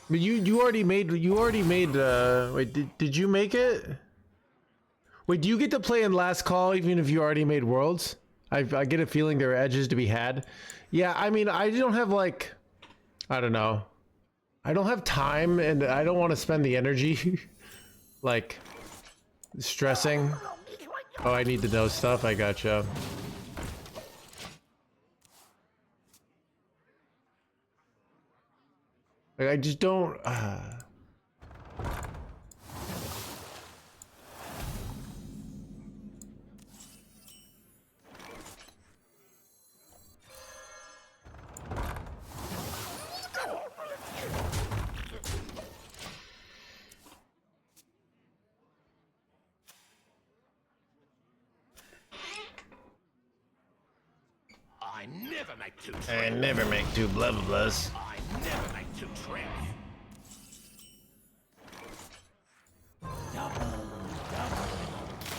But you already made wait, did you make it? Wait, do you get to play in last call even if you already made worlds? I get a feeling there are edges to be had. Yeah, I mean, I don't have like, I don't know. I don't have time and I don't want to spend the energy like stressing. Oh, I need to know stuff. I gotcha. Like, I just don't. I never make two trips. I never make two blah blah blahs. I never make two trips. Double,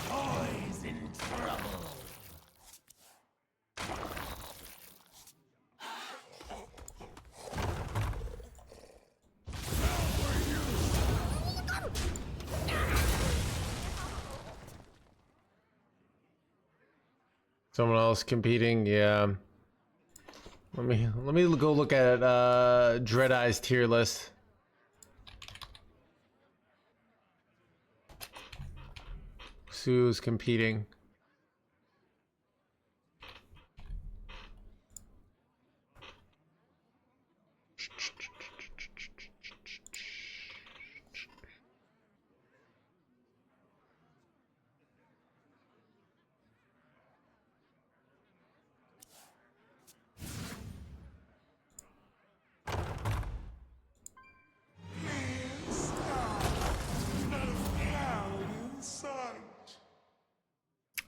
boys in trouble. Someone else competing, yeah. Let me go look at Dread Eye's tier list. Sue's competing.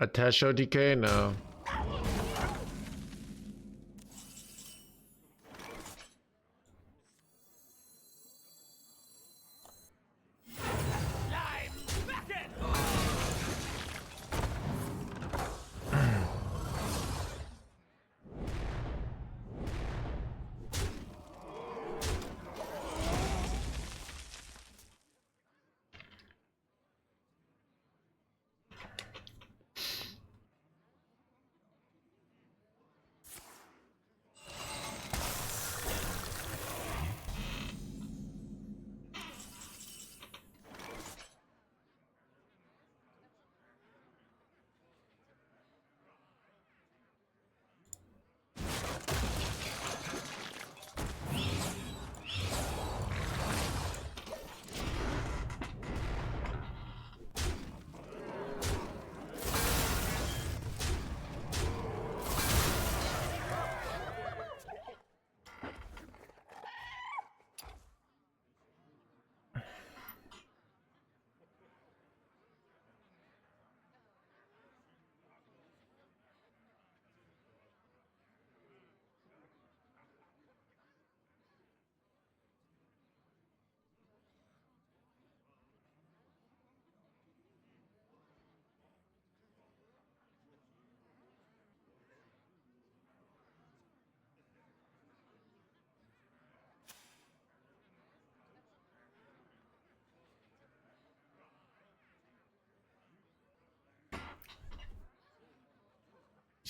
A Tesho DK? No.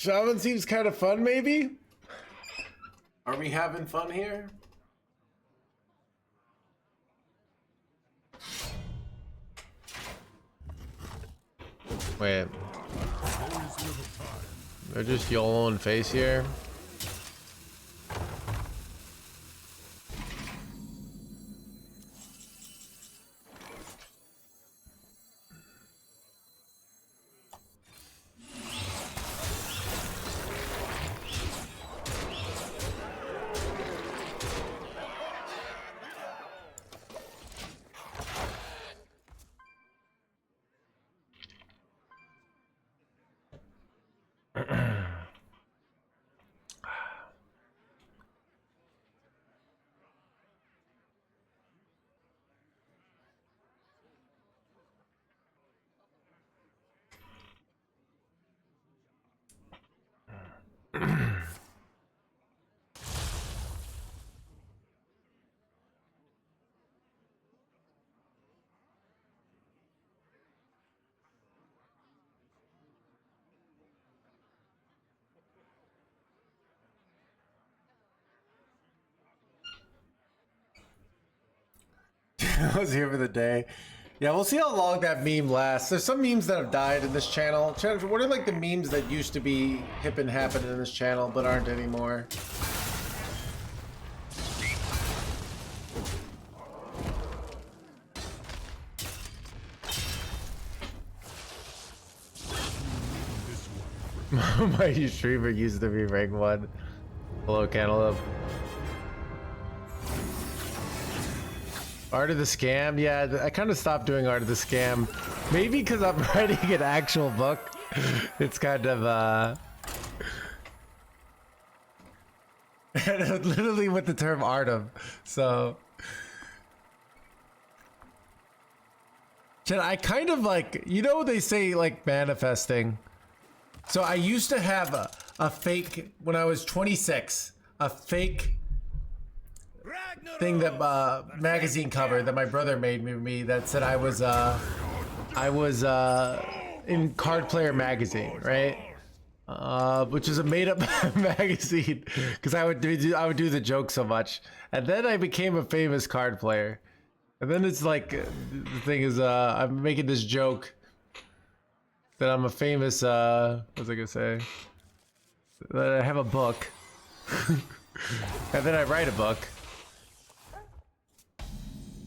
Shaman seems kind of fun, maybe? Are we having fun here? Wait. They're just YOLO in face here. I was here for the day. Yeah, we'll see how long that meme lasts. There's some memes that have died in this channel. What are like the memes that used to be hip and happen in this channel but aren't anymore? My streamer used to be rank 1. Hello, Cantaloupe. Art of the Scam? Yeah, I kind of stopped doing Art of the Scam. Maybe because I'm writing an actual book. It's kind of, literally with the term art of. So. I kind of like, you know, they say like manifesting. So I used to have a fake, when I was 26, a fake thing that magazine cover that my brother made me that said I was in Card Player magazine, right? Which is a made-up magazine because I would do the joke so much, and then I became a famous card player, and then it's like the thing is I'm making this joke that I'm a famous what was I gonna say? That I have a book, and then I write a book.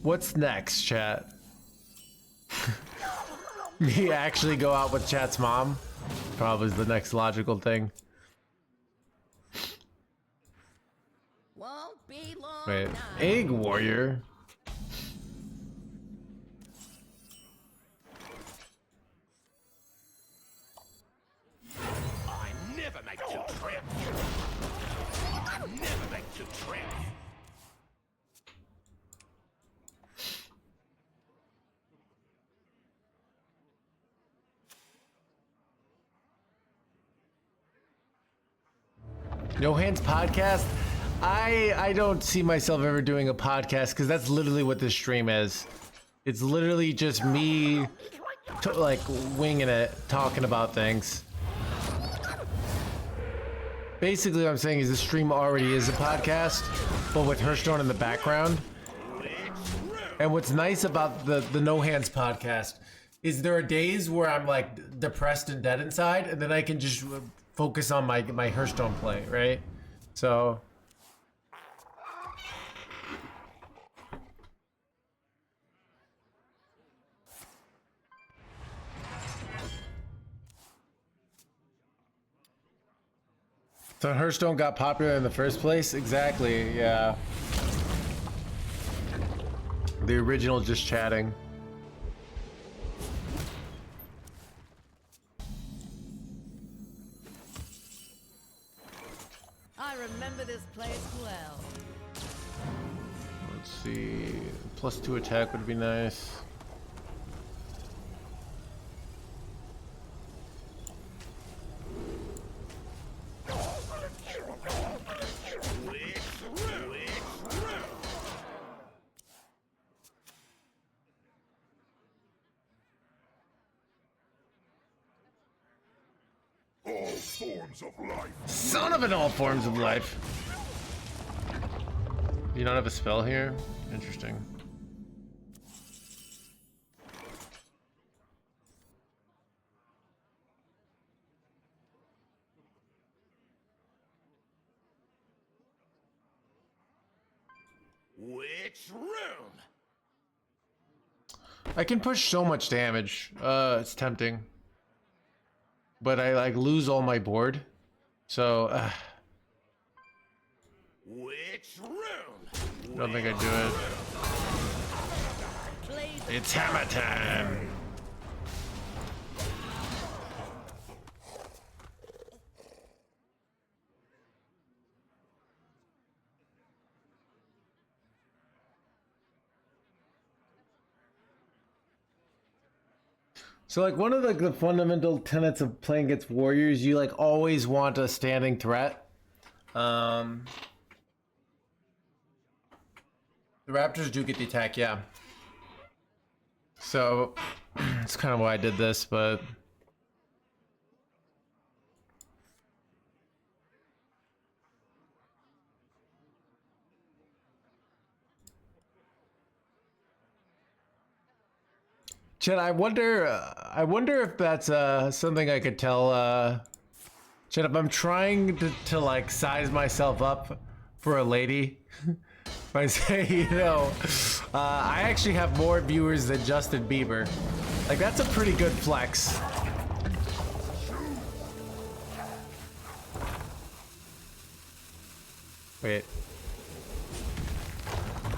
What's next, chat? Me actually go out with chat's mom? Probably is the next logical thing. Won't be long Wait, now. Egg Warrior? I never make two trips. I never make two trips. No Hands podcast? I don't see myself ever doing a podcast because that's literally what this stream is. It's literally just me like winging it, talking about things. Basically what I'm saying is the stream already is a podcast, but with Hearthstone in the background. And what's nice about the No Hands podcast is there are days where I'm like depressed and dead inside, and then I can just focus on my Hearthstone play, right? So Hearthstone got popular in the first place? Exactly, yeah. The original just chatting. I remember this place well. Let's see. +2 attack would be nice. All forms of life. Son of an all forms of life. You don't have a spell here? Interesting. Which room? I can push so much damage. It's tempting. But I like lose all my board. So Which room? I don't think I do it. It's hammer time. So like one of the fundamental tenets of playing against warriors, you like always want a standing threat. The Raptors do get the attack, yeah. So that's kind of why I did this, but Chet, I wonder if that's something I could tell. Chet, if I'm trying to like size myself up for a lady, if I say, you know, I actually have more viewers than Justin Bieber. Like, that's a pretty good flex. Wait.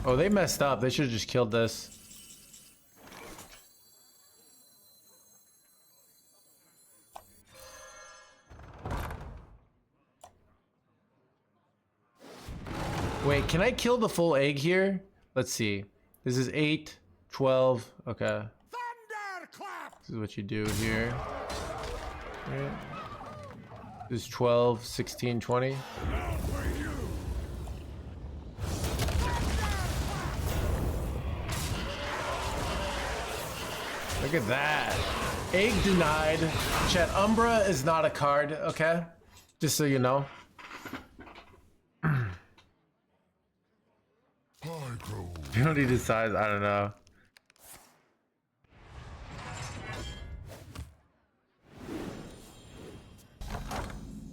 Oh, they messed up. They should have just killed this. Wait, can I kill the full egg here? Let's see. This is 8, 12. Okay. Thunderclap! This is what you do here. Right. This is 12, 16, 20. Look at that. Egg denied. Chat, Umbra is not a card, okay? Just so you know. Penalty decides, I don't know.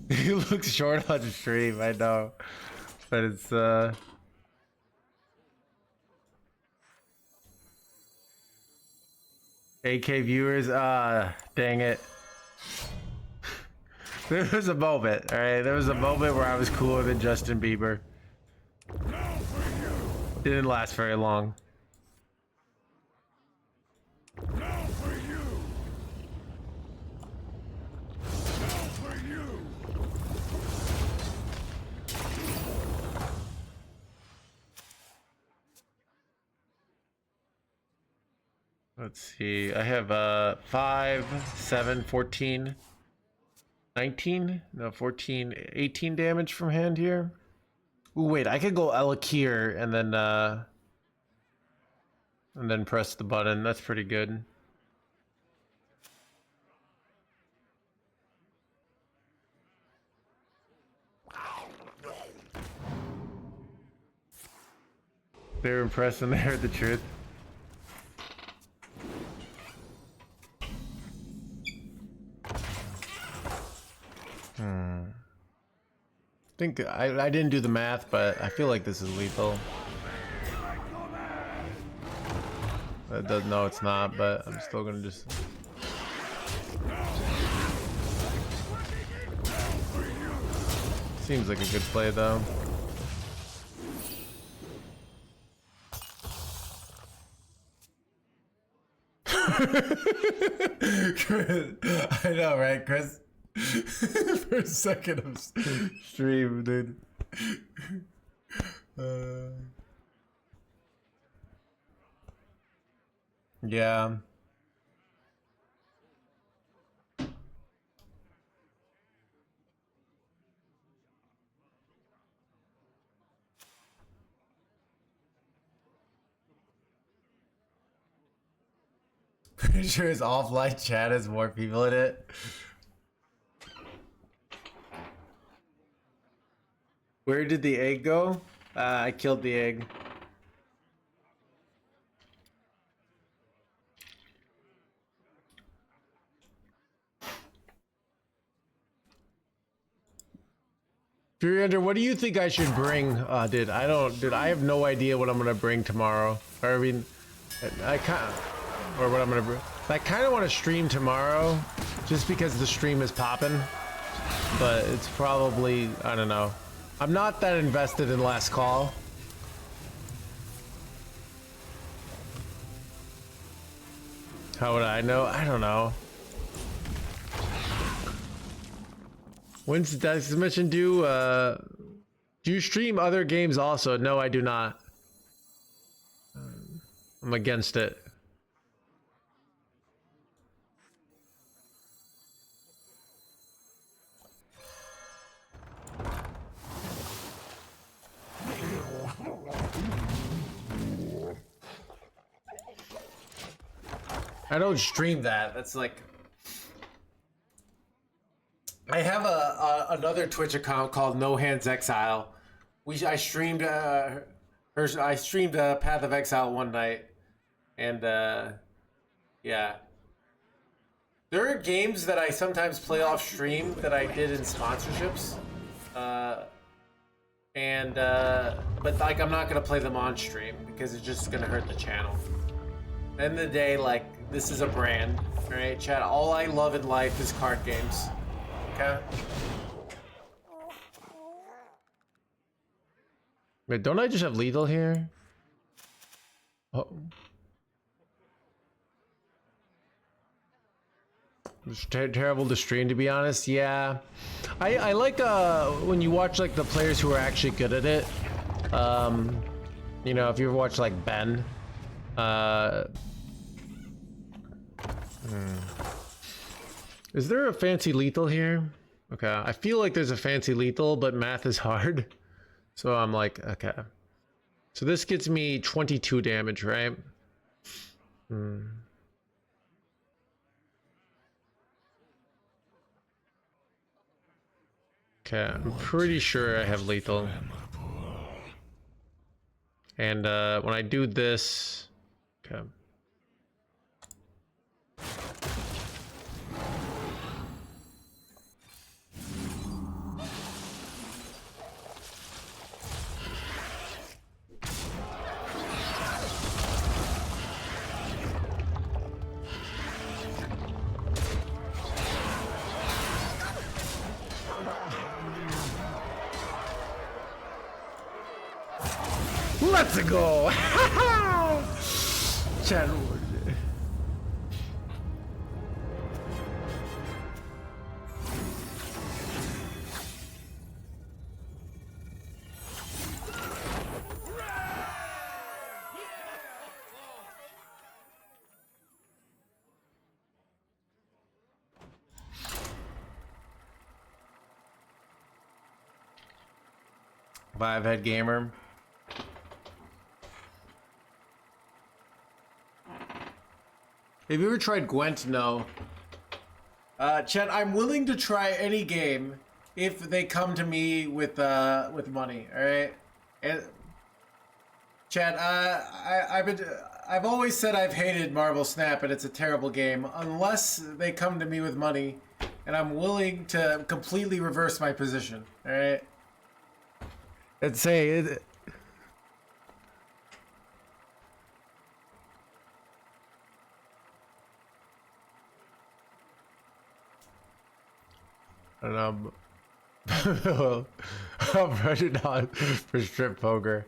He looks short on the stream, I know. But it's AK viewers, dang it. There was a moment, alright? There was a moment where I was cooler than Justin Bieber. Didn't last very long. Let's see. I have 5, 7, 14, 19, no 14, 18 damage from hand here. Ooh, wait, I could go Elakir and then press the button. That's pretty good. They were impressed when they heard the truth. I think I didn't do the math, but I feel like this is lethal. That does, no, it's not, but I'm still gonna just. Seems like a good play though. Chris, I know, right, Chris? For a second of stream, dude. Yeah. Pretty sure his offline chat has more people in it. Where did the egg go? I killed the egg. Fury, what do you think I should bring? Dude, I have no idea what I'm gonna bring tomorrow. Or, I mean, I kind of, or what I'm gonna bring. I kind of want to stream tomorrow, just because the stream is popping. But it's probably, I don't know. I'm not that invested in Last Call. How would I know? I don't know. When's Dex Mission due? Do you stream other games also? No, I do not. I'm against it. I don't stream that. That's like, I have another Twitch account called NoHandsExile. I streamed Path of Exile one night, and Yeah. There are games that I sometimes play off stream that I did in sponsorships. But like I'm not gonna play them on stream because it's just gonna hurt the channel. End of the day, like this is a brand, alright, chat. All I love in life is card games. Okay. Wait, don't I just have lethal here? Oh. It's terrible to stream, to be honest. Yeah, I like when you watch like the players who are actually good at it. You know, if you ever watch like Ben. Is there a fancy lethal here? Okay, I feel like there's a fancy lethal, but math is hard. So I'm like, okay. So this gets me 22 damage, right? Okay, I'm pretty sure I have lethal. And when I do this, okay. Let's go! Chat. Five-head gamer. Have you ever tried Gwent? No. Chet, I'm willing to try any game if they come to me with money. All right. And Chet, I've always said I've hated Marvel Snap and it's a terrible game unless they come to me with money, and I'm willing to completely reverse my position. All right. And say it. And I'm $100 for strip poker.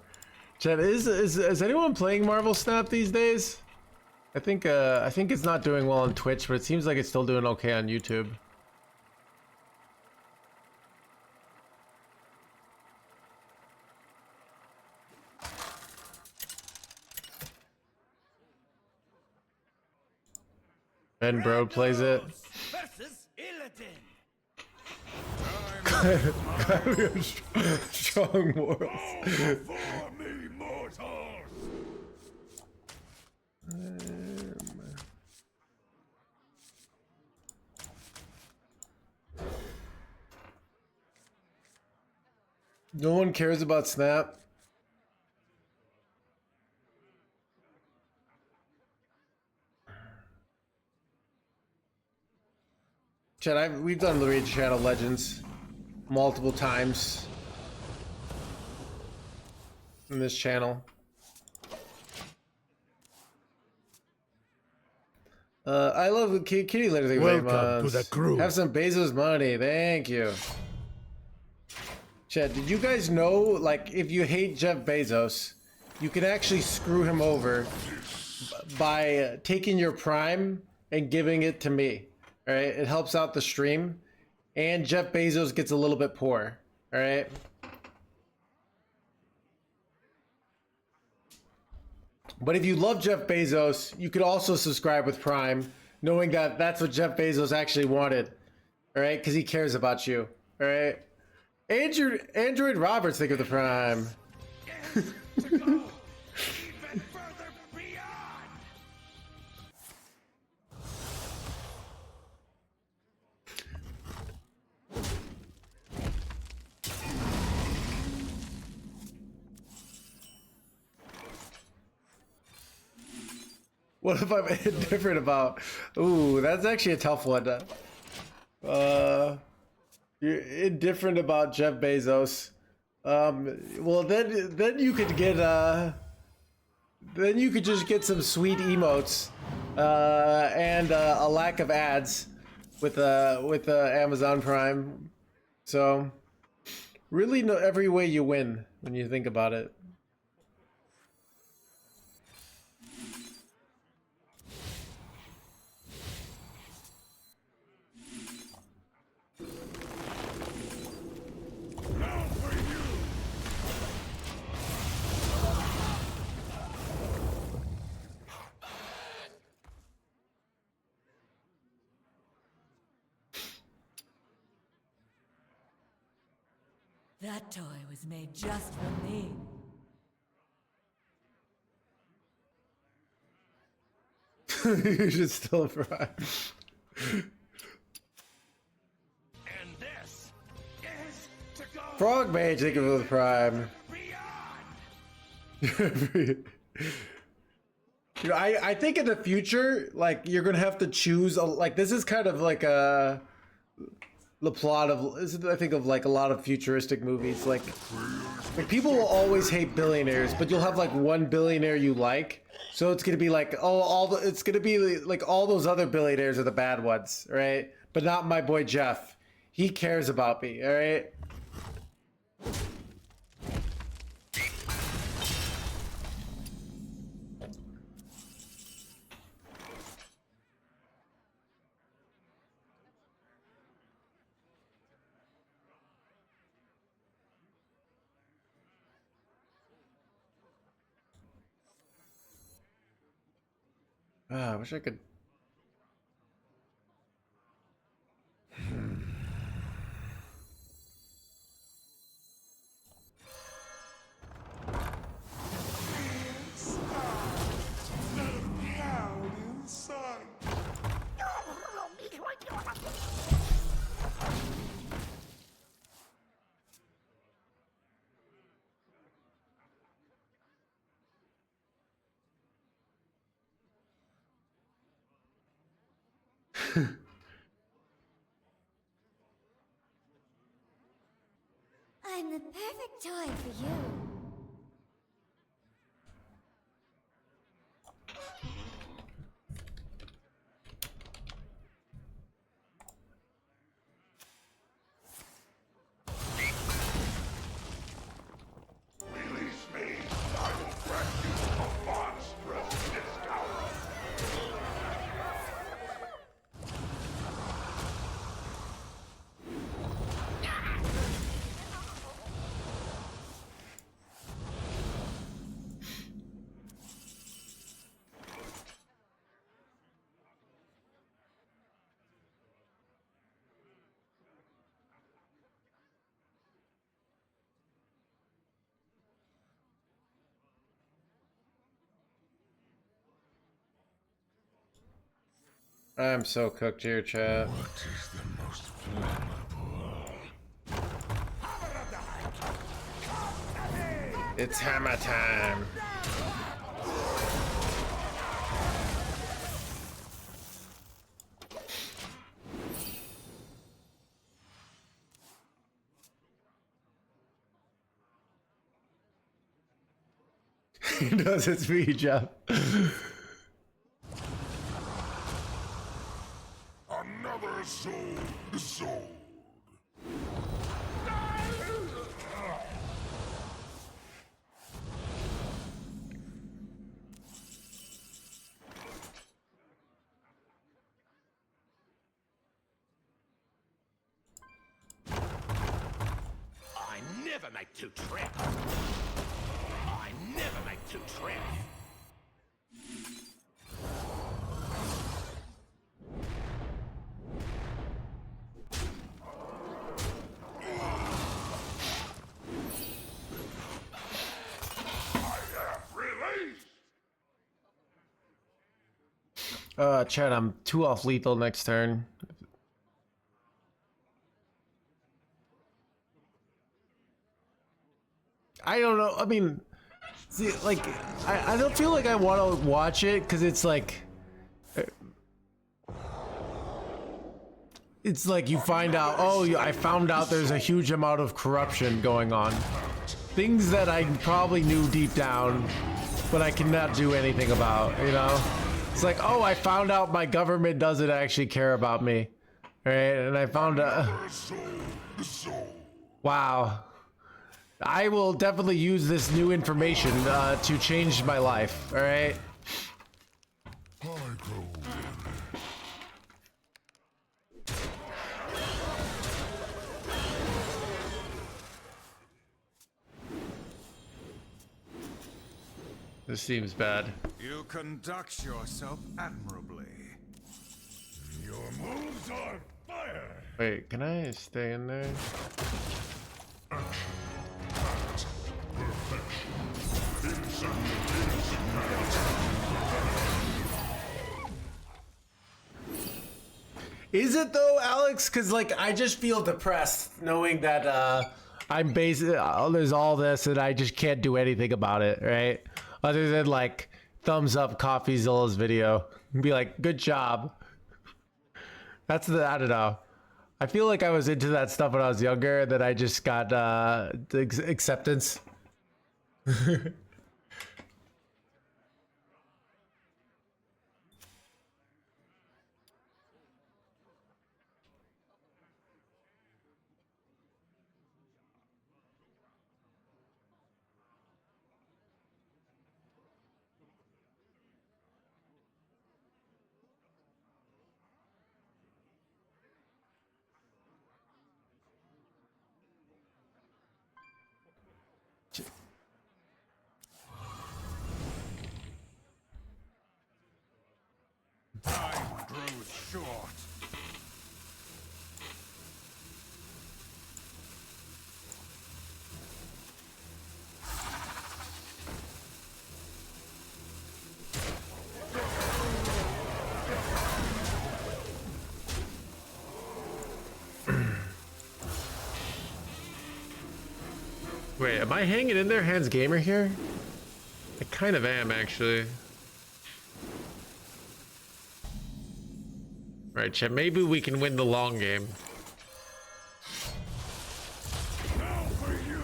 Chat, is anyone playing Marvel Snap these days? I think it's not doing well on Twitch, but it seems like it's still doing okay on YouTube. Ben Bro plays it. Versus Illidan. Strong morals. For me, mortals! No one cares about Snap. Chat, we've done the Raid Shadow Legends multiple times in this channel. I love Kitty Litter. Welcome to the crew. Have some Bezos money. Thank you. Chat, did you guys know, like, if you hate Jeff Bezos, you can actually screw him over by taking your Prime and giving it to me. All right, it helps out the stream, and Jeff Bezos gets a little bit poor. All right. But if you love Jeff Bezos, you could also subscribe with Prime, knowing that that's what Jeff Bezos actually wanted. All right, because he cares about you. All right. Android Roberts, think of the Prime. Even further beyond. What if I'm indifferent about? Ooh, that's actually a tough one. You're indifferent about Jeff Bezos. Well then you could get then you could just get some sweet emotes, and a lack of ads with Amazon Prime. So really, no, every way you win when you think about it. That toy was made just for me. You should still try. And this is to go Frog Mage, thank you for the Prime. beyond. You know, I think in the future, like, you're gonna have to choose like, this is kind of like the plot of, I think, of like a lot of futuristic movies. Like people will always hate billionaires, but you'll have like one billionaire you like. So it's gonna be like, oh, it's gonna be like all those other billionaires are the bad ones, right? But not my boy Jeff. He cares about me, all right? I wish I could. I'm the perfect toy for you. Release me, I will grant you a monstrous discount. I'm so cooked here, chat. What is the most flammable? It's hammer time. He knows it's me, Jeff. Another soul. I never make two trips. I never make two trips. Chad, I'm 2 off lethal next turn. I don't know. I mean, See, like, I don't feel like I want to watch it because it's like you find out, oh, I found out there's a huge amount of corruption going on. Things that I probably knew deep down, but I cannot do anything about, you know? It's like, oh, I found out my government doesn't actually care about me. Right? And I found out, wow. I will definitely use this new information to change my life, all right? This seems bad. You conduct yourself admirably. Your moves are fire. Wait, can I stay in there? Is it though, Alex? Because like I just feel depressed knowing that I'm basically there's all this and I just can't do anything about it, right? Other than like thumbs up CoffeeZilla's video and be like, good job. That's the, I don't know. I feel like I was into that stuff when I was younger, that I just got acceptance. Time grows short. Wait, am I hanging in there, NoHandsGamer here? I kind of am, actually. Right, chat, maybe we can win the long game. Now for you.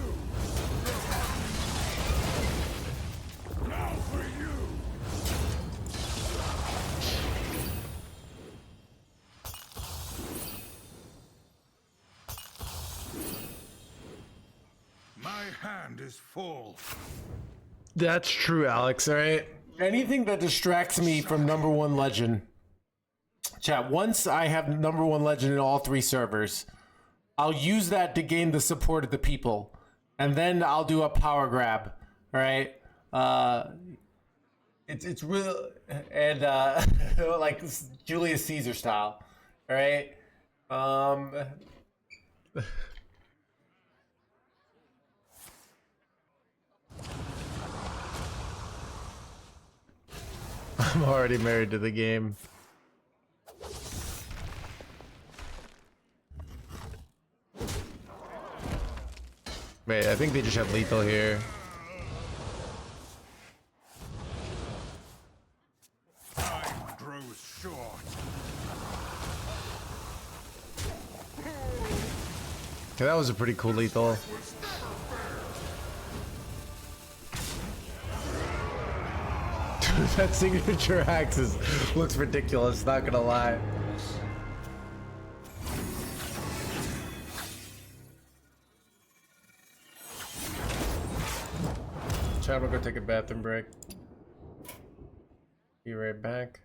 Now for you. My hand is full. That's true, Alex, alright? Anything that distracts me from #1 legend. Chat, once I have #1 legend in all 3 servers, I'll use that to gain the support of the people. And then I'll do a power grab, alright? It's real, and like Julius Caesar style, alright? I'm already married to the game. Wait, I think they just have lethal here. Time grows short. Okay, that was a pretty cool lethal. Dude, that signature axe looks ridiculous, not gonna lie. Chat, I'm gonna go take a bathroom break. Be right back.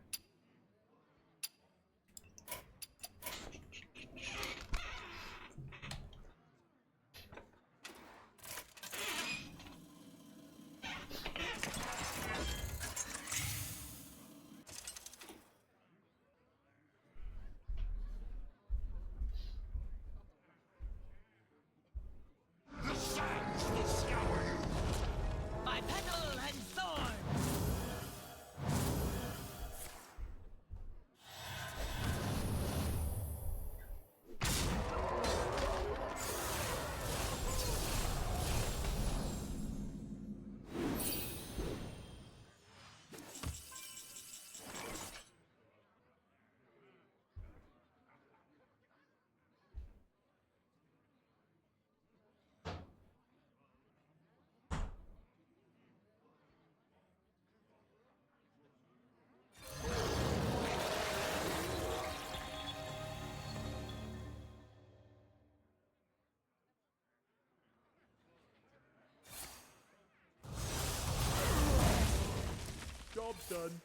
Done.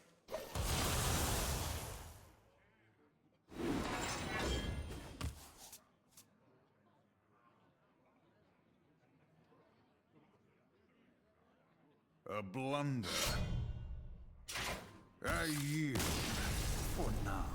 A blunder. I yield for now.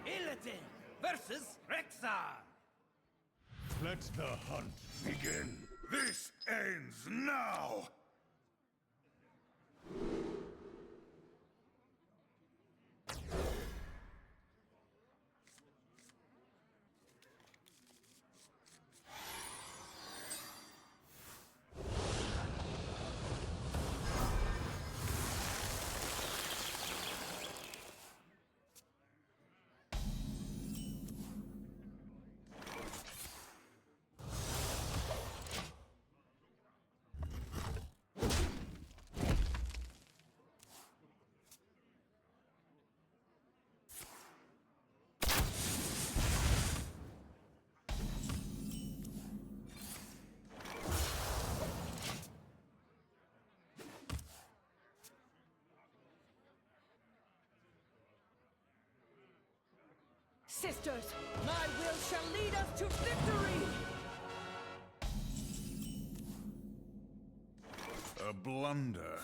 Illidan versus Rexar. Let the hunt begin. This ends now! Sisters, my will shall lead us to victory! A blunder.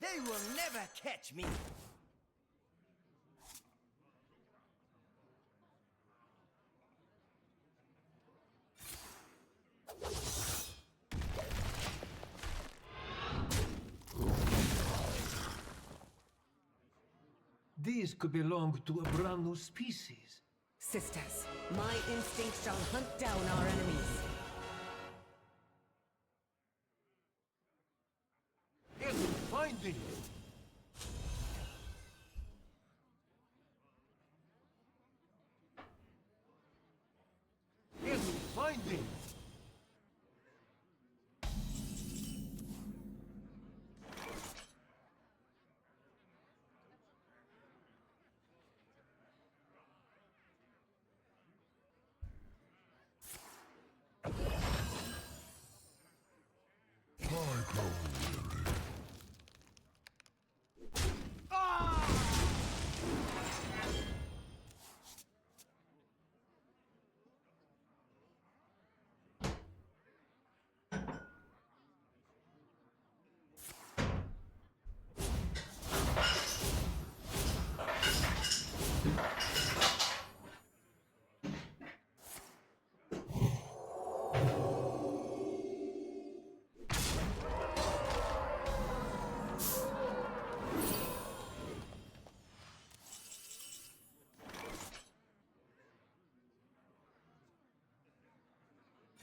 They will never catch me. These could belong to a brand new species. Sisters, my instinct shall hunt down our enemies. Enemy finding! Enemy finding!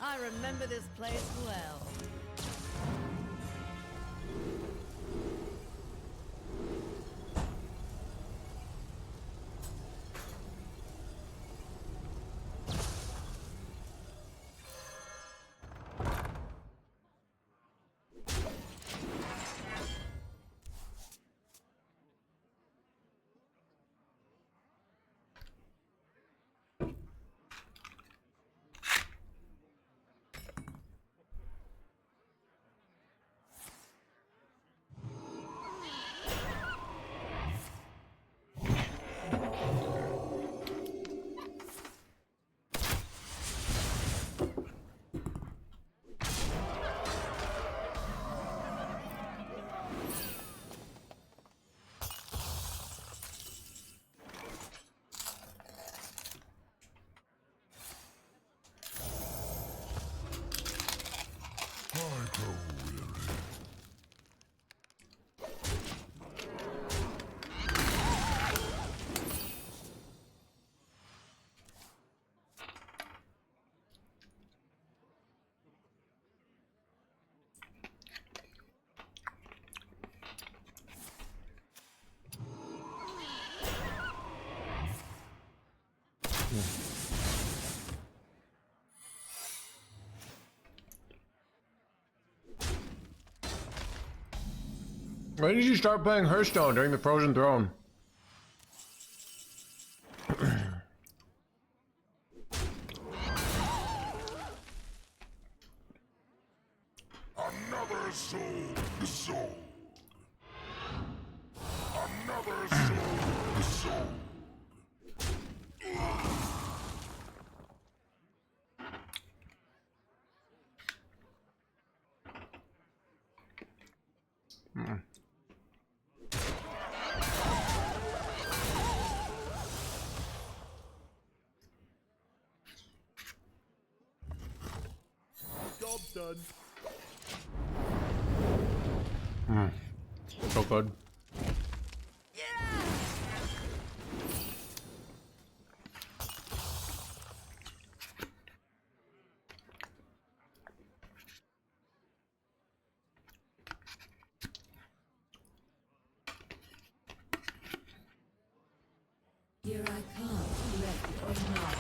I remember this place well. When did you start playing Hearthstone during the Frozen Throne? Another soul sold. Another soul sold. Job done. So good. Here I come, ready or not.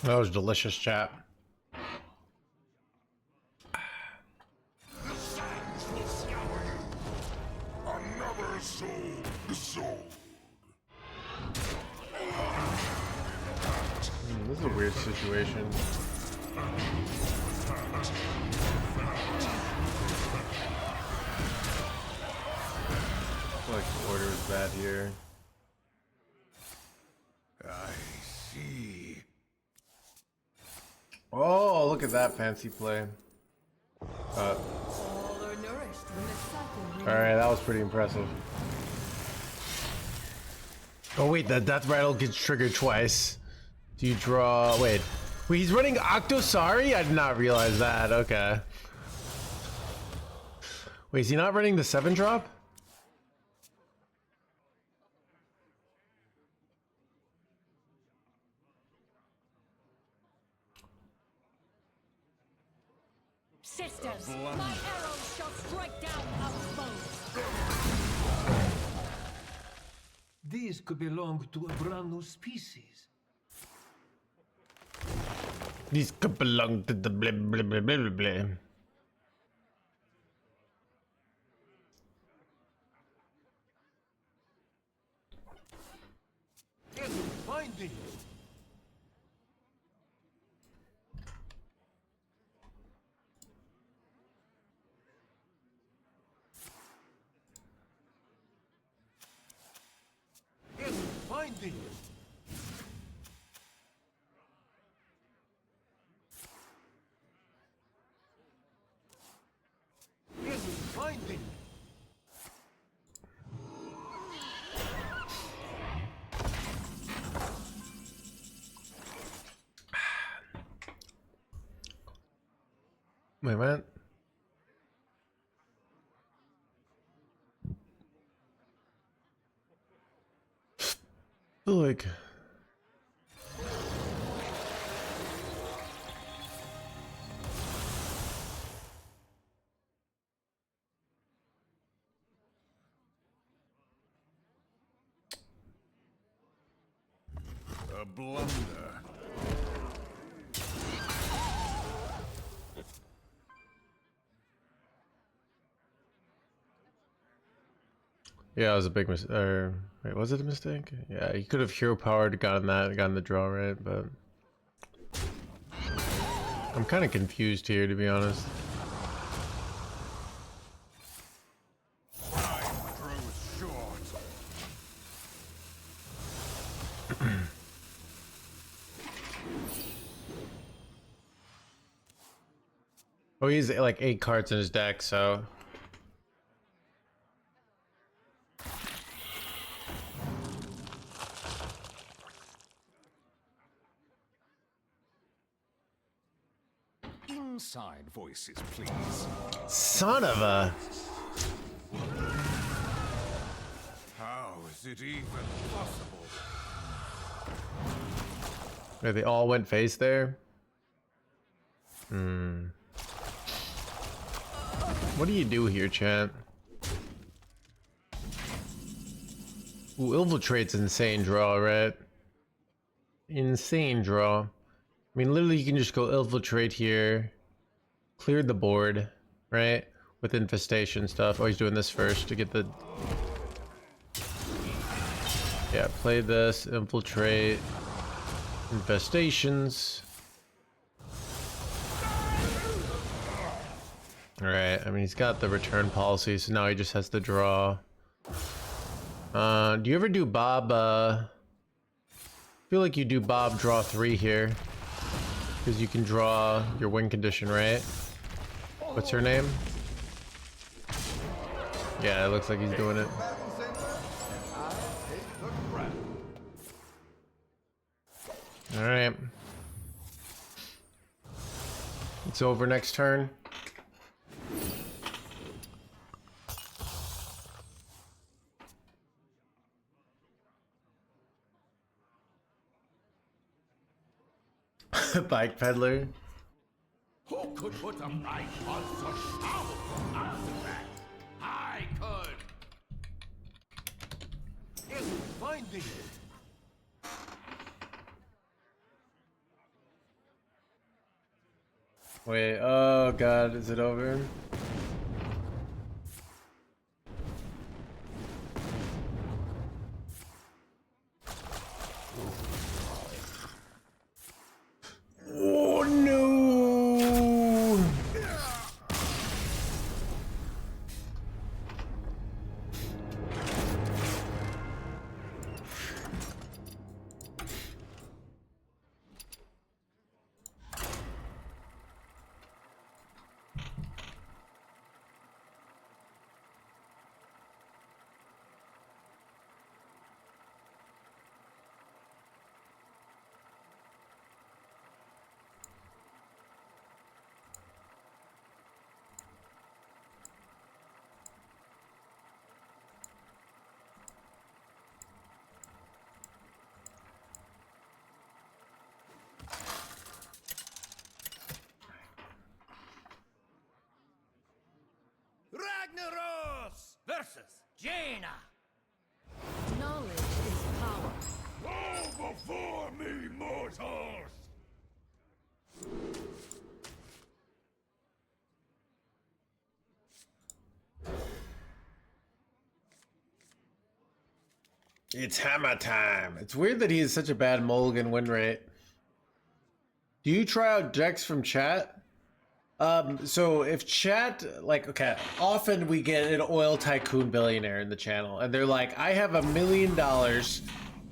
That was delicious, chat. The sands will scour you. Another soul sold. This is a weird situation. I feel like the order is bad here. I see. Oh, look at that fancy play. All are nourished when the cycle Alright, that was pretty impressive. Oh wait, the death rattle gets triggered twice. Do you draw... Wait, he's running Octosari? I did not realize that. Okay. Wait, is he not running the 7-drop? Sisters, my arrows shall strike down our foes. These could belong to a brand new species. These could belong to the blah blah blah blah blah blah. Enemy finding. Enemy finding. Enemy finding. Wait, what? Like... A blunder. Yeah, it was a big mistake. Wait, was it a mistake? Yeah, he could have hero powered, gotten the draw right, but I'm kind of confused here, to be honest. Time grows short. Oh, he's like 8 cards in his deck, so Inside voices, please. son of a. How is it even possible? Wait, they all went face there. What do you do here, chat? Ooh, Infiltrate's insane draw, right? Insane draw. I mean, literally, you can just go Infiltrate here, clear the board, right? With infestation stuff. Oh, he's doing this first to get the... Yeah, play this, Infiltrate, infestations. Alright, I mean, he's got the return policy, so now he just has to draw. Do you ever do Bob, I feel like you do Bob draw 3 here. Because you can draw your win condition, right? What's her name? Yeah, it looks like he's doing it. Alright. It's over next turn. Bike peddler. Who could put a price on such powerful artifacts? I could. It's finding it. Wait, oh god, is it over? Oh no! Ragnaros versus Jaina. Knowledge is power. Go before me, mortals! It's hammer time. It's weird that he has such a bad mulligan win rate. Do you try out decks from chat? So if chat, like, okay, often we get an oil tycoon billionaire in the channel, and they're like, I have $1 million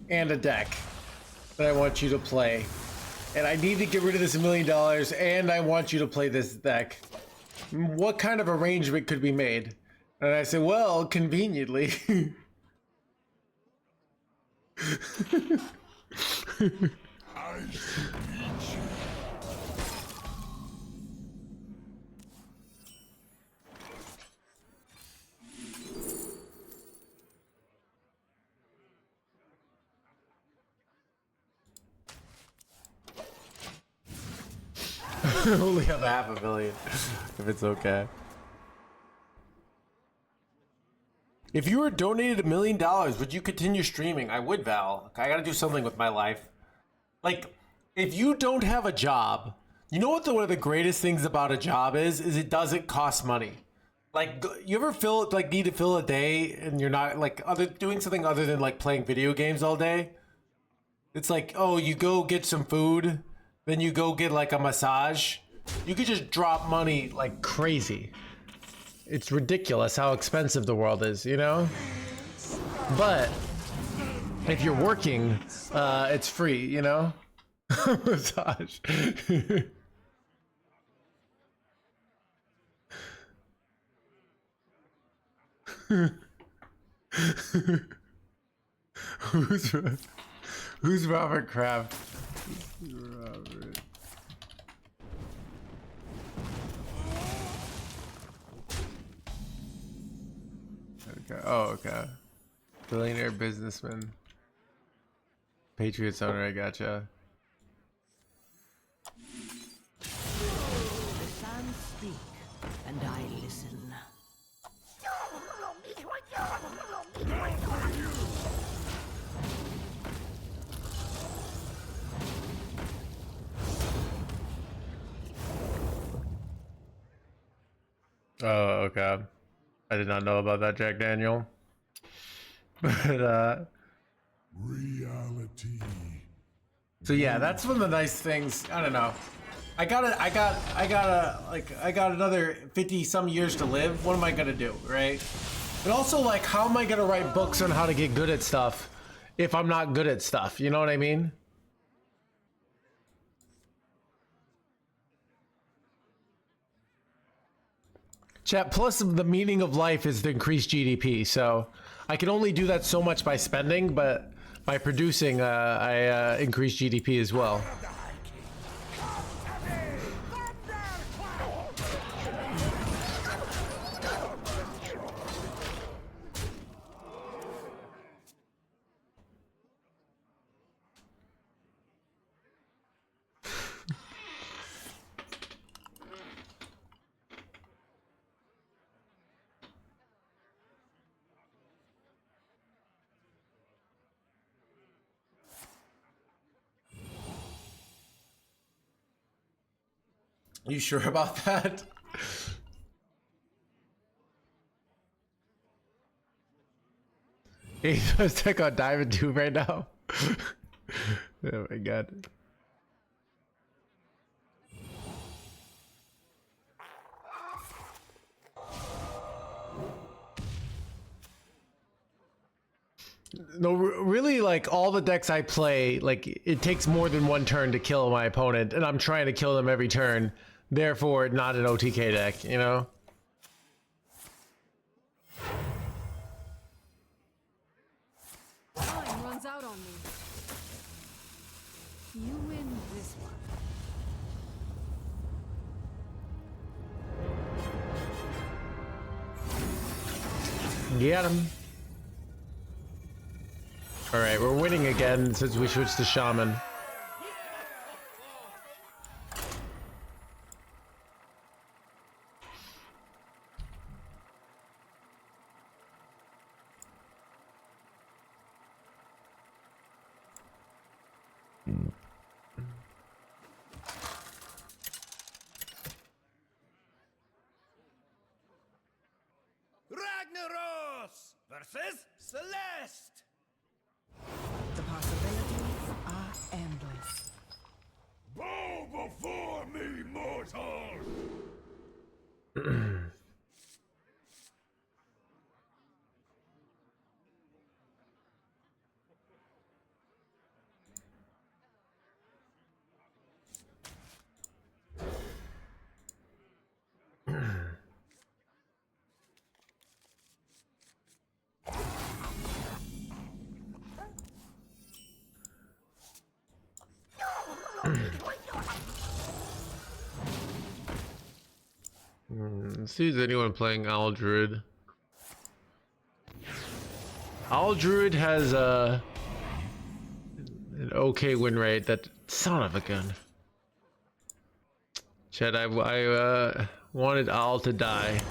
and a deck that I want you to play, and I need to get rid of this $1 million, and I want you to play this deck. What kind of arrangement could be made? And I say, well, conveniently. I shall eat you. Only have $500 million, if it's okay. If you were donated $1 million, would you continue streaming? I would, Val. I gotta do something with my life. Like, if you don't have a job, you know what one of the greatest things about a job is it doesn't cost money. Like, you ever need to fill a day and you're not, like, doing something other than, like, playing video games all day? It's like, oh, you go get some food, then you go get, like, a massage. You could just drop money like crazy. It's ridiculous how expensive the world is, you know? But if you're working, it's free, you know? Massage. Who's Robert Kraft? Robert. Okay. Oh, okay. Billionaire businessman. Patriots owner, I gotcha. The sands speak, and I listen. Oh, okay. I did not know about that, Jack Daniel. But Reality. so yeah, that's one of the nice things. I don't know. I got another 50 some years to live. What am I gonna do, right? And also, like, how am I gonna write books on how to get good at stuff if I'm not good at stuff? You know what I mean? Chat, plus the meaning of life is to increase GDP, so I can only do that so much by spending, but by producing, I increase GDP as well. You sure about that? Hey, let's check out Diamond 2 right now. Oh my god. No, really, like, all the decks I play, like, it takes more than one turn to kill my opponent, and I'm trying to kill them every turn. Therefore, not an OTK deck, you know? Time runs out on me. You win this one. Get him. Alright, we're winning again since we switched to Shaman. Ragnaros versus Celeste. The possibilities are endless. Bow before me, mortals! Let's see if there's anyone playing Owl Druid. Owl Druid has an okay win rate. That son of a gun. Chad, I wanted Owl to die.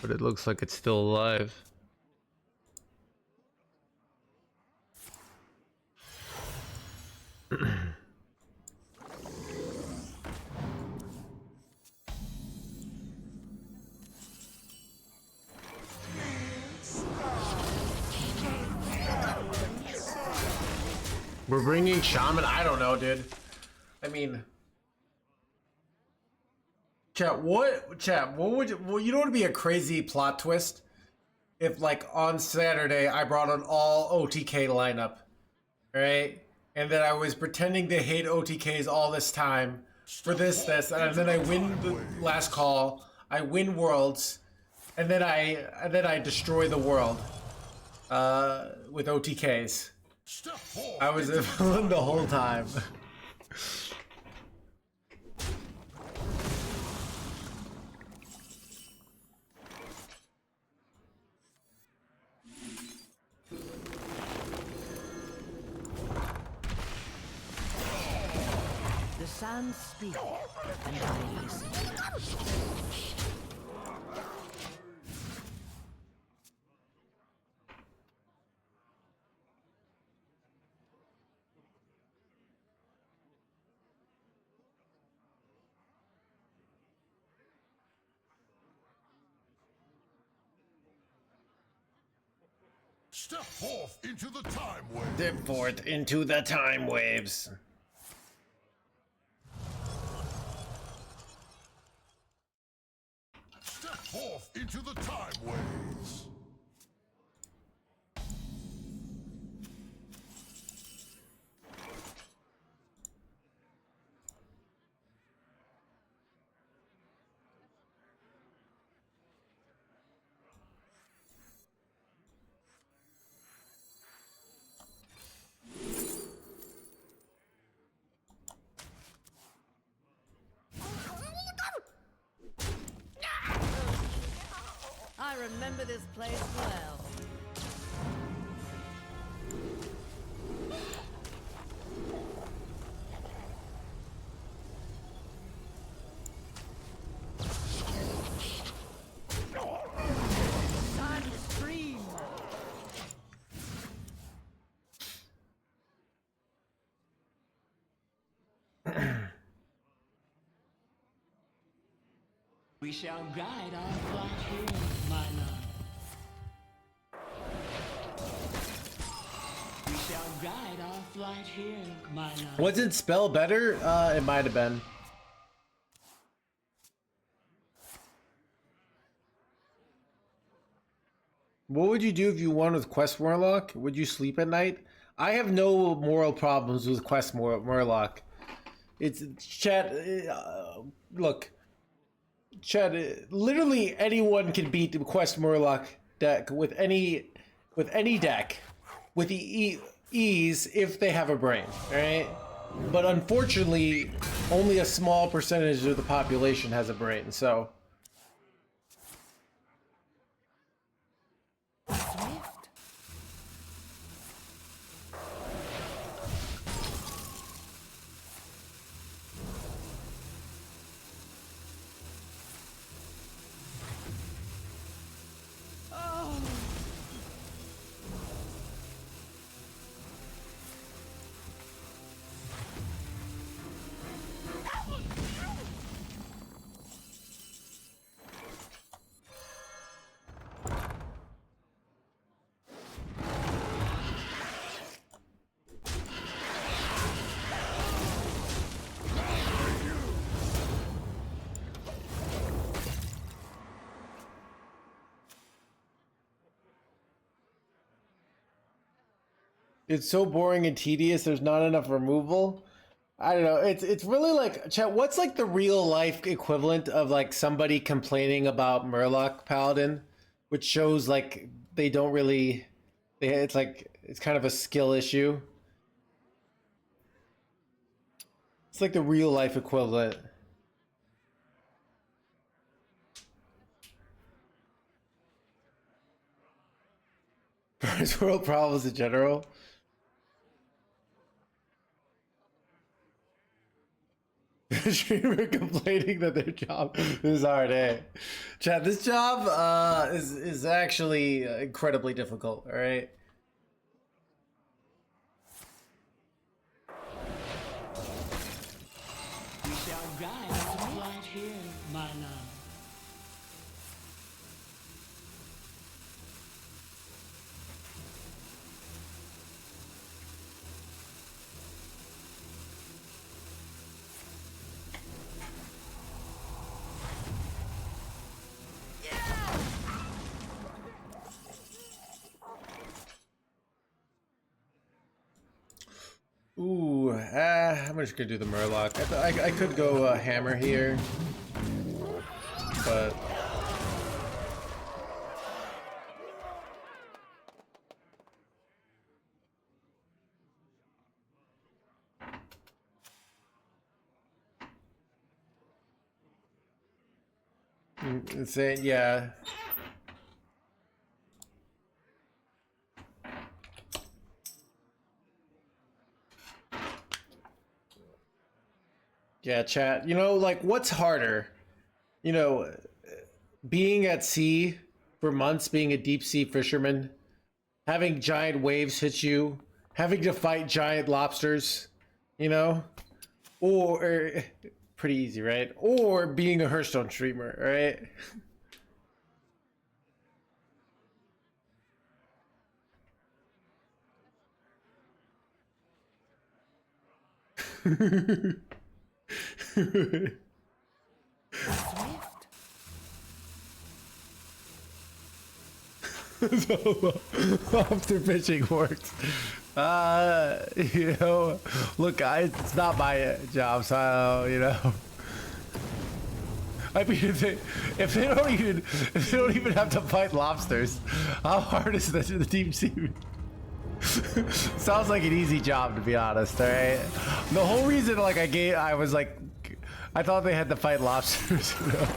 But it looks like it's still alive. We're bringing Shaman? I don't know, dude. I mean... Chat, what would you... Well, you know what would be a crazy plot twist? If, like, on Saturday, I brought an all OTK lineup. Right? And then I was pretending to hate OTKs all this time. For this, and then I win the last call. I win Worlds. And then I destroy the world. With OTKs. I was a villain the whole time. The sands speak, and I listen. Step forth into the time wave. Step forth into the time waves. Step forth into the time waves. I remember this place well. Time to scream. We shall guide our flight here, my love. We shall guide our flight here, my love. Wasn't spell better? It might have been. What would you do if you won with Quest Murloc? Would you sleep at night? I have no moral problems with Quest Murloc. It's chat. Look, chat. Literally anyone can beat the Quest Murloc deck with any deck with ease if they have a brain. All right, but unfortunately, only a small percentage of the population has a brain. So. Swift. Oh. It's so boring and tedious. There's not enough removal. I don't know. It's really like, chat. What's like the real life equivalent of like somebody complaining about Murloc Paladin, which shows like they don't really. It's like it's kind of a skill issue. It's like the real life equivalent. First world problems in general. Streamer complaining that their job is hard, eh? Chat, this job is actually incredibly difficult, all right? We shall guide our flight here, my love. Ooh, I'm just gonna do the Murloc. I could go hammer here, but it's a, yeah. Yeah, chat. You know, like, what's harder? You know, being at sea for months, being a deep sea fisherman, having giant waves hit you, having to fight giant lobsters, you know? Or, pretty easy, right? Or being a Hearthstone streamer, right? Swift. Lobster fishing works. You know, look, it's not my job, so you know. I mean, if they don't even have to fight lobsters, how hard is the deep sea? Sounds like an easy job, to be honest. All right. The whole reason, like, I was like, I thought they had to fight lobsters. You know?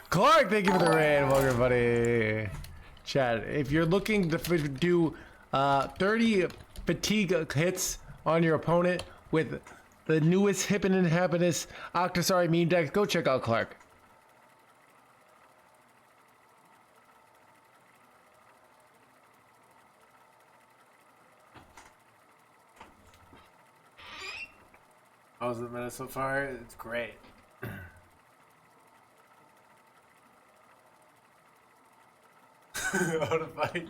Clark, thank you for the raid. Welcome, buddy. Chad, if you're looking to do 30 fatigue hits on your opponent with the newest Hippin' and Happiness Octosari meme deck, go check out Clark. How's the meta so far? It's great. How to fight?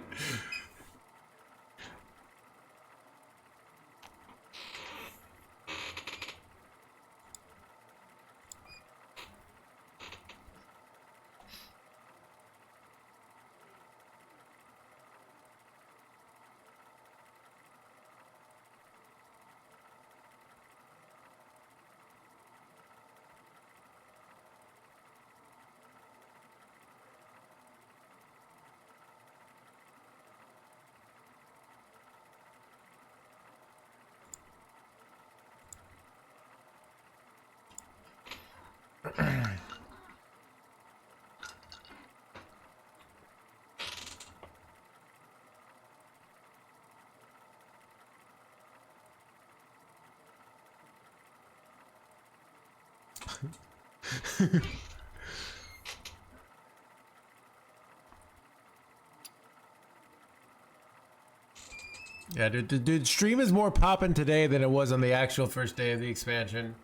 Yeah, dude, stream is more poppin' today than it was on the actual first day of the expansion.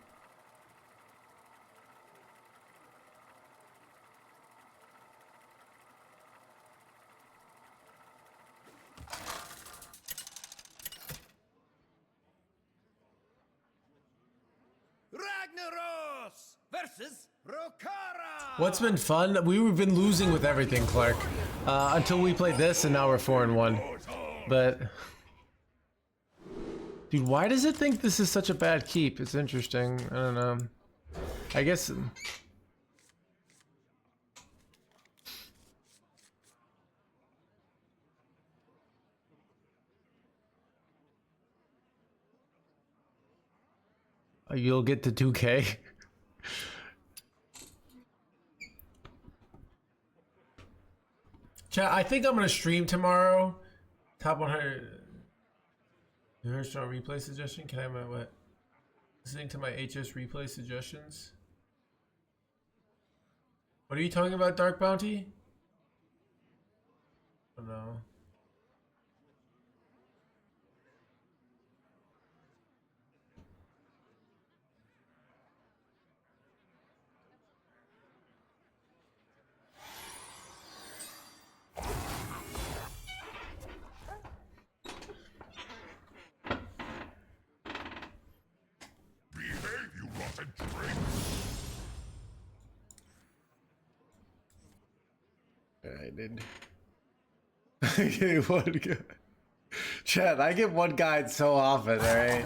Ragnaros versus Rokara. What's been fun? We've been losing with everything, Clark. Until we played this, and now we're 4-1. But, dude, why does it think this is such a bad keep? It's interesting. I don't know. I guess. You'll get to 2K. Chat, I think I'm gonna stream tomorrow. Top 100. Hearthstone replay suggestion. Can I have my what? Listening to my HS replay suggestions. What are you talking about, Dark Bounty? Oh no. I did. I get one guy. Chad, I get one guide so often, alright?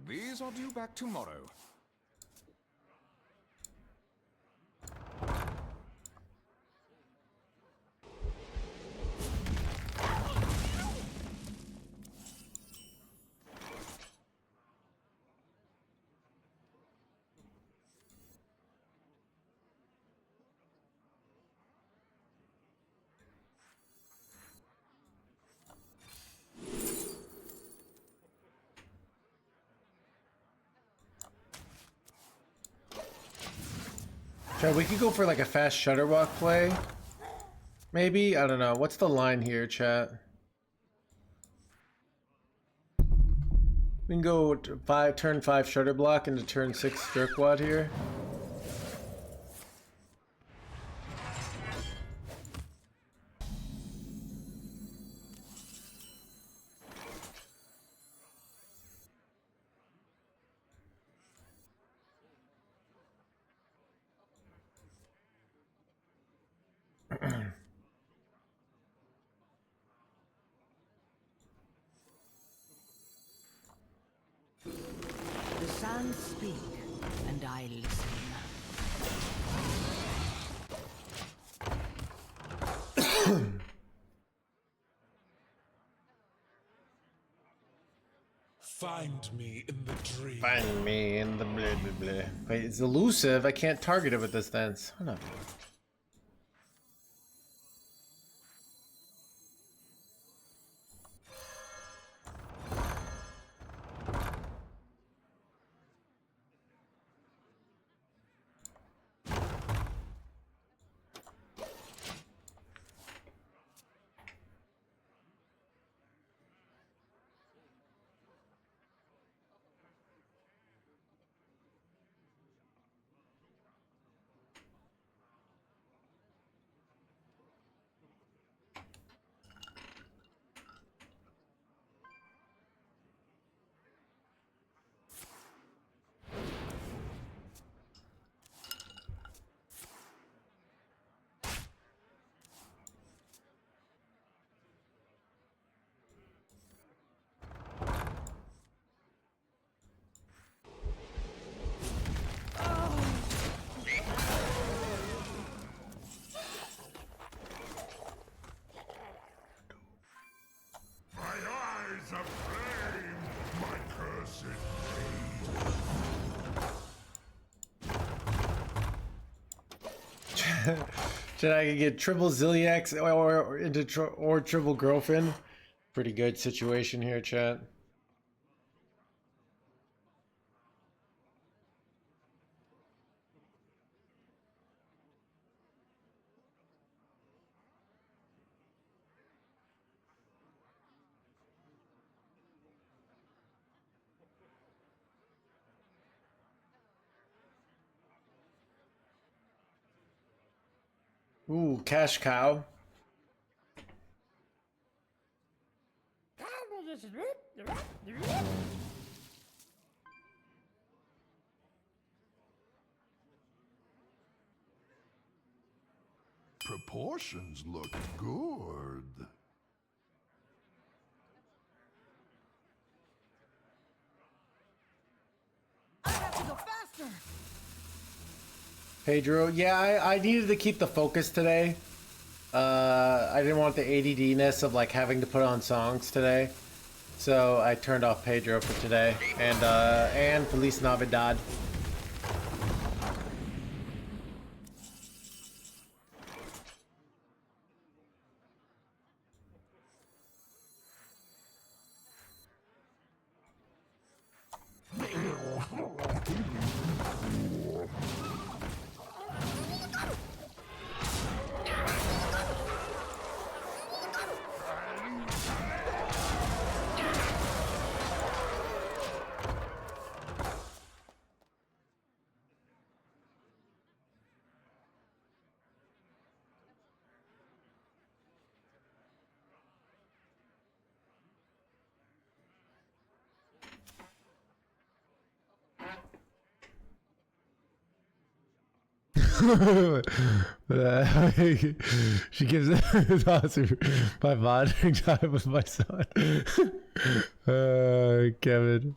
These are due back tomorrow. Chat, we could go for like a fast Shutterwalk play. Maybe? I don't know. What's the line here, chat? We can go to turn 5 Shutter Block into turn 6 Jerkwad here. The sands speak, and I listen. Find me in the dream. Find me in the blah blah blah. Wait, it's elusive. I can't target it with this dance. Son of a... Should I get triple Zilliax or triple girlfriend? Pretty good situation here, chat. Ooh, cash cow. Proportions look good. I have to go faster. Pedro, yeah, I needed to keep the focus today. I didn't want the ADD-ness of like having to put on songs today. So I turned off Pedro for today. And Feliz Navidad. She gives it awesome. My bonding time with my son. Kevin.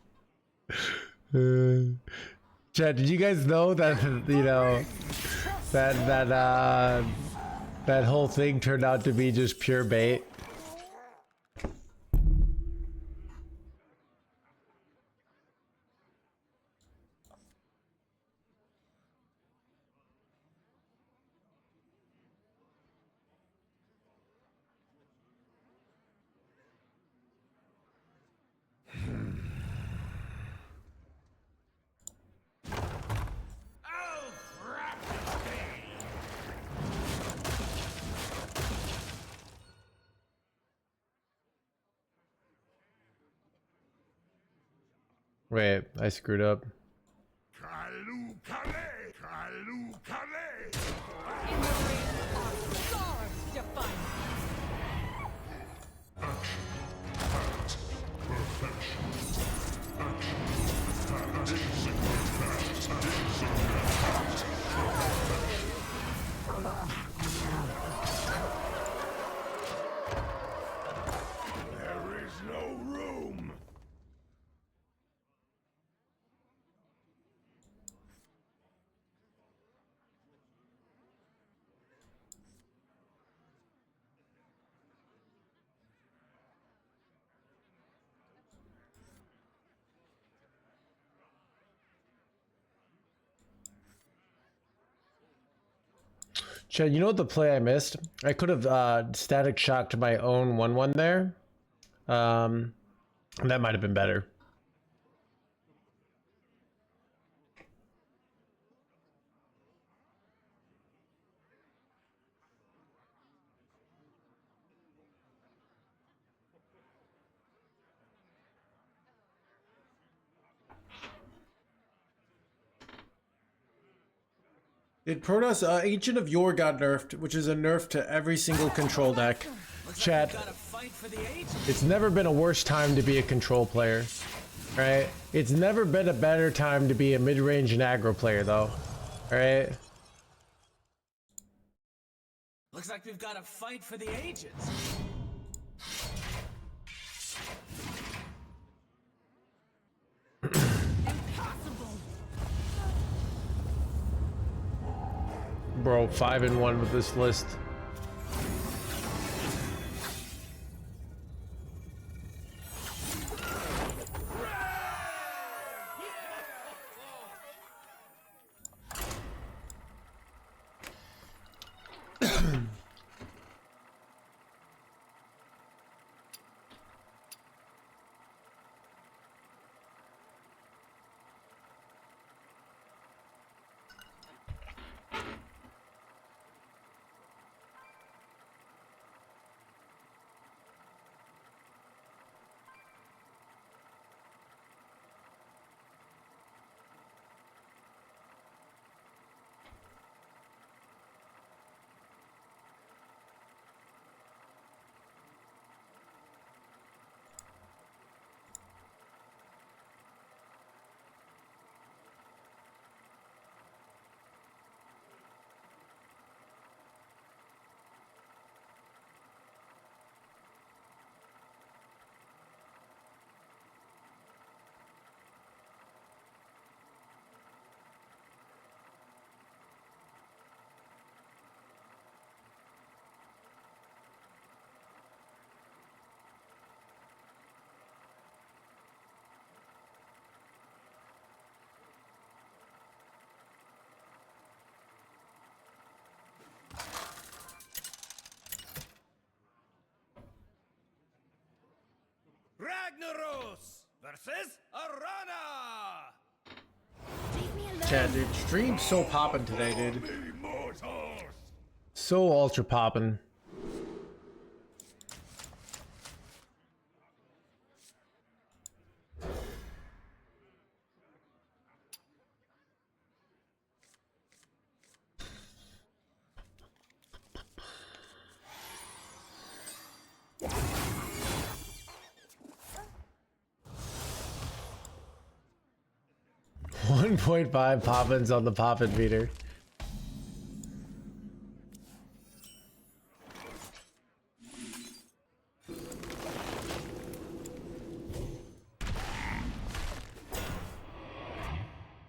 Chad, did you guys know that that whole thing turned out to be just pure bait? Wait, I screwed up. Kalu Kale! Kalu Kale! In the ring are stars define. There is no room! Chad, you know what the play I missed? I could have static shocked my own 1/1 there. That might have been better. Did Protoss Ancient of Yore got nerfed, which is a nerf to every single control deck. Chat, it's never been a worse time to be a control player, right? It's never been a better time to be a mid-range and aggro player, though, right? Looks like we've got a fight for the ages. Impossible. Bro, 5-1 with this list. Ragnaros versus Arana! Chad, dude, stream's so poppin' today, dude. So ultra poppin'. .5 poppins on the poppin meter.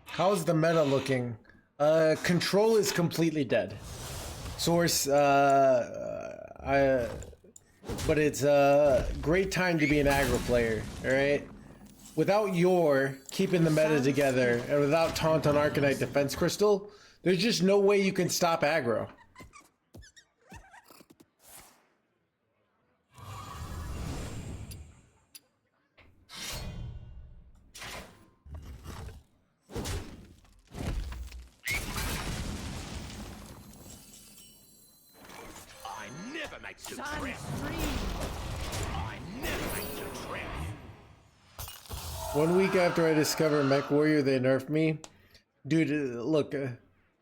How's the meta looking? Control is completely dead. Source, but it's a great time to be an aggro player, alright? Without Yore keeping the meta together, and without Taunt on Arcanite Defense Crystal, there's just no way you can stop aggro. I never make two trips. I never make two trips. 1 week after I discover Mech Warrior, they nerfed me. Dude, look.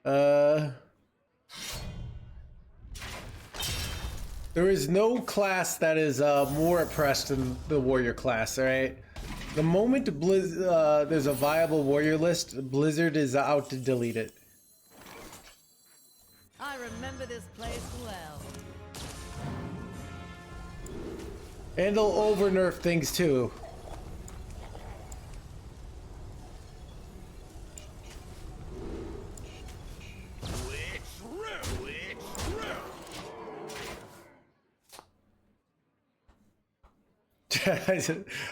There is no class that is more oppressed than the warrior class, alright? The moment there's a viable warrior list, Blizzard is out to delete it. I remember this place well. And they'll over-nerf things too.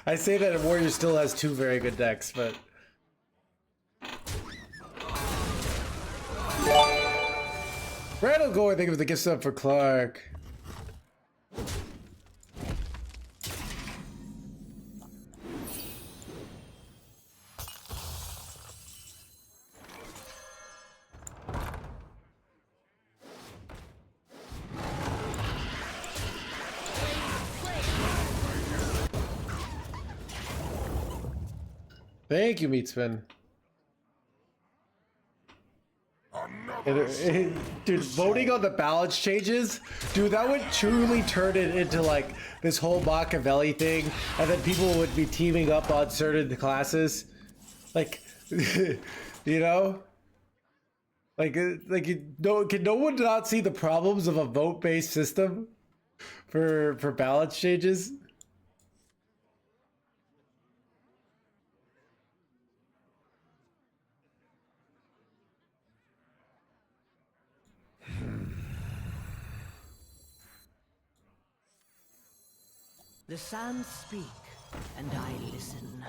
I say that Warrior still has 2 very good decks, but Brad will go, I think, with the gift sub for Clark. Thank you, Meatspin. Dude, voting on the balance changes, dude, that would truly turn it into like this whole Machiavelli thing, and then people would be teaming up on certain classes, like, you know, can no one not see the problems of a vote-based system for balance changes? The sands speak, and I listen.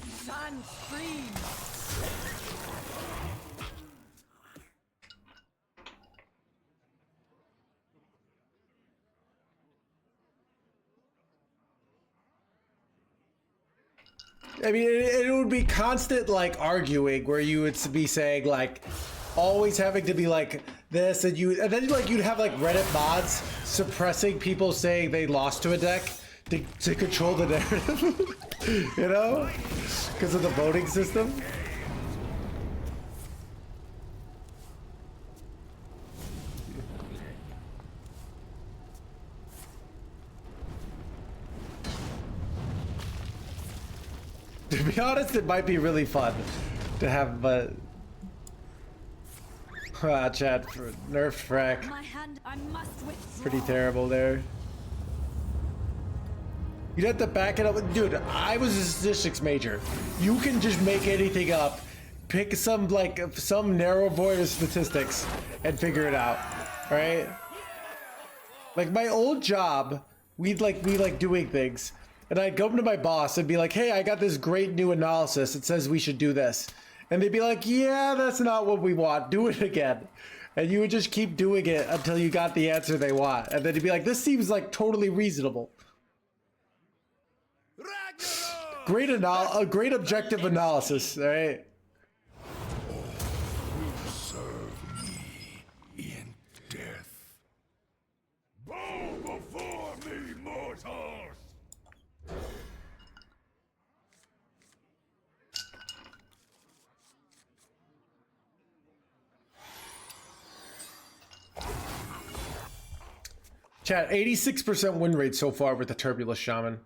Sand screams! I mean, it would be constant, like, arguing where you would be saying, like, always having to be like this, and then like you'd have like Reddit mods suppressing people saying they lost to a deck to control the narrative, you know, because of the voting system. To be honest, it might be really fun to have, but chat for nerf frack. Pretty terrible there. You'd have to back it up. Dude, I was a statistics major. You can just make anything up, pick some narrow void of statistics, and figure it out. Right? Like my old job, we'd like doing things, and I'd come to my boss and be like, "Hey, I got this great new analysis. It says we should do this." And they'd be like, "Yeah, that's not what we want. Do it again." And you would just keep doing it until you got the answer they want. And then you'd be like, "This seems like totally reasonable." Great objective analysis, all right? Serve me in death. Bow before me, mortals! Chat, 86% win rate so far with the Turbulus Shaman.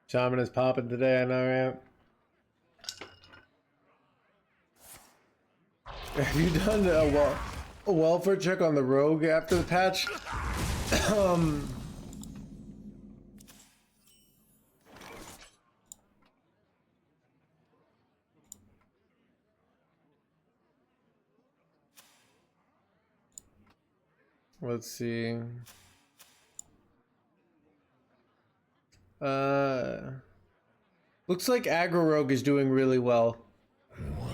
Shaman is popping today, I know, right? Have you done a welfare check on the rogue after the patch? Let's see. Looks like aggro rogue is doing really well.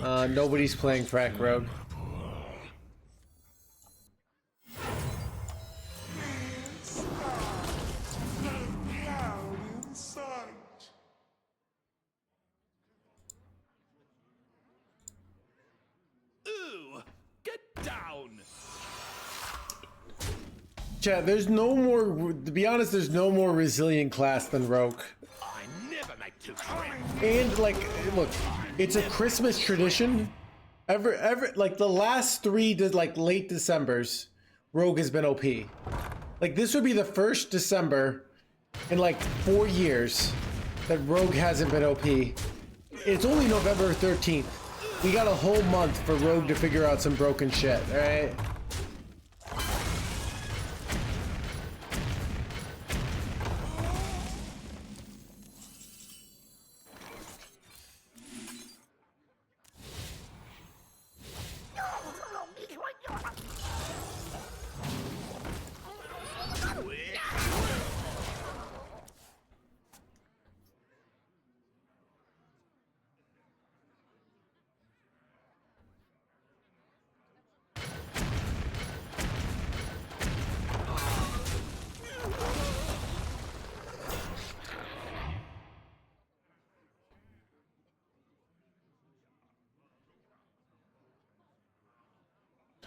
Nobody's playing frack rogue. Chat, there's no more, to be honest, there's no more resilient class than Rogue. I never make two trips. And like, look, it's a Christmas tradition. Like the last three like late Decembers, Rogue has been OP. Like this would be the first December in like 4 years that Rogue hasn't been OP. It's only November 13th. We got a whole month for Rogue to figure out some broken shit, alright?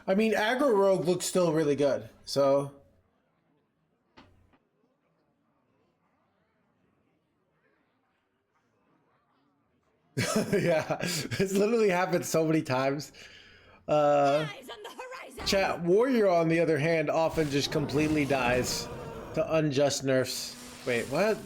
I mean, aggro Rogue looks still really good, so... Yeah, it's literally happened so many times. Chat, Warrior, on the other hand, often just completely dies to unjust nerfs. Wait, what?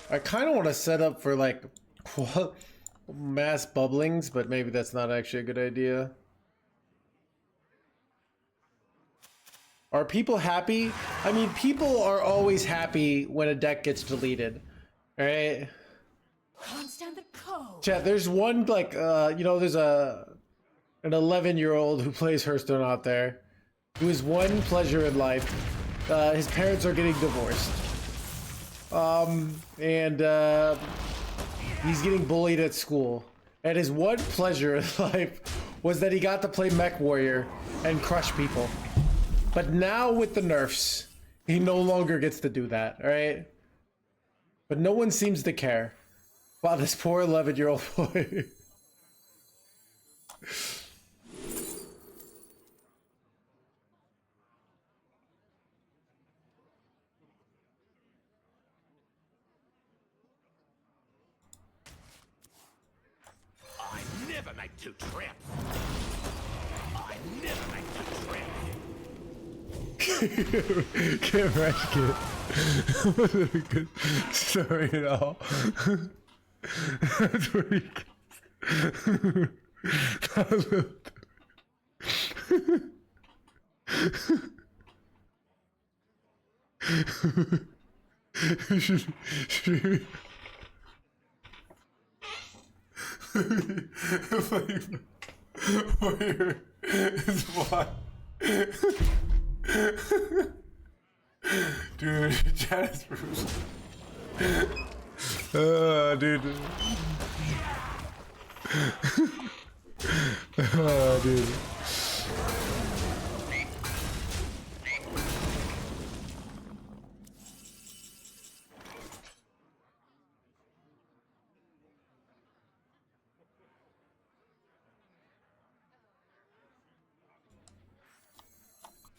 I kind of want to set up for like mass bubblings, but maybe that's not actually a good idea. Are people happy? I mean, people are always happy when a deck gets deleted, right? Chat, there's one like you know, there's an 11-year-old who plays Hearthstone out there, who has one pleasure in life. His parents are getting divorced. And he's getting bullied at school. And his one pleasure in life was that he got to play Mech Warrior and crush people. But now with the nerfs, he no longer gets to do that, alright? But no one seems to care. Wow, this poor 11-year-old boy. I never make two trips. I never make two trips. Can't rush it. Wasn't a good story at all. That's pretty good. Where is what? Dude, Janice Bruce. Dude. Dude.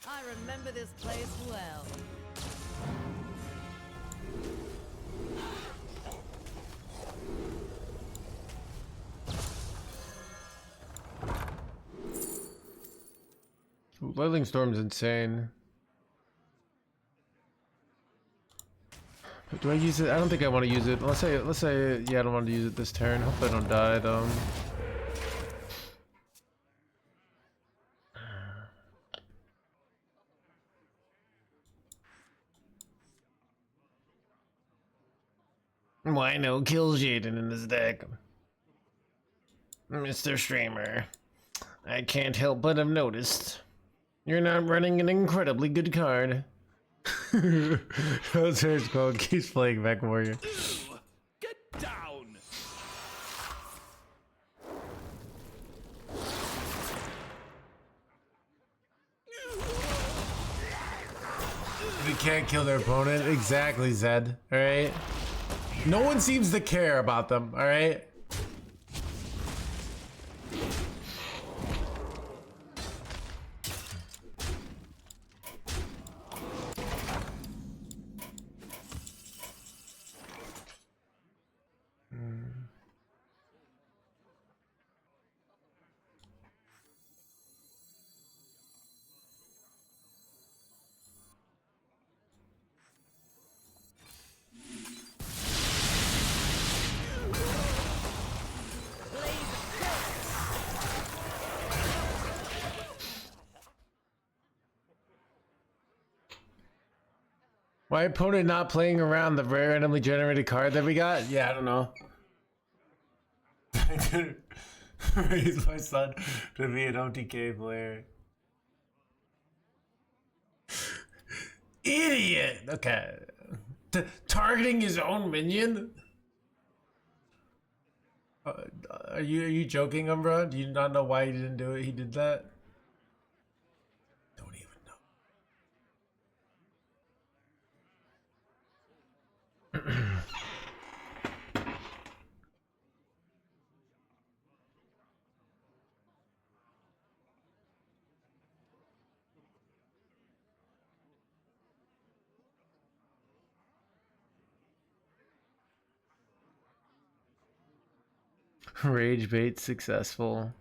I remember this place well. Lightning Storm's insane. Do I use it? I don't think I want to use it. Let's say, yeah, I don't want to use it this turn. Hopefully I don't die though. Why no kill Jaden in this deck? Mr. Streamer. I can't help but have noticed. You're not running an incredibly good card. Those hairs code keeps playing back warrior. Get down! We can't kill their opponent. Exactly, Zed. Alright? No one seems to care about them, alright? My opponent not playing around the randomly generated card that we got? Yeah, I don't know. I didn't raise my son to be an OTK player. Idiot! Okay. Targeting his own minion? Are you joking, Umbra? Do you not know why he didn't do it? He did that? Don't even know. Rage bait successful.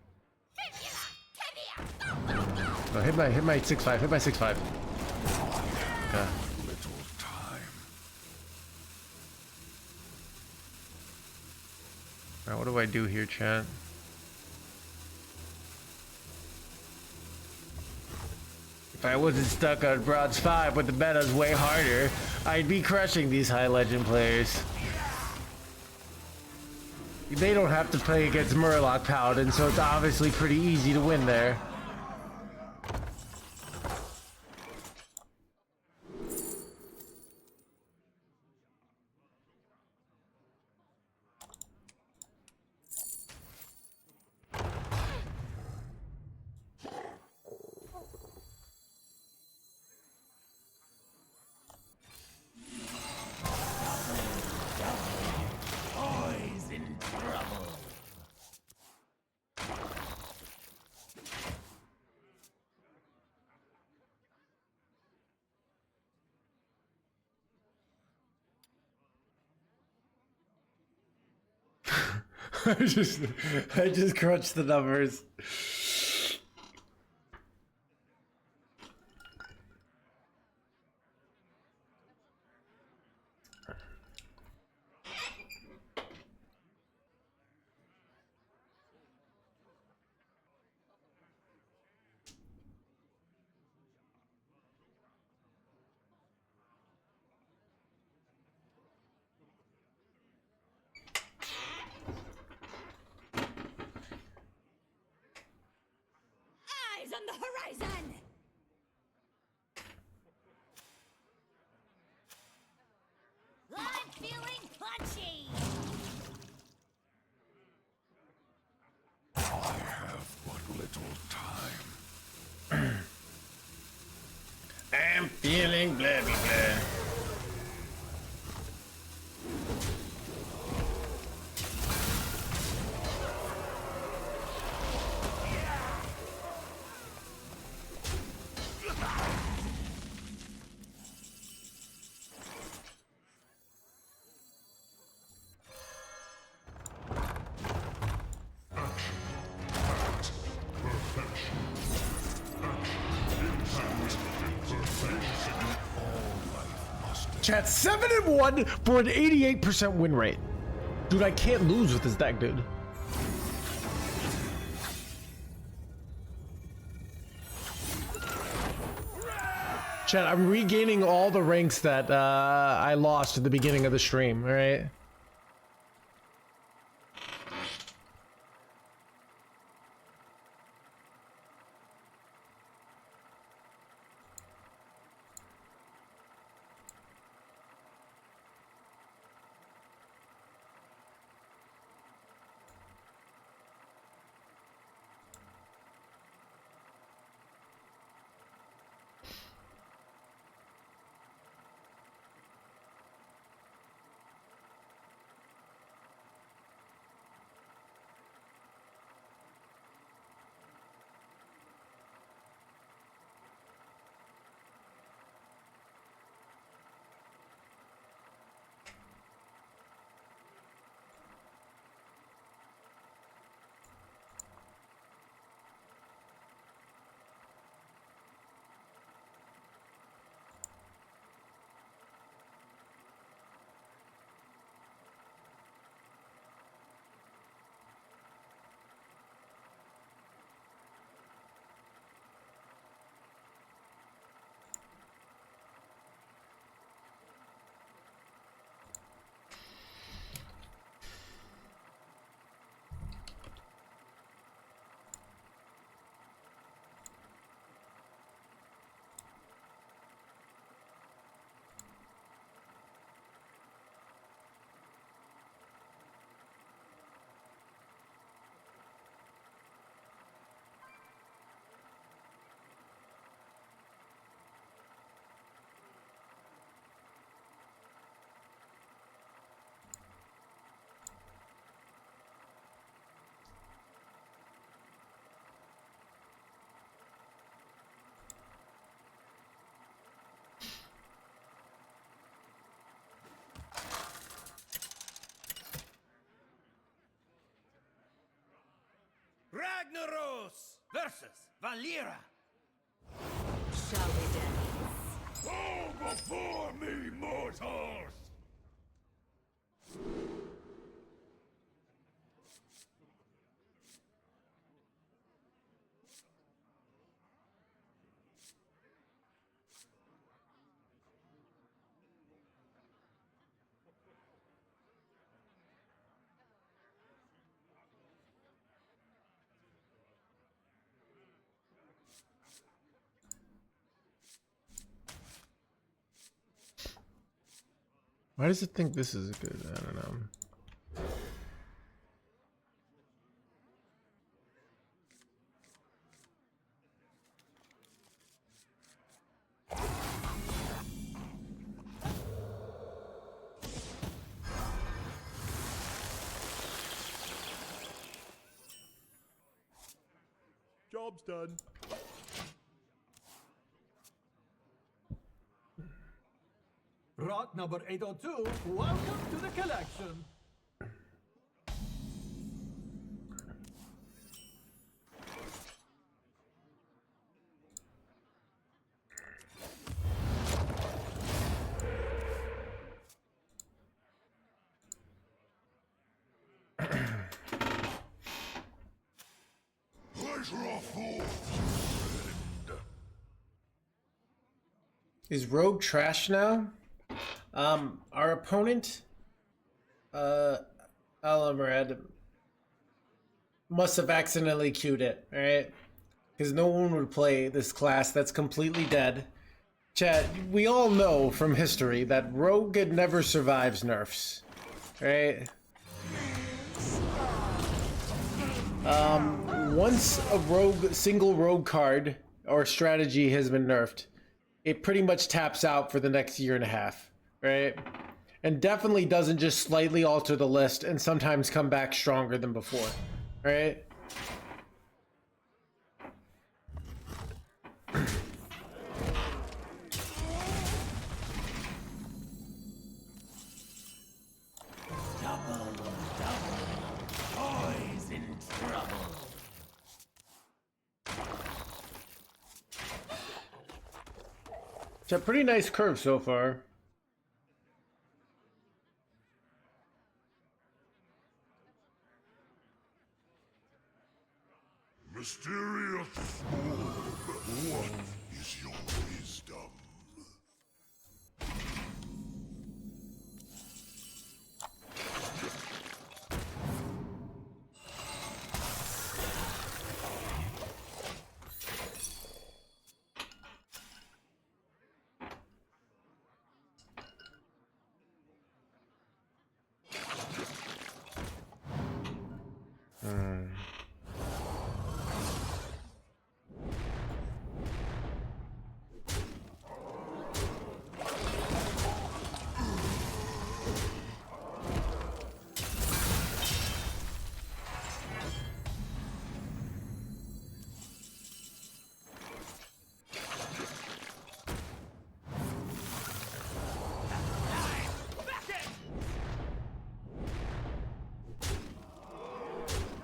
Oh, hit my 6-5. Hit my 6-5. Okay. Little time. Alright, what do I do here, chat? If I wasn't stuck on Bronze 5 with the metas way harder, I'd be crushing these high legend players. They don't have to play against Murloc Paladin, so it's obviously pretty easy to win there. I just crunched the numbers. Eyes on the horizon! I'm feeling punchy! I have but little time. I'm feeling blah blah blah. Chat 7-1 for an 88% win rate. Dude, I can't lose with this deck, dude. Chat, I'm regaining all the ranks that I lost at the beginning of the stream, alright? versus Valera. Shall we dance? Go before me, mortals! Why does it think this is good? I don't know. Job's done. Rot number 802, welcome to the collection. Pleasure of fool. Is Rogue trash now? Our opponent, Alamrad, must have accidentally queued it, alright? Because no one would play this class that's completely dead. Chat, we all know from history that Rogue never survives nerfs, right? Once a single rogue card or strategy has been nerfed, it pretty much taps out for the next year and a half, right? And definitely doesn't just slightly alter the list and sometimes come back stronger than before, right? Boys in trouble. It's a pretty nice curve so far. Mysterious orb, what is your wisdom?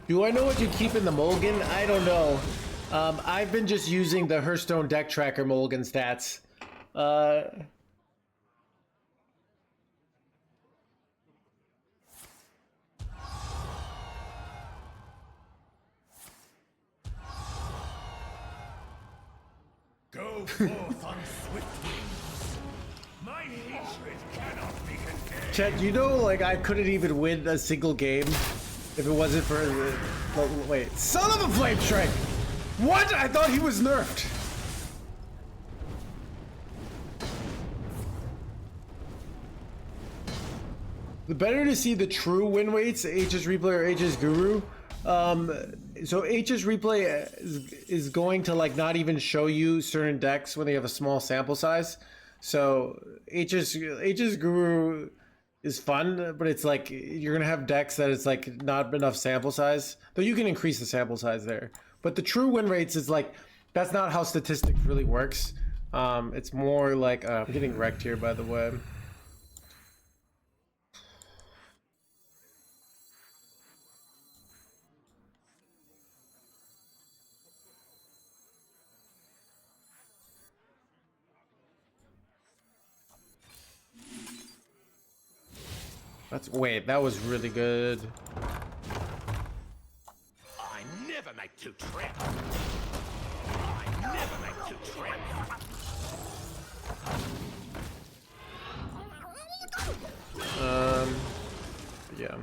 Do I know what you keep in the mulligan? I don't know. I've been just using the Hearthstone deck tracker mulligan stats. Go forth on swift wings. My hatred cannot be contained. Chet, you know, like, I couldn't even win a single game if it wasn't for the... Oh, wait. Son of a flame strike! What? I thought he was nerfed. The better to see the true win rates, HS Replay or HS Guru. So HS Replay is going to, like, not even show you certain decks when they have a small sample size. So HS Guru is fun, but it's like you're gonna have decks that it's like not enough sample size. Though you can increase the sample size there. But the true win rates is like, that's not how statistics really works. It's more like I'm getting wrecked here, by the way. Wait, that was really good. I never make two trips. I never make two trips. Yeah.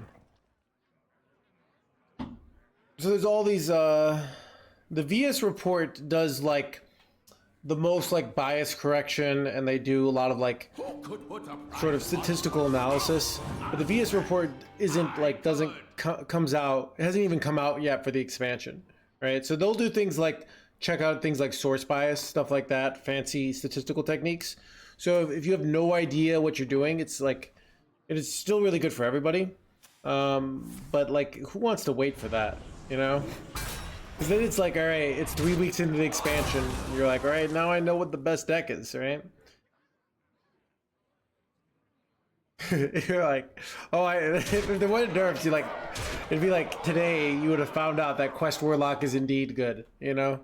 So there's all these, the VS report does like the most like bias correction, and they do a lot of like sort of statistical analysis, but the VS report isn't like, comes out, it hasn't even come out yet for the expansion, right? So they'll do things like check out things like source bias, stuff like that, fancy statistical techniques. So if you have no idea what you're doing, it's like, it is still really good for everybody. But like, who wants to wait for that, you know? Because then it's like, all right, it's 3 weeks into the expansion. And you're like, all right, now I know what the best deck is, right? You're like, oh, if there wasn't nerfs, you like, it'd be like today you would have found out that Quest Warlock is indeed good, you know?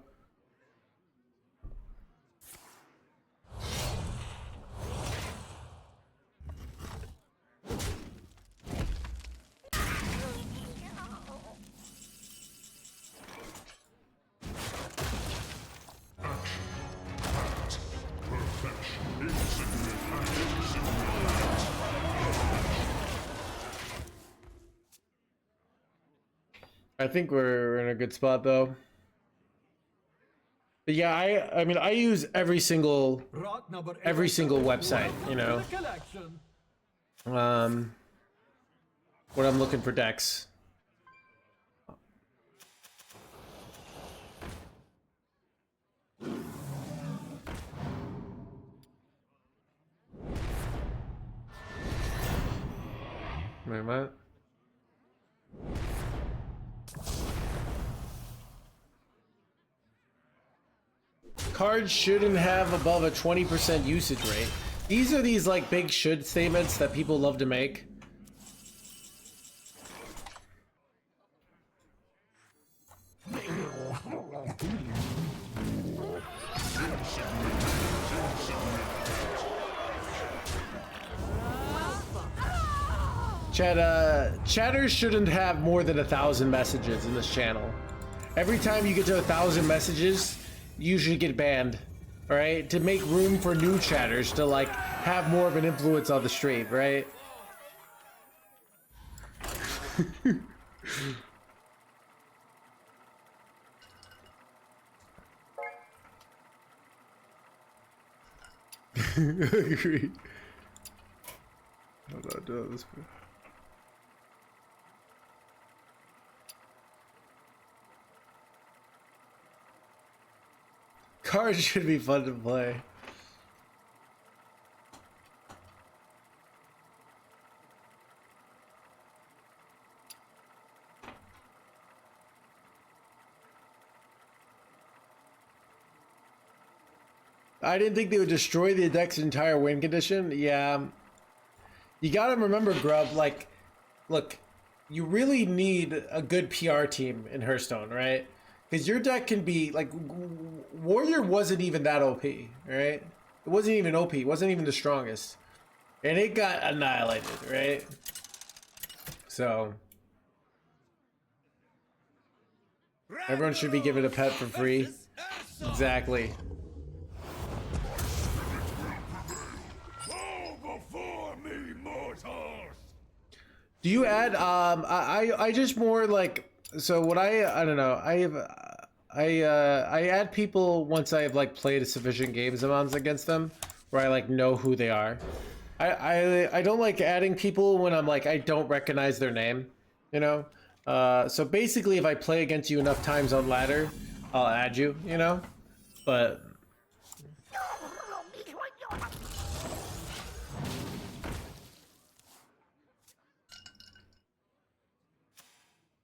I think we're in a good spot though. But yeah, I mean I use every single website, you know. When I'm looking for decks. Wait, what? Cards shouldn't have above a 20% usage rate. These are these like big should statements that people love to make. Chatters shouldn't have more than 1,000 messages in this channel. Every time you get to 1,000 messages, you should get banned. All right, to make room for new chatters to like have more of an influence on the stream, right? Agreed. How do I do this? Cards should be fun to play. I didn't think they would destroy the deck's entire win condition. Yeah. You gotta remember, Grub, like, look, you really need a good PR team in Hearthstone, right? Because your deck can be, like, Warrior wasn't even that OP, right? It wasn't even OP, it wasn't even the strongest. And it got annihilated, right? So, everyone should be given a pet for free. Exactly. Do you add I just more like, so what I don't know, I add people once I have like played sufficient games amounts against them where I like know who they are. I don't like adding people when I'm like I don't recognize their name, you know? So basically if I play against you enough times on ladder, I'll add you, you know? But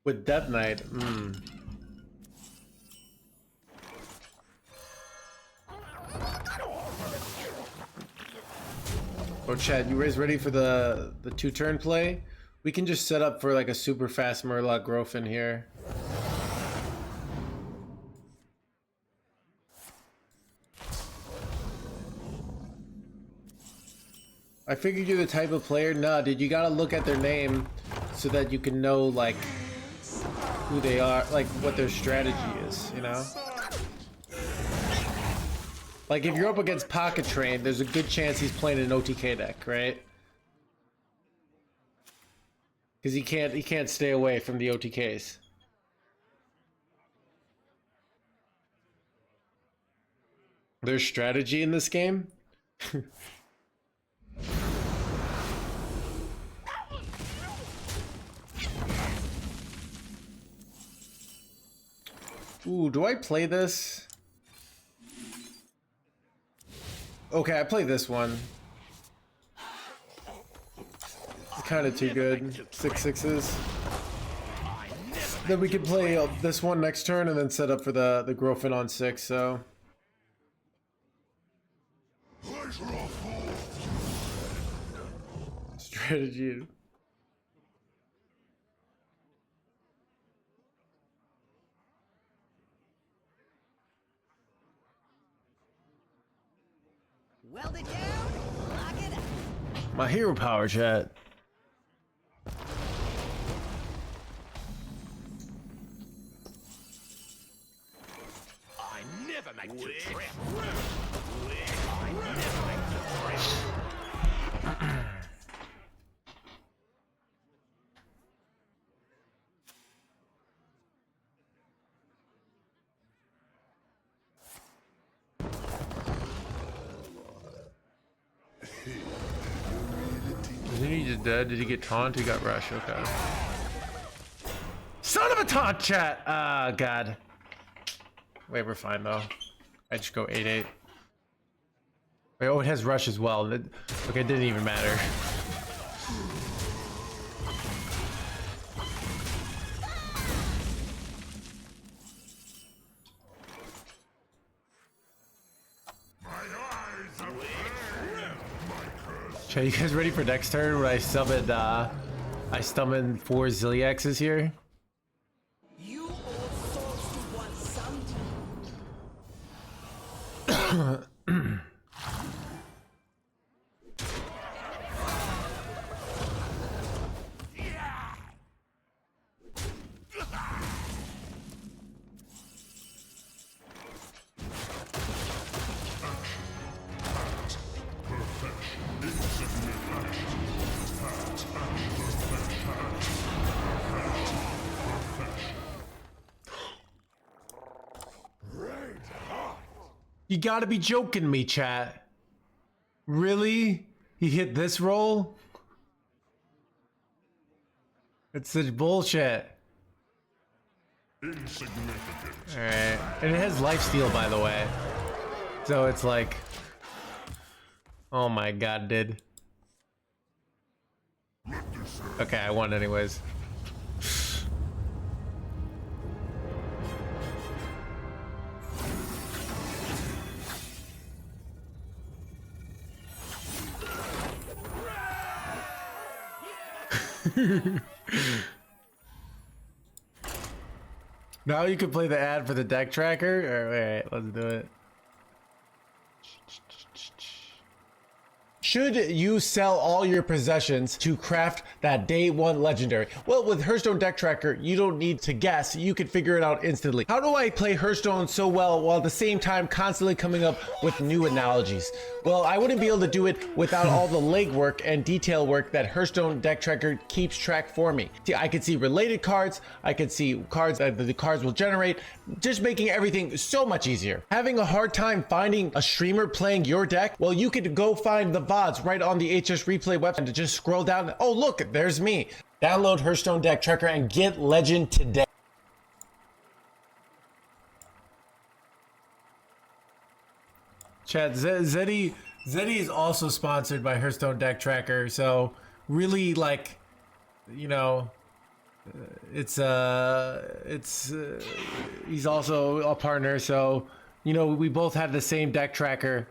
with Death Knight, Oh, Chad, you guys ready for the 2-turn play? We can just set up for like a super fast Murloc growth in here. I figured you're the type of player. Nah, dude, you gotta look at their name so that you can know, like, who they are, like, what their strategy is, you know? Like, if you're up against Pocket Train, there's a good chance he's playing an OTK deck, right? Because he can't stay away from the OTKs. There's strategy in this game? Ooh, do I play this? Okay, I play this one. It's kind of too good. 6/6s. Then we could play this one next turn and then set up for the Grofin on 6, so. Strategy. Weld it down, lock it up. My hero power, chat. I never make two trips. I never make two trips. Isn't he just dead? Did he get taunt? He got rush. Okay. Son of a taunt, chat! Ah, God. Wait, we're fine though. I just go 8/8. Wait, oh, it has rush as well. Okay, it didn't even matter. Chat, you guys ready for next turn when I summoned 4 Ziliaxes here? You old souls who want some You gotta be joking me, chat. Really? He hit this roll? It's such bullshit. Alright. And it has lifesteal, by the way. So it's like... Oh my god, dude. Okay, I won anyways. Now you can play the ad for the deck tracker. Alright, let's do it. Should you sell all your possessions to craft that day 1 legendary? Well, with Hearthstone Deck Tracker, you don't need to guess. You can figure it out instantly. How do I play Hearthstone so well while at the same time constantly coming up with new analogies? Well, I wouldn't be able to do it without all the legwork and detail work that Hearthstone Deck Tracker keeps track for me. See, I could see related cards, I could see cards that the cards will generate, just making everything so much easier. Having a hard time finding a streamer playing your deck? Well, you could go find the VODs right on the HS Replay website to just scroll down. Oh, look, there's me. Download Hearthstone Deck Tracker and get legend today. Chat, Zeddy is also sponsored by Hearthstone Deck Tracker, so really, like, you know, he's also a partner, so, you know, we both had the same deck tracker,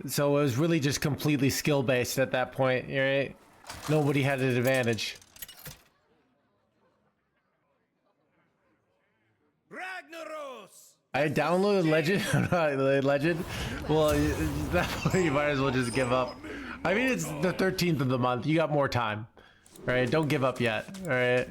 so it was really just completely skill based at that point, right? Nobody had an advantage. I downloaded Legend. Legend. Well, at that point you might as well just give up. I mean, it's the 13th of the month. You got more time. All right, don't give up yet. All right.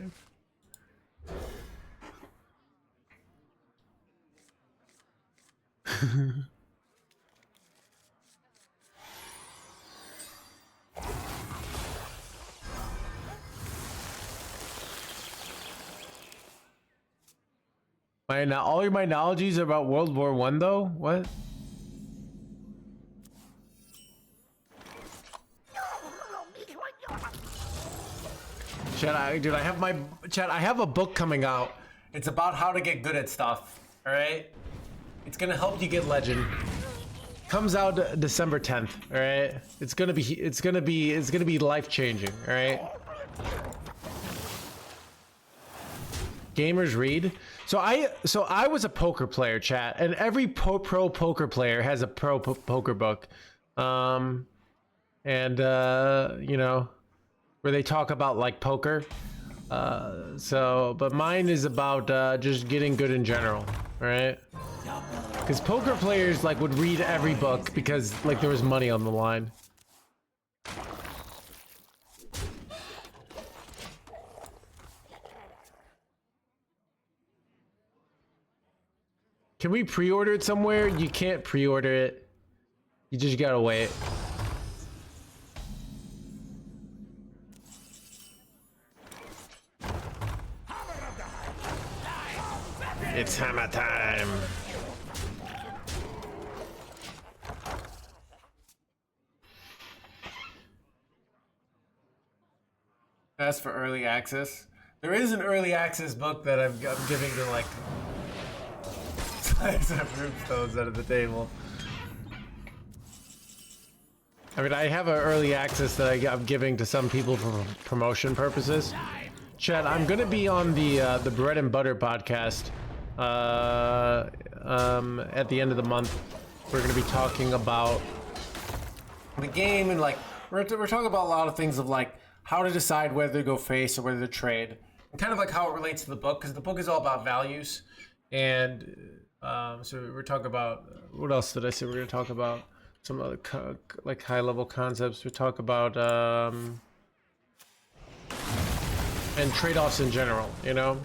All my analogies are about World War One, though. What? Chat, dude, I have my chat. I have a book coming out. It's about how to get good at stuff. All right. It's gonna help you get legend. Comes out December 10th. All right. It's gonna be life changing. All right. Gamers read. So I was a poker player, chat, and every pro poker player has a poker book, and you know, where they talk about like poker. But mine is about just getting good in general, right? Because poker players like would read every book because like there was money on the line. Can we pre-order it somewhere? You can't pre-order it. You just gotta wait. It's hammer time. As for early access, there is an early access book that I'm giving to like runestones out of the table. I mean, I have an early access that I'm giving to some people for promotion purposes. Chad, I'm gonna be on the Bread and Butter podcast at the end of the month. We're gonna be talking about the game and like we're talking about a lot of things of like how to decide whether to go face or whether to trade, and kind of like how it relates to the book, because the book is all about values. And so we're talking about what else did I say? We're gonna talk about some other like high level concepts. We talk about and trade-offs in general, you know,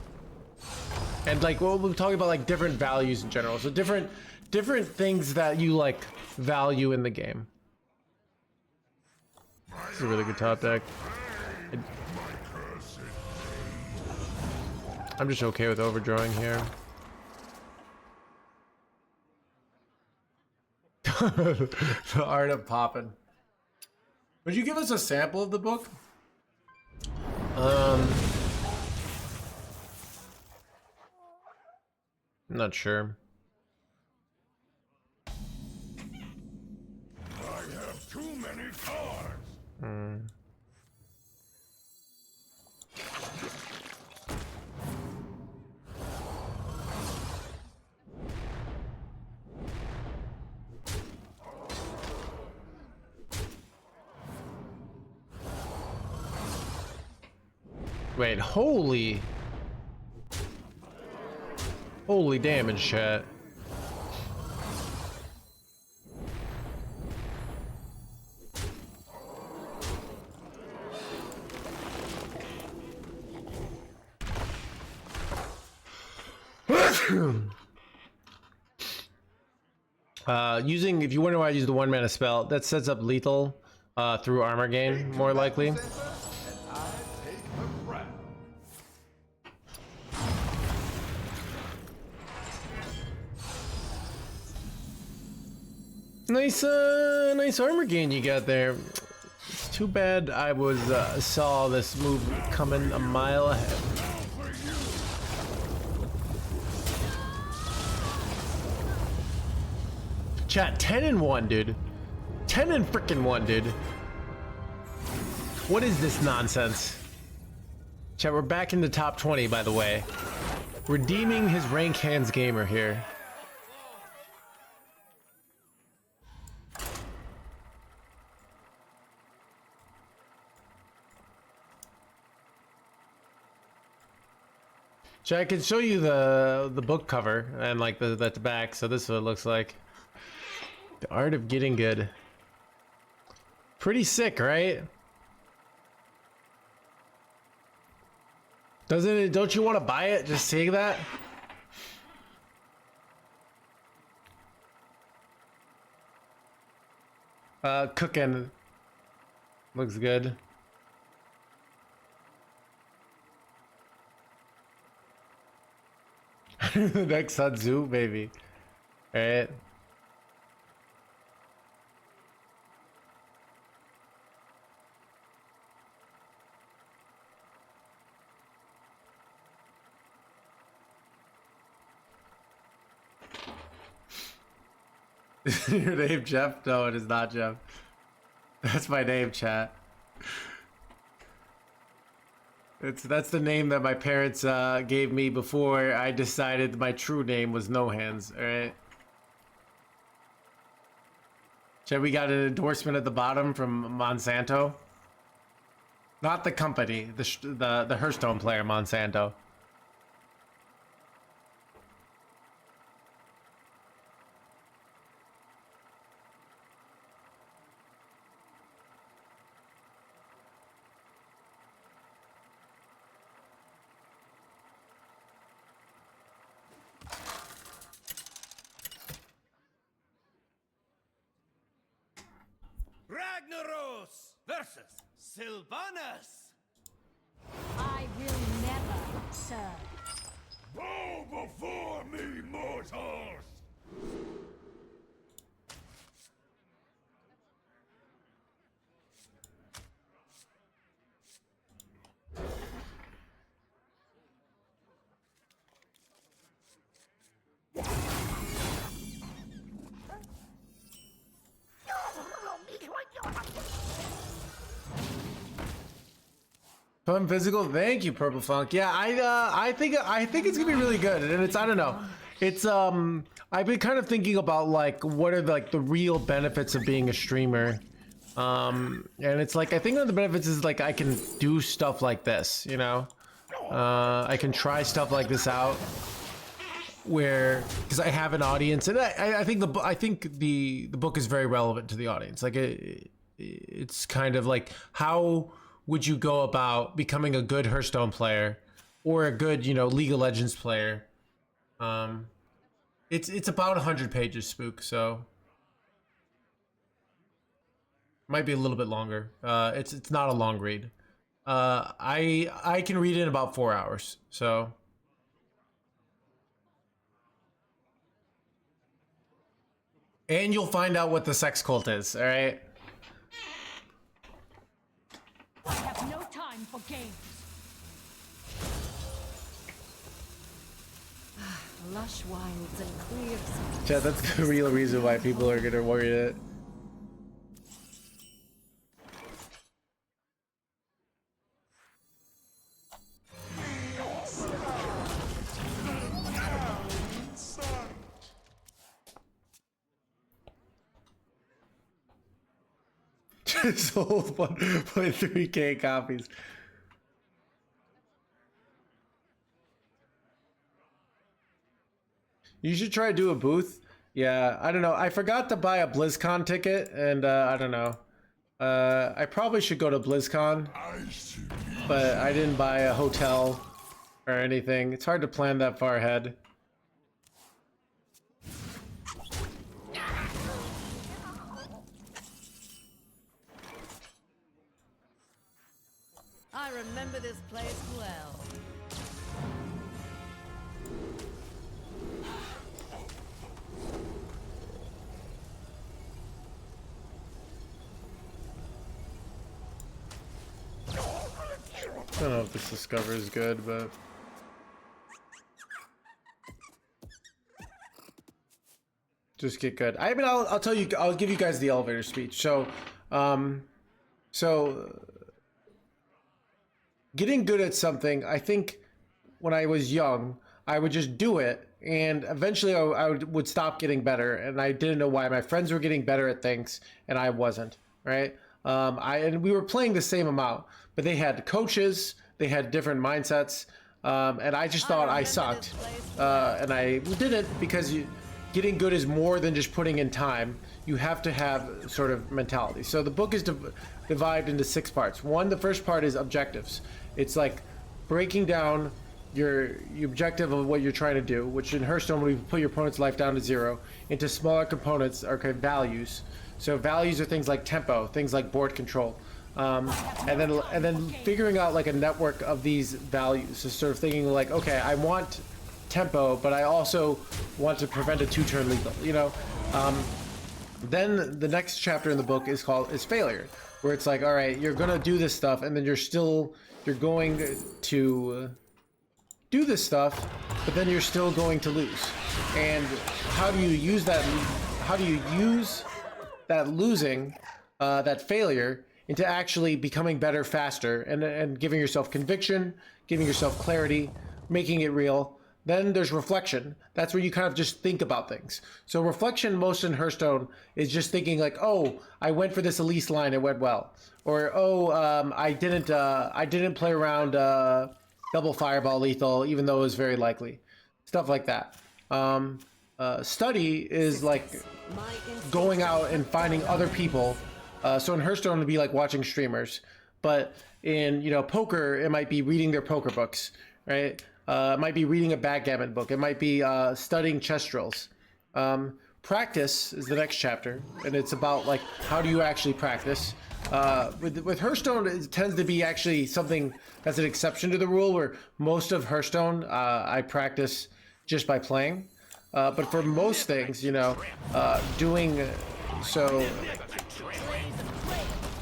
and like we'll talk about like different values in general. So different things that you like value in the game. This is a really good top deck. I'm just okay with overdrawing here. The art of poppin'. Would you give us a sample of the book? I'm not sure. I have too many cards. Wait, holy damage, chat. Using, if you wonder why I use the 1 mana spell, that sets up lethal through armor gain, more likely. Nice armor gain you got there. It's too bad I was saw this move coming a mile ahead. Chat, 10-1, dude. 10-1, dude. What is this nonsense? Chat, we're back in the top 20, by the way. Redeeming his NoHandsGamer here. So I can show you the book cover and like the back. So this is what it looks like. The Art of Getting Good. Pretty sick, right? Doesn't it? Don't you want to buy it? Just seeing that. Cooking looks good. Next Sun Tzu, baby. All right. Your name Jeff? No, it is not Jeff. That's my name, chat. That's the name that my parents gave me before I decided my true name was No Hands. All right. Chat, we got an endorsement at the bottom from Monsanto. Not the company, the Hearthstone player Monsanto. Ragnaros versus Sylvanas. I will never serve. Bow before me, mortals! Fun physical, thank you, Purple Funk. Yeah, I think it's gonna be really good, and it's I don't know, it's I've been kind of thinking about like what are the real benefits of being a streamer, and it's like I think one of the benefits is like I can do stuff like this, you know, I can try stuff like this out, where because I have an audience, and I think the book is very relevant to the audience. Like it's kind of like how would you go about becoming a good Hearthstone player or a good, you know, League of Legends player? It's about 100 pages, Spook, so might be a little bit longer. It's not a long read. I can read it in about 4 hours, so. And you'll find out what the sex cult is, all right? I have no time for games. Lush wilds and clear skies. Chad, that's the real reason why people are gonna worry it. Sold 1.3K copies. You should try to do a booth. Yeah, I don't know. I forgot to buy a BlizzCon ticket, and I don't know. I probably should go to BlizzCon, but I didn't buy a hotel or anything. It's hard to plan that far ahead. I remember this place well. I don't know if this Discover is good, but just get good. I mean, I'll tell you. I'll give you guys the elevator speech. So, getting good at something. I think when I was young, I would just do it, and eventually I would stop getting better, and I didn't know why. My friends were getting better at things, and I wasn't. Right? And we were playing the same amount, but they had coaches, they had different mindsets, and I just thought I sucked, and I didn't, because getting good is more than just putting in time. you have to have sort of mentality. So the book is divided into 6 parts. The first part is objectives. It's like breaking down your objective of what you're trying to do, which in Hearthstone, we put your opponent's life down to 0, into smaller components or kind of values. So values are things like tempo, things like board control, and then figuring out like a network of these values. So sort of thinking like, okay, I want tempo, but I also want to prevent a 2-turn lethal. You know. Then the next chapter in the book is failure, where it's like, all right, you're gonna do this stuff, and then you're going to do this stuff, but then you're still going to lose. And how do you use that? How do you use that losing, that failure, into actually becoming better faster and giving yourself conviction, giving yourself clarity, making it real? Then there's reflection. That's where you kind of just think about things. So reflection, most in Hearthstone, is just thinking like, oh, I went for this Elise line, it went well, or oh, I didn't play around double fireball lethal, even though it was very likely. Stuff like that. Study is like going out and finding other people. So in Hearthstone, it'd be like watching streamers, but in poker, it might be reading their poker books, right? It might be reading a backgammon book. It might be studying chess drills. Practice is the next chapter, and it's about like how do you actually practice. With Hearthstone, it tends to be actually something that's an exception to the rule, where most of Hearthstone I practice just by playing. But for most things, doing so,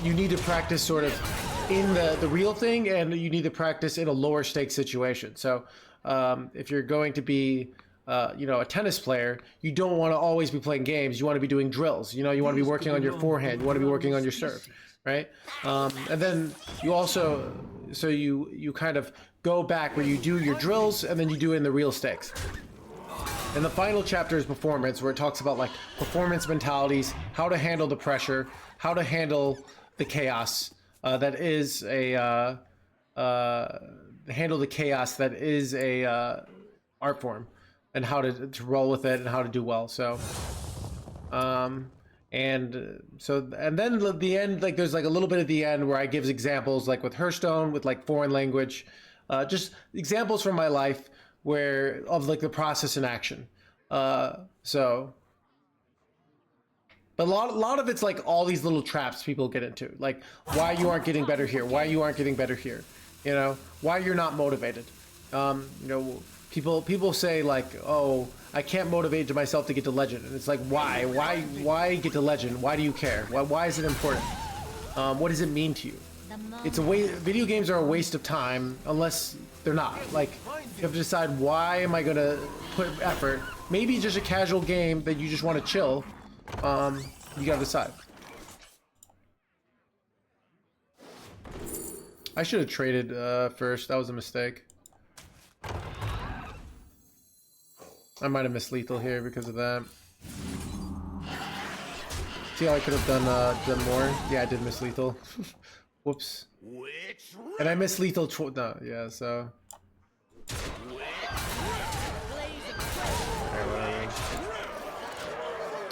you need to practice sort of in the real thing, and you need to practice in a lower stake situation. So if you're going to be a tennis player, you don't want to always be playing games. You want to be doing drills. You want to be working on your forehand. You want to be working on your serve, right? And then you also, so you kind of go back where you do your drills, and then you do it in the real stakes. And the final chapter is performance, where it talks about like performance mentalities, how to handle the pressure, how to handle the chaos that is a art form, and how to roll with it and how to do well. So and then at the end, like there's like a little bit at the end where I give examples, like with Hearthstone, with like foreign language, just examples from my life where of like the process in action. But a lot of it's like all these little traps people get into, like why you aren't getting better here, why you aren't getting better here, why you're not motivated. People say like, oh, I can't motivate myself to get to legend, and it's like, why get to legend? Why do you care? Why is it important? What does it mean to you? It's a waste. Video games are a waste of time unless they're not. Like, you have to decide, why am I gonna put effort? Maybe just a casual game that you just want to chill. You gotta decide. I should have traded first. That was a mistake. I might have missed lethal here because of that. See how I could have done more? Yeah, I did miss lethal. Whoops. And I missed lethal no, yeah, so.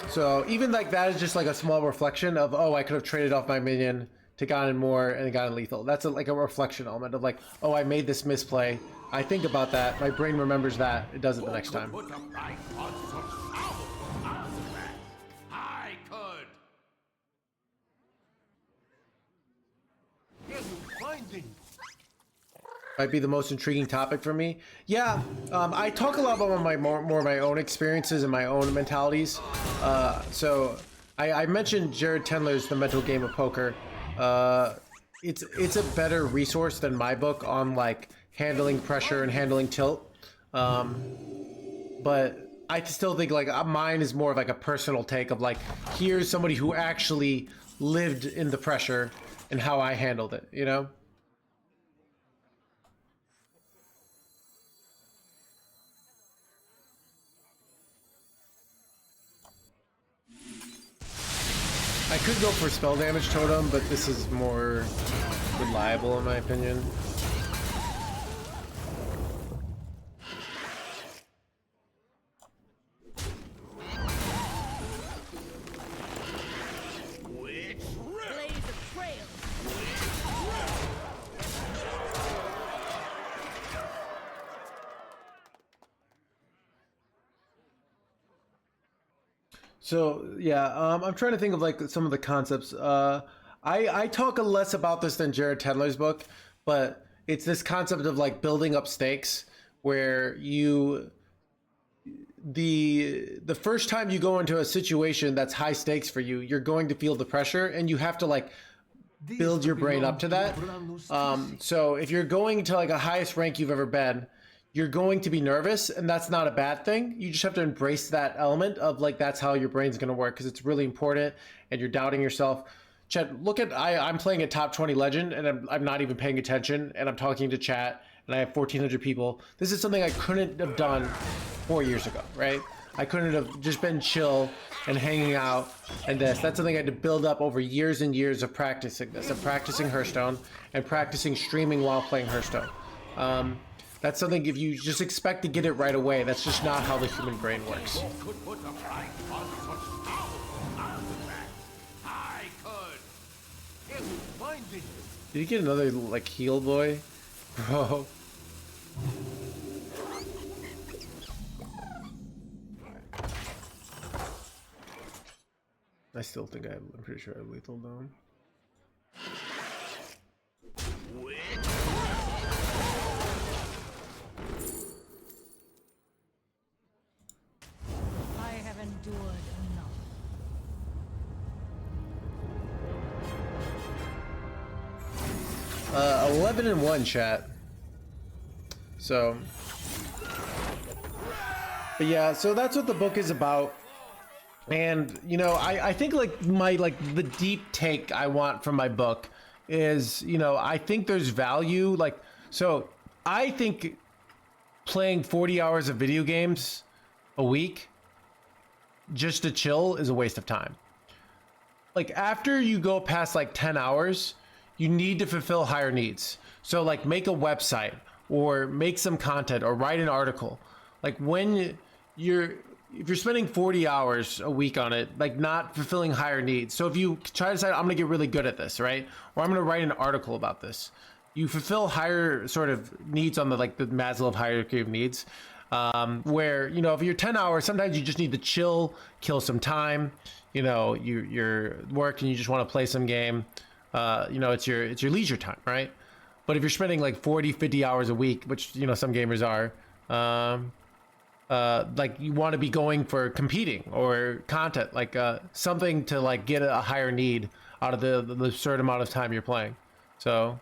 So even like that is just like a small reflection of, oh, I could have traded off my minion to gotten more and gotten lethal. That's like a reflection element of like, oh, I made this misplay. I think about that. My brain remembers that. It does it the next time. I could. Might be the most intriguing topic for me. Yeah, I talk a lot about more of my own experiences and my own mentalities. So I mentioned Jared Tendler's The Mental Game of Poker. It's a better resource than my book on like handling pressure and handling tilt. But I still think like mine is more of like a personal take of like, here's somebody who actually lived in the pressure and how I handled it, I could go for spell damage totem, but this is more reliable in my opinion. So yeah, I'm trying to think of like some of the concepts. I talk less about this than Jared Tendler's book, but it's this concept of like building up stakes, where the first time you go into a situation that's high stakes for you, you're going to feel the pressure, and you have to like build your brain up to that. So if you're going to like a highest rank you've ever been, you're going to be nervous, and that's not a bad thing. You just have to embrace that element of like, that's how your brain's going to work, because it's really important, and you're doubting yourself. Chat, look at, I'm playing a top 20 legend, and I'm not even paying attention, and I'm talking to chat, and I have 1,400 people. This is something I couldn't have done 4 years ago, right? I couldn't have just been chill and hanging out and this. That's something I had to build up over years and years of practicing this, of practicing Hearthstone and practicing streaming while playing Hearthstone. That's something, if you just expect to get it right away, that's just not how the human brain works. Could put a price on such powerful artifacts. I could. If my vision. Did you get another like heal boy? Bro. I still think I'm pretty sure I have lethal down. I have endured enough. 11-1 chat. So, but yeah, so that's what the book is about. And you know, I think like the deep take I want from my book is, you know, I think there's value, like, so I think playing 40 hours of video games a week just to chill is a waste of time. Like, after you go past like 10 hours, you need to fulfill higher needs. So like, make a website or make some content or write an article. Like, when if you're spending 40 hours a week on it, like, not fulfilling higher needs. So if you try to decide, I'm gonna get really good at this, right? Or I'm gonna write an article about this. You fulfill higher sort of needs on the like the Maslow hierarchy of needs. Where, you know, if you're 10 hours, sometimes you just need to chill, kill some time. You know, you're work and you just want to play some game. You know, it's your leisure time, right? But if you're spending like 40, 50 hours a week, which, you know, some gamers are, like, you want to be going for competing or content, like something to like get a higher need out of the certain amount of time you're playing. So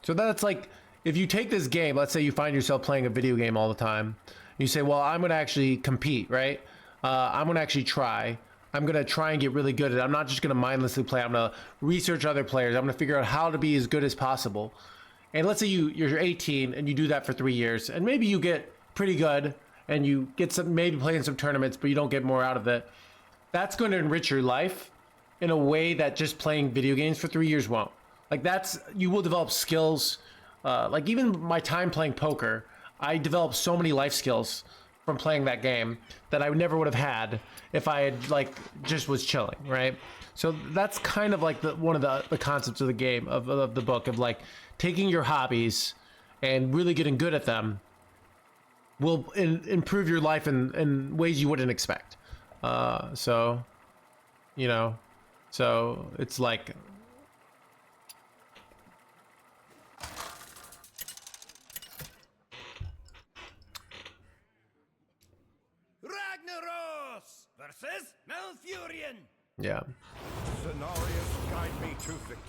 that's like, if you take this game, let's say you find yourself playing a video game all the time, you say, well, I'm going to actually compete, right? I'm going to actually try. I'm going to try and get really good at it. I'm not just going to mindlessly play. I'm going to research other players. I'm going to figure out how to be as good as possible. And let's say you're 18 and you do that for 3 years, and maybe you get pretty good and you get some, maybe play in some tournaments, but you don't get more out of it. That's going to enrich your life in a way that just playing video games for 3 years won't. Like, you will develop skills. Like, even my time playing poker, I developed so many life skills from playing that game that I never would have had if I had like just was chilling, right? So that's kind of like one of the concepts of the game, of the book, of like taking your hobbies and really getting good at them will improve your life in ways you wouldn't expect. So, you know, so it's like, Ragnaros versus Malfurion. yeah. Scenarios guide me to victory.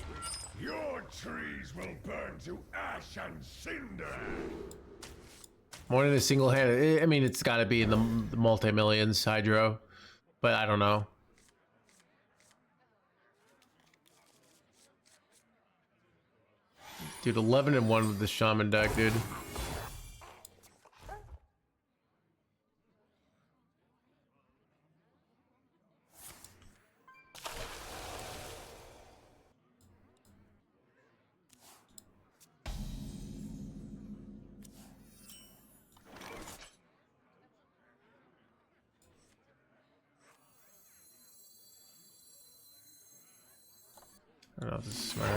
Your trees will burn to ash and cinder. More than a single hand. I mean, it's got to be in the multi-millions, Hydro, but I don't know. Dude, 11-1 with the Shaman deck, dude. I don't know if this is smart.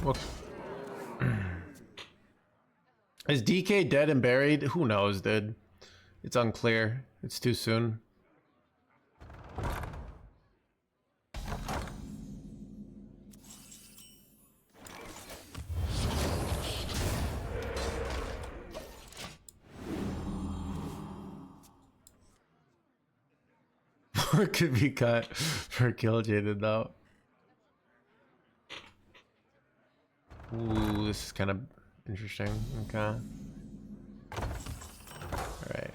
Well, is DK dead and buried? Who knows, dude? It's unclear. It's too soon. More could be cut for kill jaded though. Ooh, this is kind of interesting. Okay. Alright.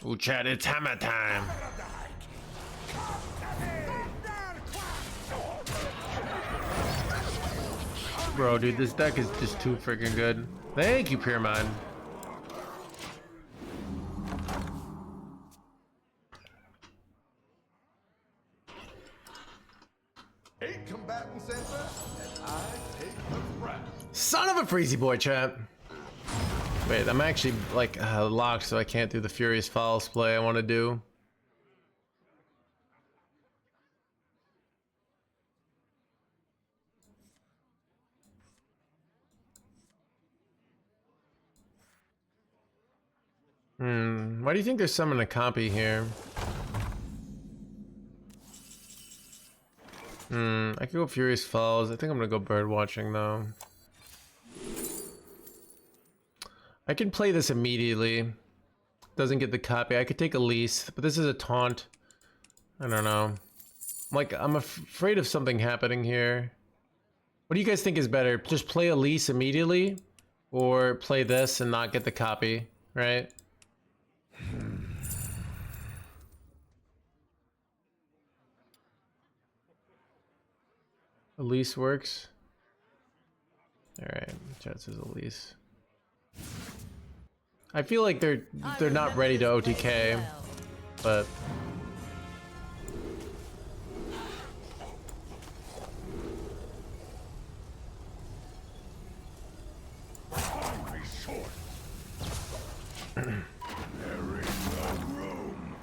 Ooh, chat, it's hammer time. Bro, dude, this deck is just too freaking good. Thank you, Pyramid. Eight combatants enter, and I take the front. Son of a freezy boy, chat. Wait, I'm actually like locked, so I can't do the Furious Fouls play I want to do. Why do you think there's some in a copy here? I could go Furious Falls. I think I'm gonna go bird watching though. I can play this immediately. Doesn't get the copy. I could take a lease, but this is a taunt. I don't know. Like, I'm afraid of something happening here. What do you guys think is better? Just play a lease immediately, or play this and not get the copy, right? A lease works. All right, chat says a lease. I feel like they're not ready to OTK, but Be short. There is no room.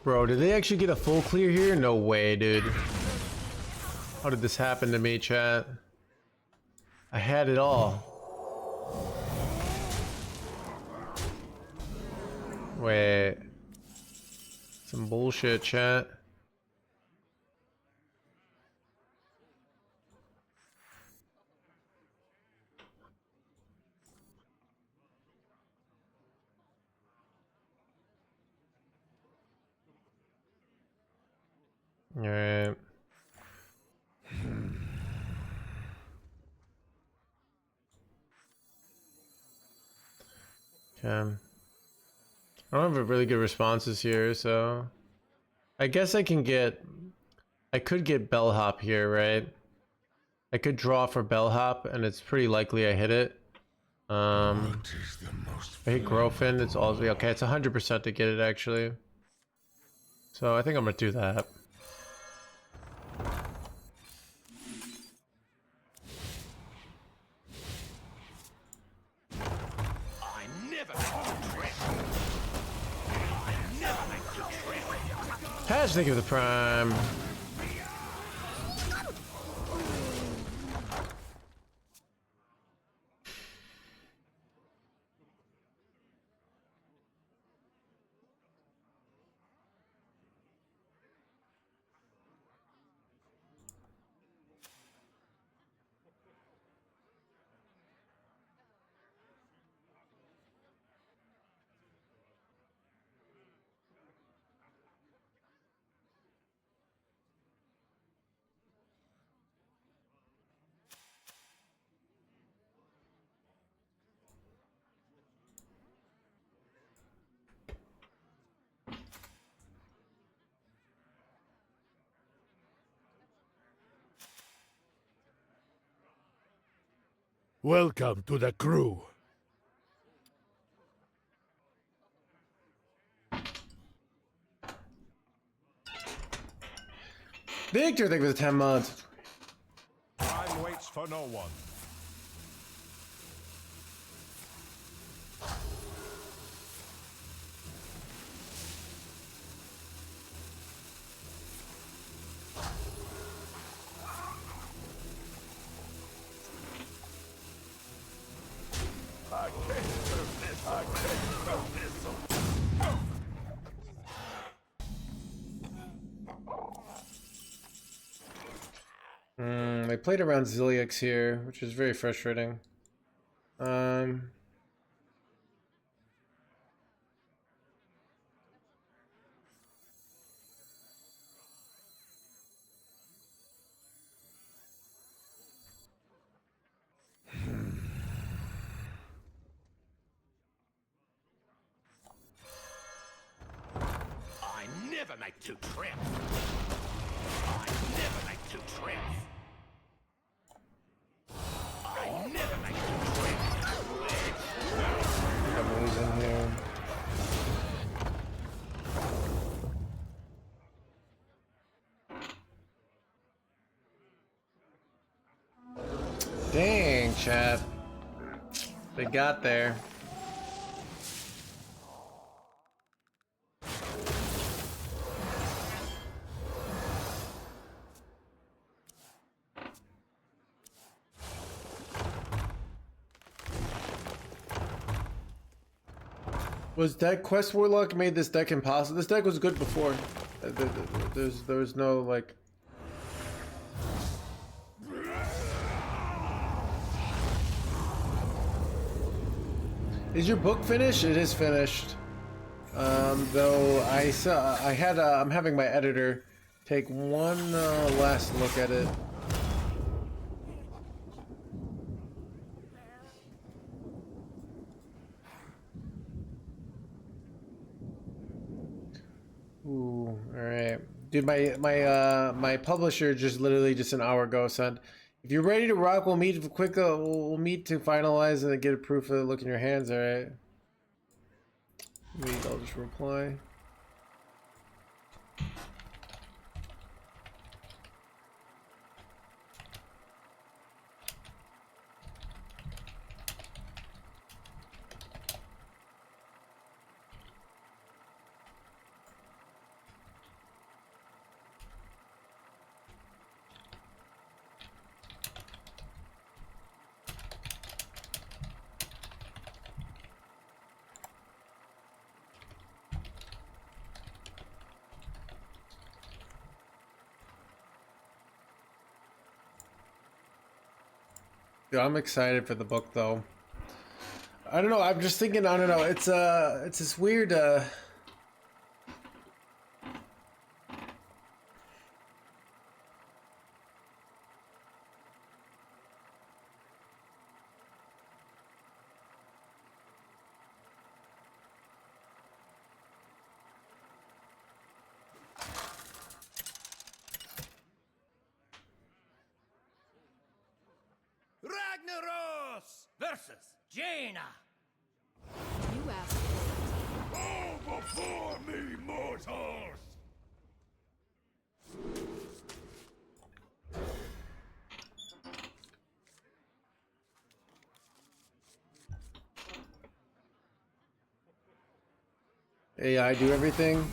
bro, did they actually get a full clear here? No way, dude. How did this happen to me, chat? I had it all. Wait. Some bullshit, chat. All right. Okay. I don't have really good responses here, so I guess I could get bellhop here, right? I could draw for bellhop, and it's pretty likely I hit it. I hit Grofin, it's also okay. It's 100% to get it actually. So I think I'm gonna do that. Ash, thank you for the prime. Welcome to the crew. Victor, thank you for the 10 months. Time waits for no one. I played around Zilliax here, which is very frustrating. I never make two trips. I never make two trips. I never make two trips. I'm losing here. Dang, chat. They got there. Was that Quest Warlock made this deck impossible? This deck was good before. There was no like. Is your book finished? It is finished. Though I'm having my editor take one last look at it. Ooh, all right, dude. My publisher just literally just an hour ago said, if you're ready to rock, we'll meet quick. We'll meet to finalize and get a proof of the look in your hands. All right. Wait, I'll just reply. Dude, I'm excited for the book though. I don't know, I'm just thinking, I don't know, it's this weird Ragnaros versus Jaina. You asked for it. Go before me, mortals! AI do everything.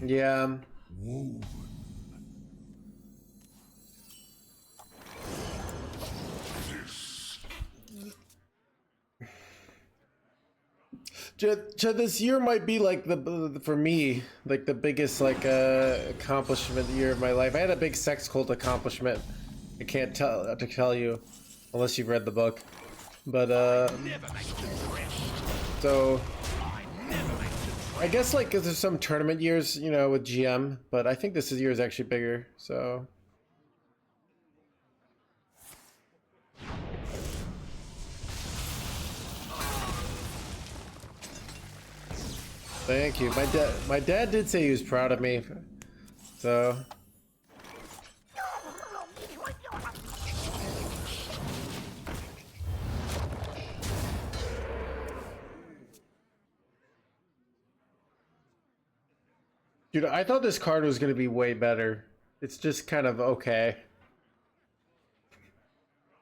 Yeah. This year might be like for me like the biggest like accomplishment year of my life. I had a big sex cult accomplishment. I can't tell you unless you've read the book. But so I guess like there's some tournament years, you know, with GM, but I think this year is actually bigger. So thank you. My dad did say he was proud of me. So dude, I thought this card was gonna be way better. It's just kind of okay.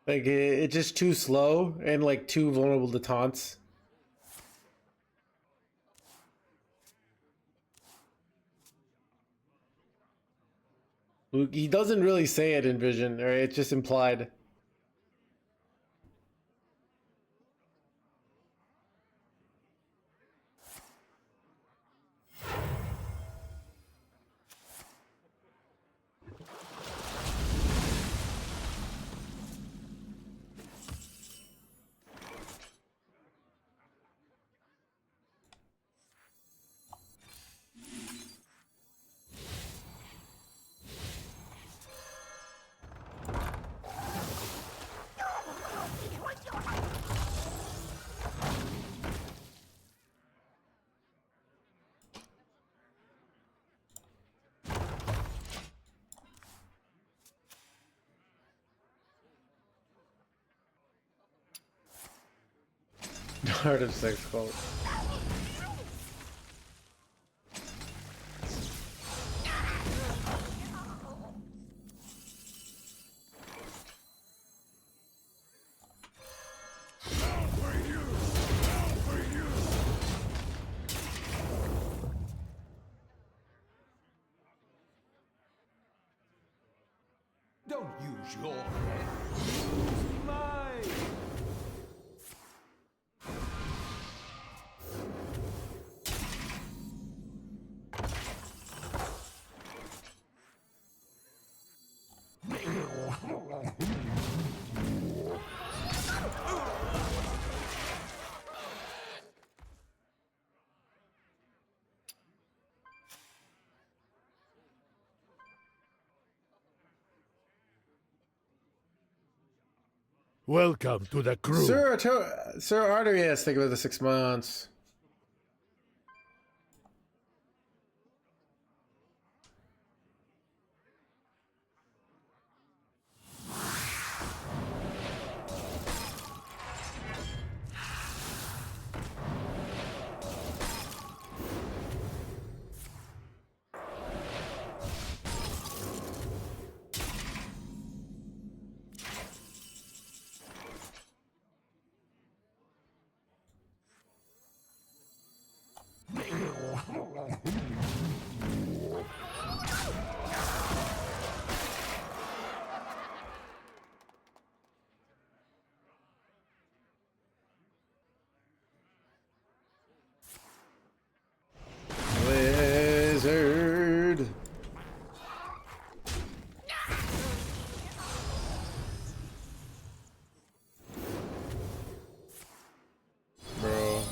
Like it's just too slow and like too vulnerable to taunts. Luke, he doesn't really say it in Vision, or it's just implied. Heart of sex cult. Don't use your head. Use mine. Welcome to the crew. Sir Arterias, think about the 6 months. Wizard. Bro.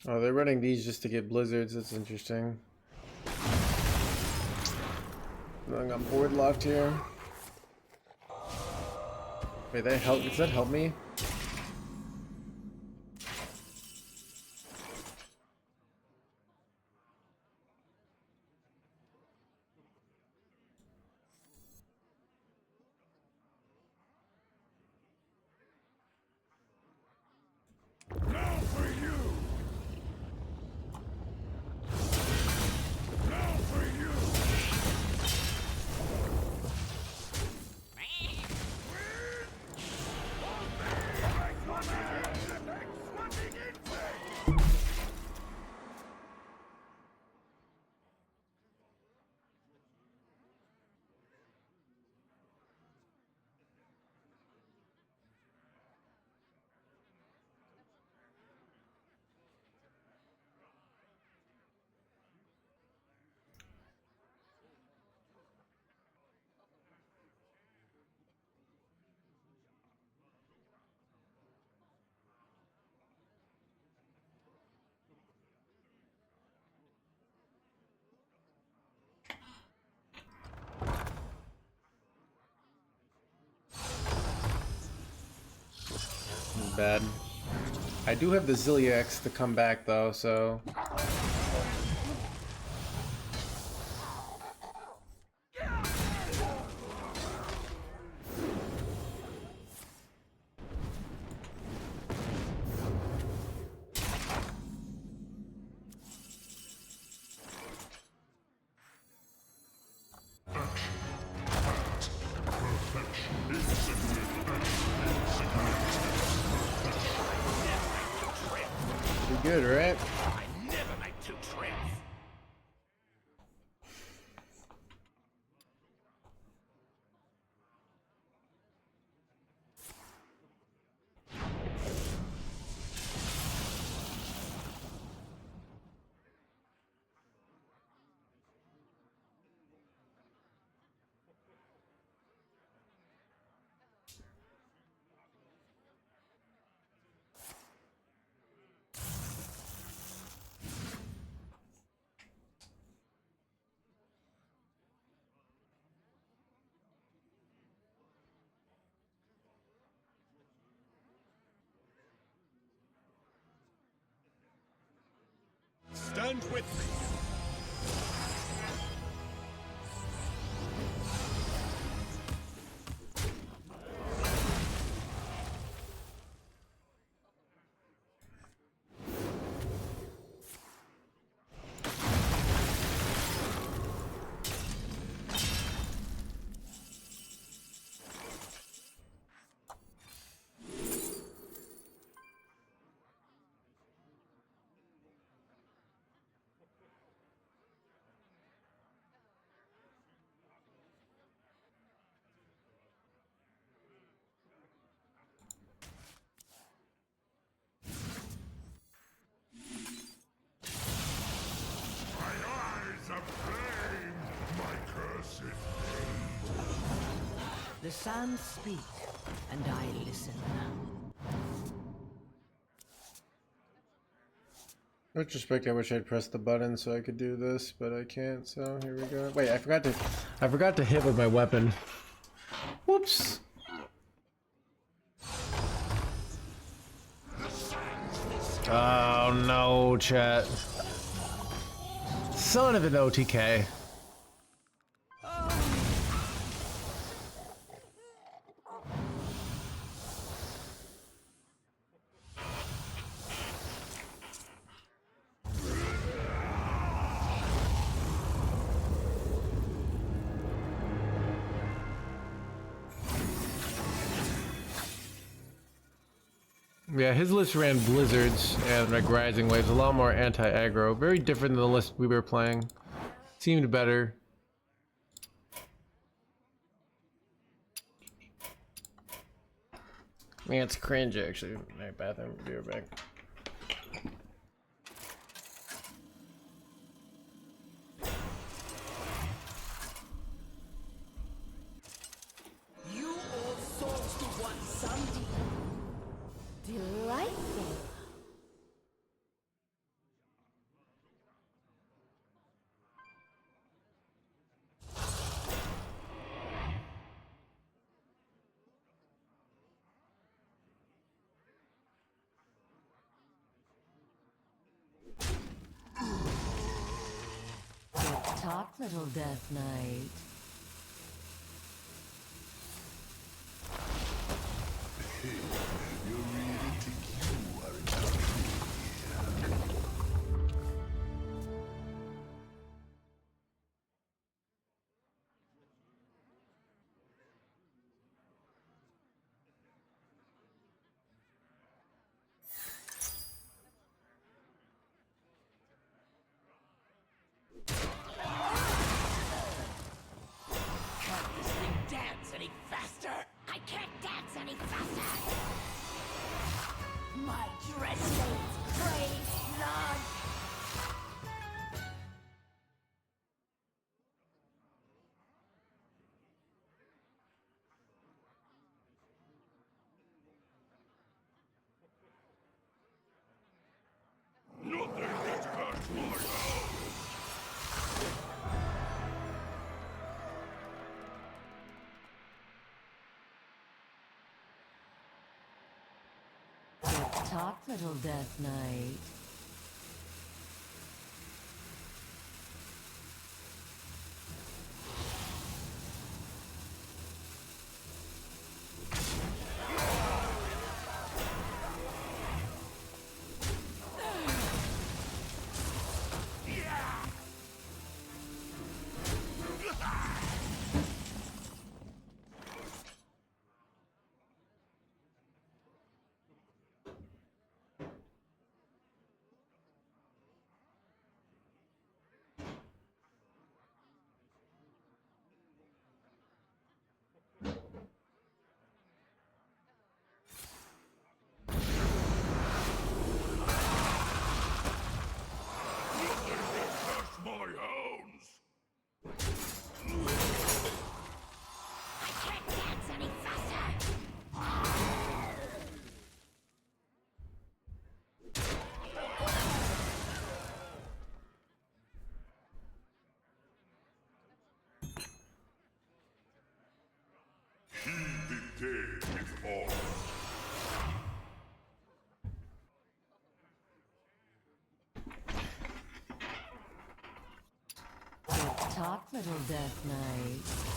Oh, they're running these just to get blizzards. That's interesting. I'm board locked here. Wait, that help? Does that help me? bad. I do have the Zilliax to come back though, so. Pretty good, right? I never make two trips. Stand with me. The sands speak, and I listen. In retrospect, I wish I'd pressed the button so I could do this, but I can't. So here we go. Wait, I forgot to hit with my weapon. Whoops. Oh no, chat. Son of an OTK. Yeah, his list ran Blizzards and like Rising Waves, a lot more anti-aggro. Very different than the list we were playing. Seemed better. Man, it's cringe actually. My bathroom, be right back. You all souls to one Sunday. Delightful. Good talk, little Death Knight. Dance any faster? I can't dance any faster. Talk, little Death Knight. Talk, little Death Knight.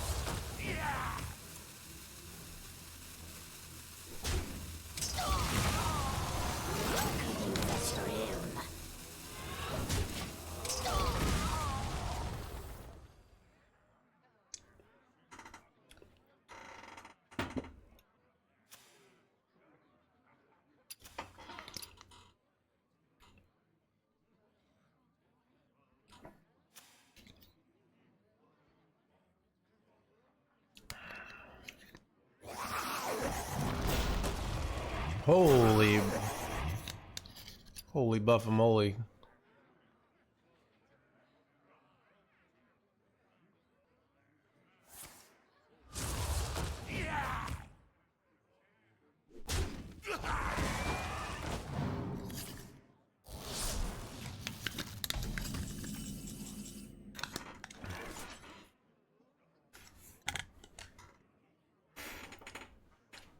Holy buffamole.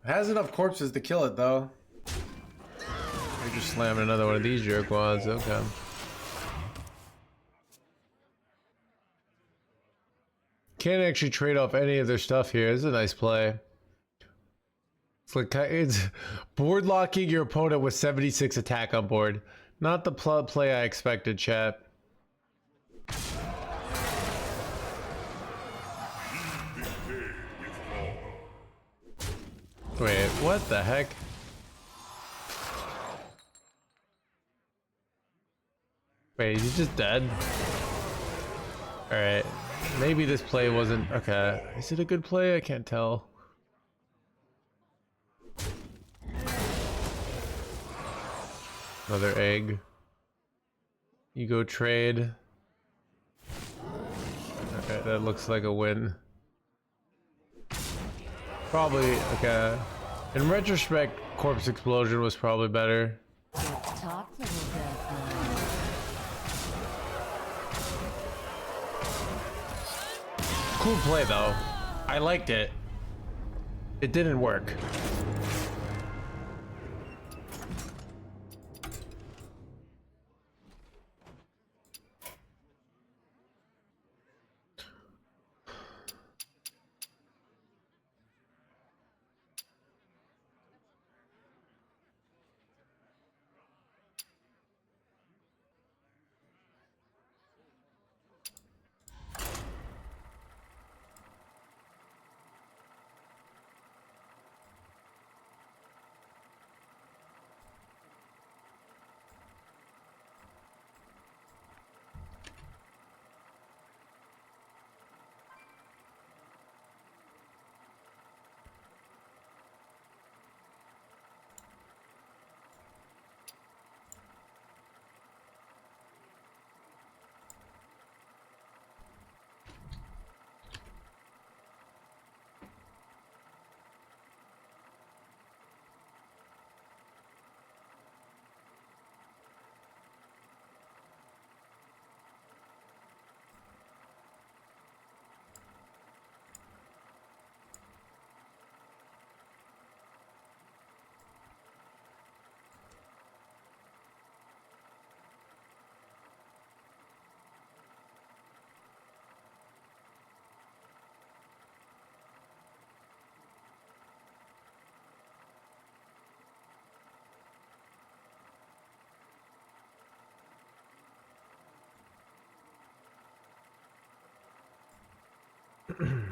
It has enough corpses to kill it though. You're just slamming another one of these jerkwads, okay. Can't actually trade off any of their stuff here. This is a nice play. It's like it's board locking your opponent with 76 attack on board. Not the play I expected, chat. Wait, what the heck? Wait, he's just dead? Alright. Maybe this play wasn't... Okay. Is it a good play? I can't tell. Another egg. You go trade. Okay, that looks like a win. Probably, okay. In retrospect, Corpse Explosion was probably better. Talk, little Death Knight. Cool play though. I liked it. It didn't work. Ragnaros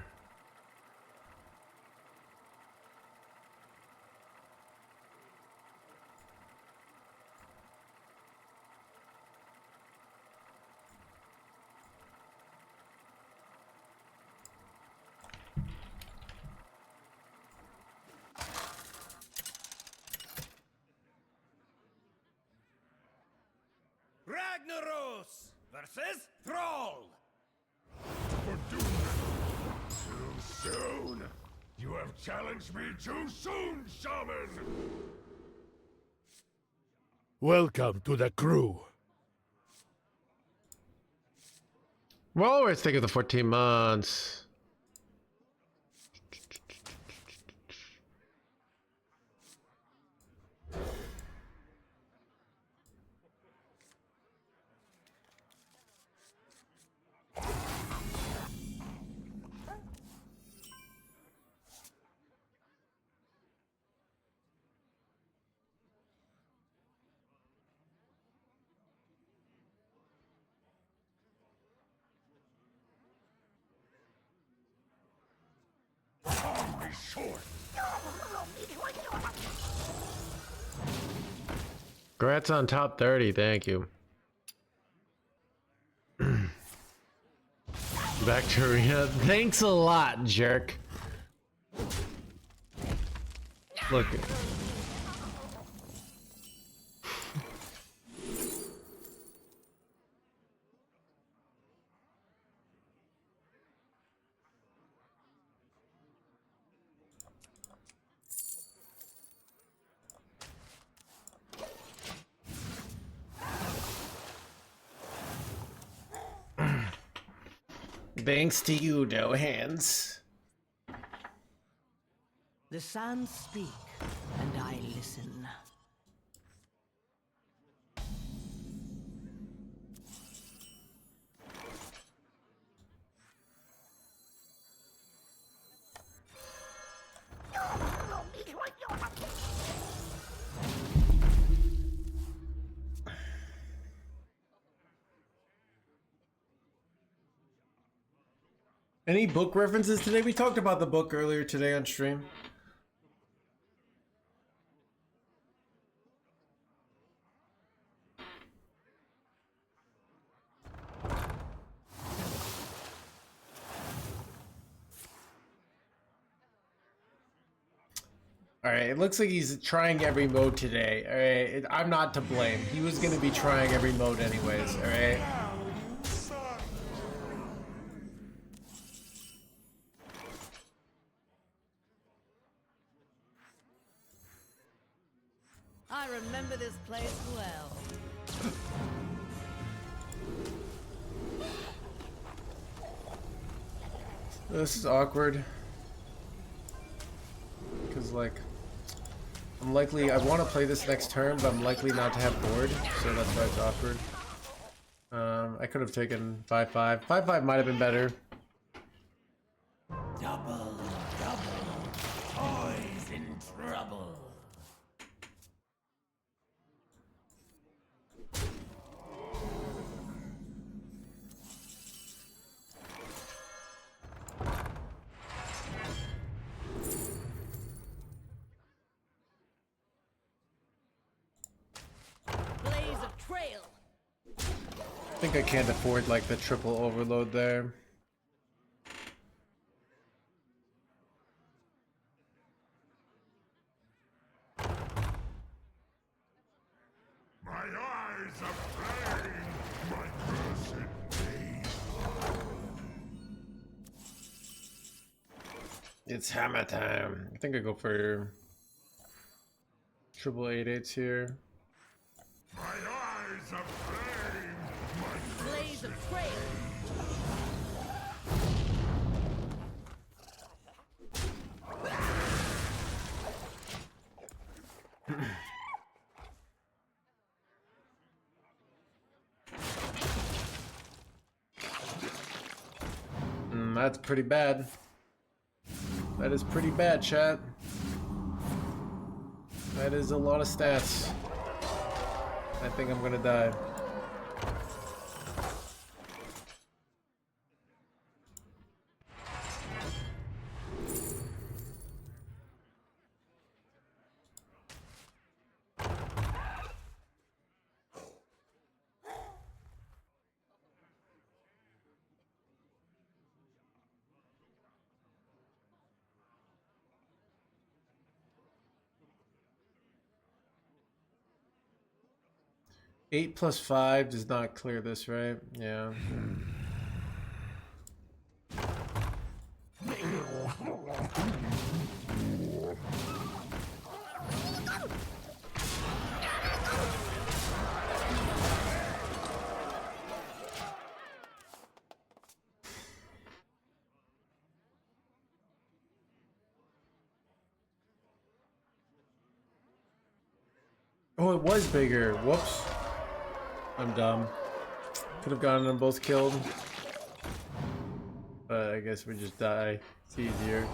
versus Thrall. Too soon! You have challenged me too soon, Shaman! Welcome to the crew. Well, we're thinking of the 14 months. Be short. Congrats on top 30, thank you. Back to arena. Thanks a lot, jerk. Look. Thanks to you, NoHands. The sands speak, and I listen. Any book references today? We talked about the book earlier today on stream. Alright, it looks like he's trying every mode today. Alright, I'm not to blame. He was going to be trying every mode anyways, alright? I remember this place well. This is awkward. Because, like, I want to play this next turn, but I'm likely not to have board, so that's why it's awkward. I could have taken 5-5. 5-5 might have been better. Double, toys in trouble. I think I can't afford, like, the triple overload there. My eyes are flame, my cursed pain. It's hammer time. I think I go for triple 8/8s here. My eyes are flame, my Blaze of trail. That's pretty bad. That is pretty bad, chat. That is a lot of stats. I think I'm gonna die. 8 plus 5 does not clear this, right? Yeah. Oh, it was bigger. Whoops. I'm dumb. Could have gotten them both killed. But I guess we just die. It's easier.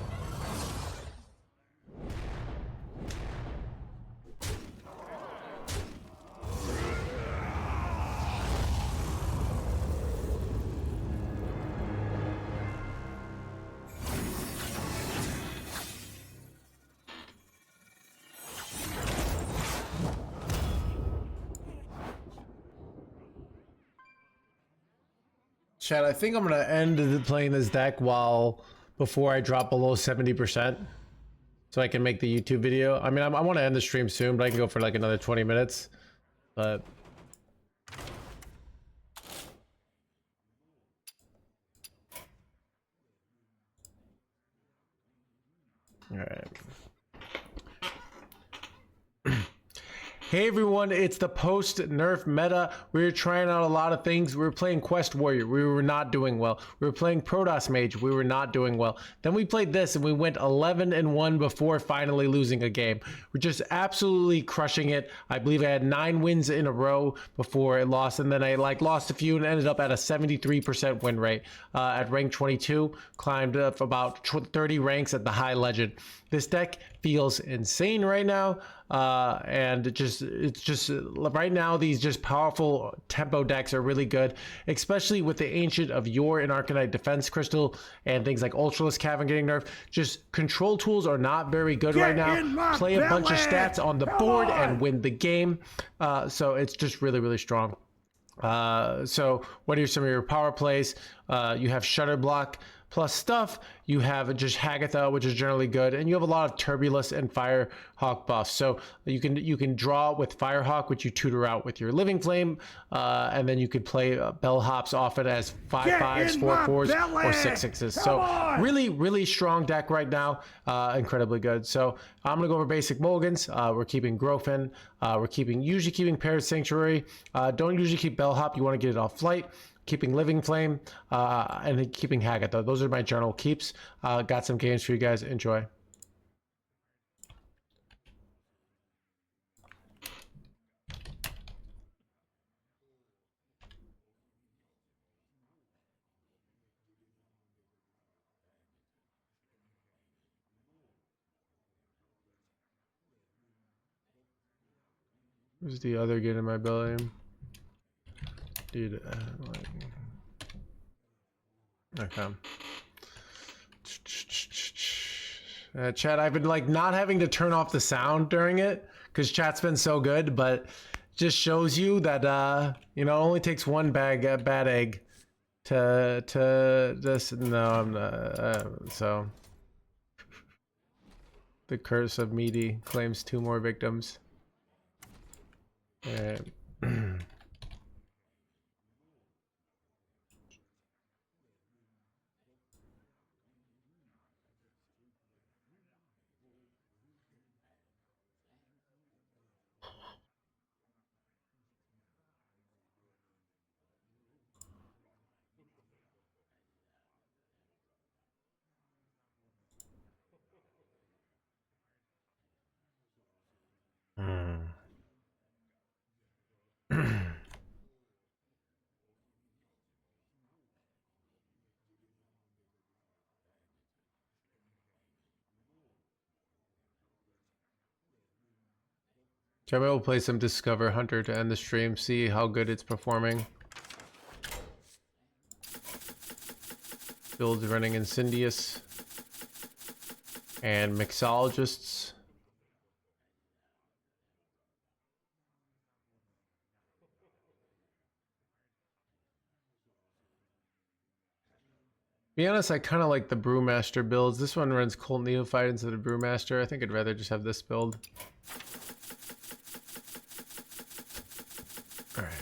Chad, I think I'm gonna end playing this deck before I drop below 70%, so I can make the YouTube video. I mean, I want to end the stream soon, but I can go for like another 20 minutes. But all right. Hey everyone, it's the post-nerf meta. We were trying out a lot of things. We were playing Quest Warrior. We were not doing well. We were playing Protoss Mage. We were not doing well. Then we played this and we went 11-1 before finally losing a game. We're just absolutely crushing it. I believe I had 9 wins in a row before I lost, and then I lost a few and ended up at a 73% win rate. At rank 22, climbed up about 30 ranks at the high legend. This deck feels insane right now. And it's just right now these just powerful tempo decks are really good, especially with the Ancient of Yore and Arcanite Defense Crystal and things like Ultralisk Cavern getting nerfed. Just control tools are not very good right now. Play a bunch of stats on the board and win the game. So it's just really strong. So what are some of your power plays? You have Shutter Block plus stuff. You have just Hagatha, which is generally good, and you have a lot of Turbulus and Firehawk buffs. So you can draw with Firehawk, which you tutor out with your Living Flame, and then you could play Bellhops often as 5/5s, 4/4s, or 6/6s. So really strong deck right now, incredibly good. So I'm gonna go over basic mulligans. We're keeping Grofin. We're usually keeping Paired Sanctuary. Don't usually keep Bellhop. You want to get it off flight. Keeping Living Flame, and then keeping Hagatha. Those are my general keeps. Got some games for you guys. Enjoy. Where's the other get in my belly? Dude, okay. Chat, I've been not having to turn off the sound during it because chat's been so good, but just shows you that it only takes one bad egg to this. No, I'm not. So the curse of meaty claims 2 more victims. All right. So I will play some Discover Hunter to end the stream, see how good it's performing. Builds running Incendious and Mixologists. Be honest, I kind of like the Brewmaster builds. This one runs Cult Neophyte instead of Brewmaster. I think I'd rather just have this build. Alright.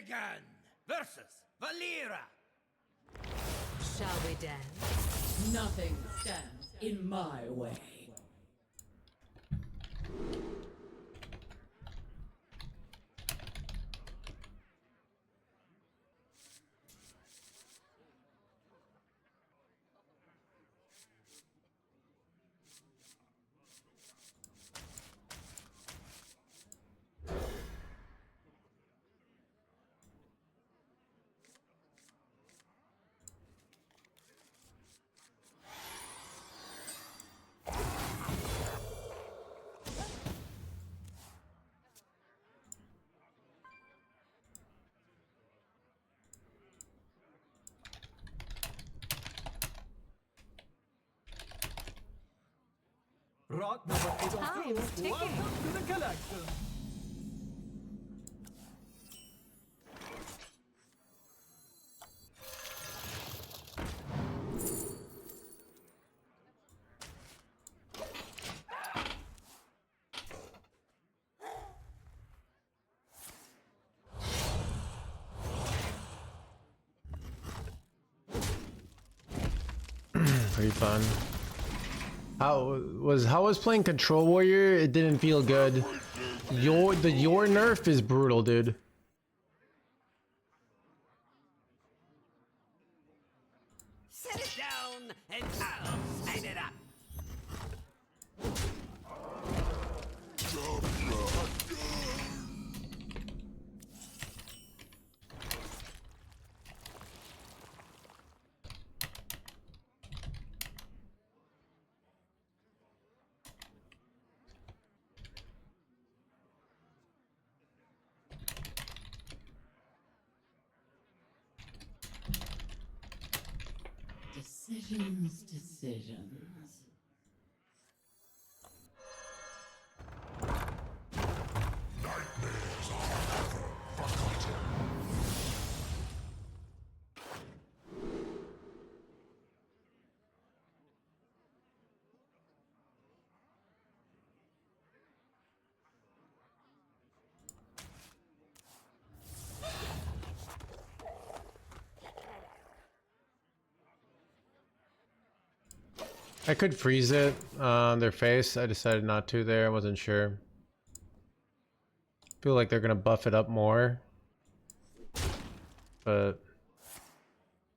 Megan versus Valera. Shall we dance? Nothing stands in my way. Rot number 802, Time's ticking. welcome to the collection. Pretty fun. How was playing Control Warrior? It didn't feel good. Your nerf is brutal, dude. Set it down and I'll sign it up. Decisions. I could freeze it on their face. I decided not to there. I wasn't sure. Feel like they're gonna buff it up more. But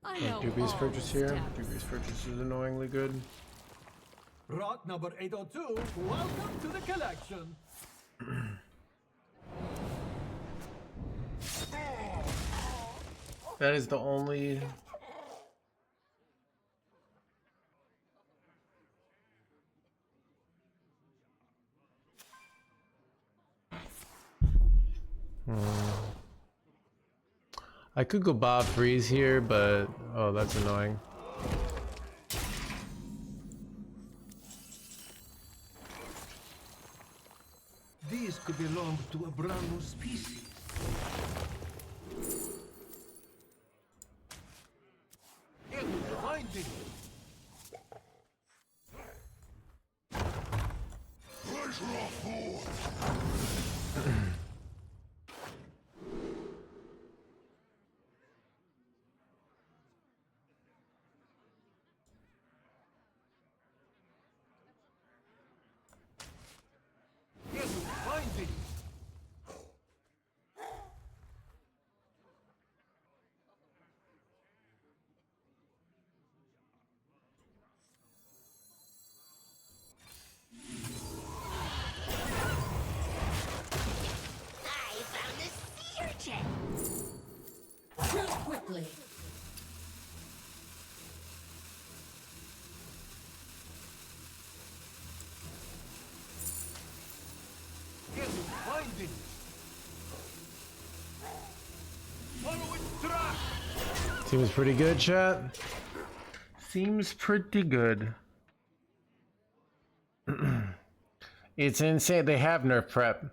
I know Doobie's all purchase here. stabs. Doobie's purchase is annoyingly good. Rot number 802, welcome to the collection. That is the only. I could go Bob Freeze here, but oh, that's annoying. These could belong to a brand new species. It will find it. It will find it. I found a sea urchin. Real quickly. It will find it. Follow its track. Seems pretty good, chat. Seems pretty good. It's insane. They have nerf prep.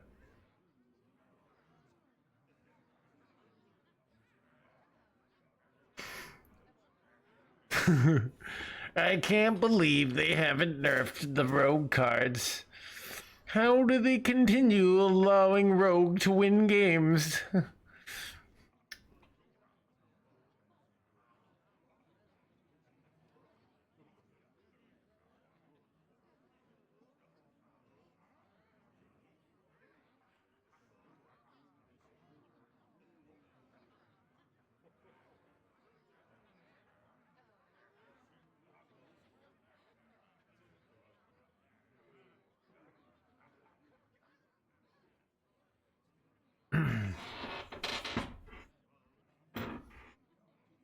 I can't believe they haven't nerfed the rogue cards. How do they continue allowing rogue to win games?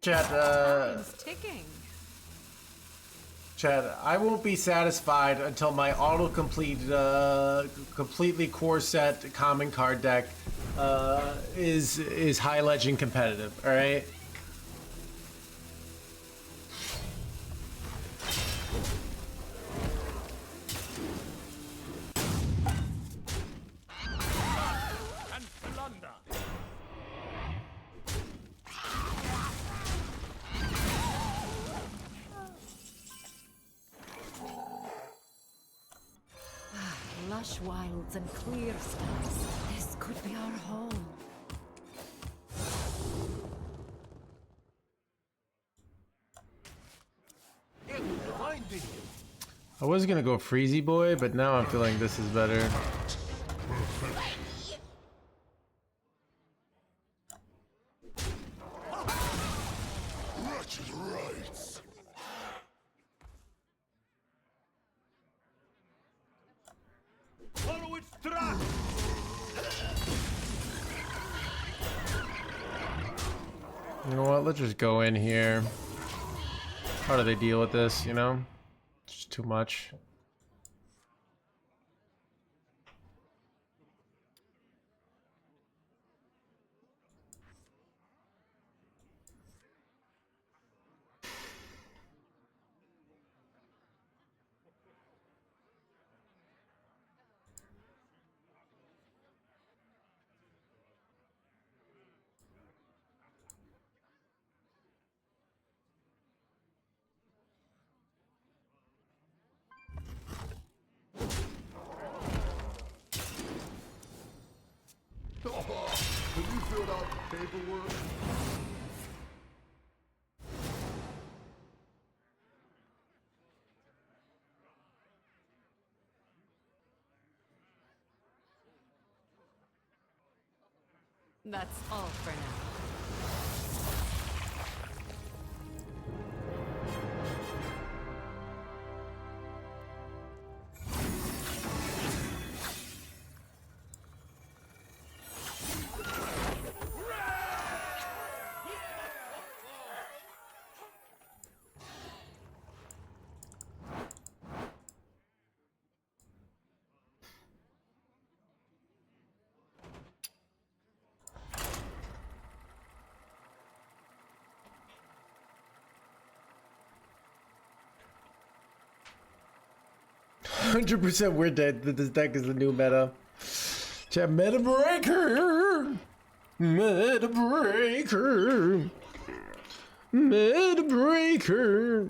Chat, Time's ticking. Chad, I won't be satisfied until my autocomplete, completely core set common card deck is high legend competitive. All right. And plunder. Lush wilds and clear skies. This could be our home. I was gonna go Freezy Boy, but now I'm feeling this is better. Wretched rights. Follow its track. You know what? Let's just go in here. How do they deal with this? You know, it's just too much. Have you filled out the paperwork? That's all for now. %, we're dead. This deck is the new meta. Chat, meta breaker. Meta breaker. Meta breaker.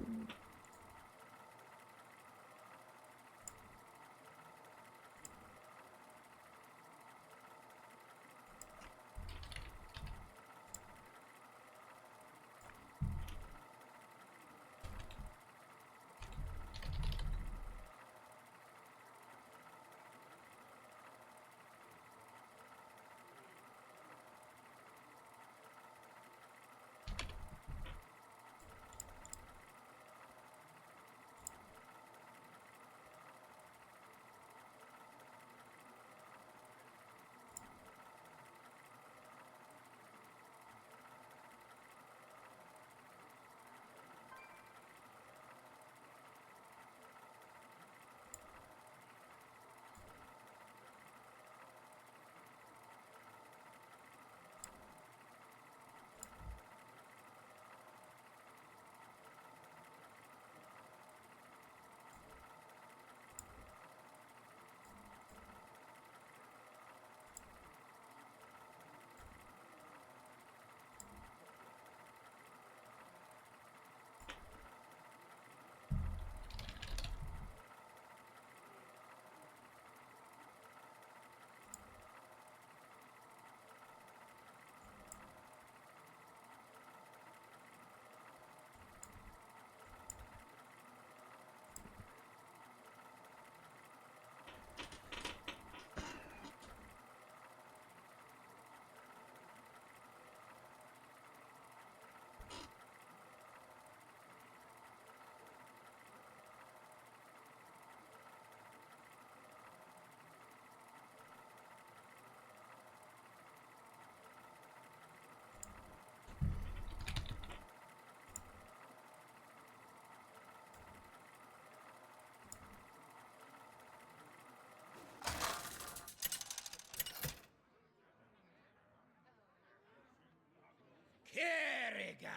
Kerrigan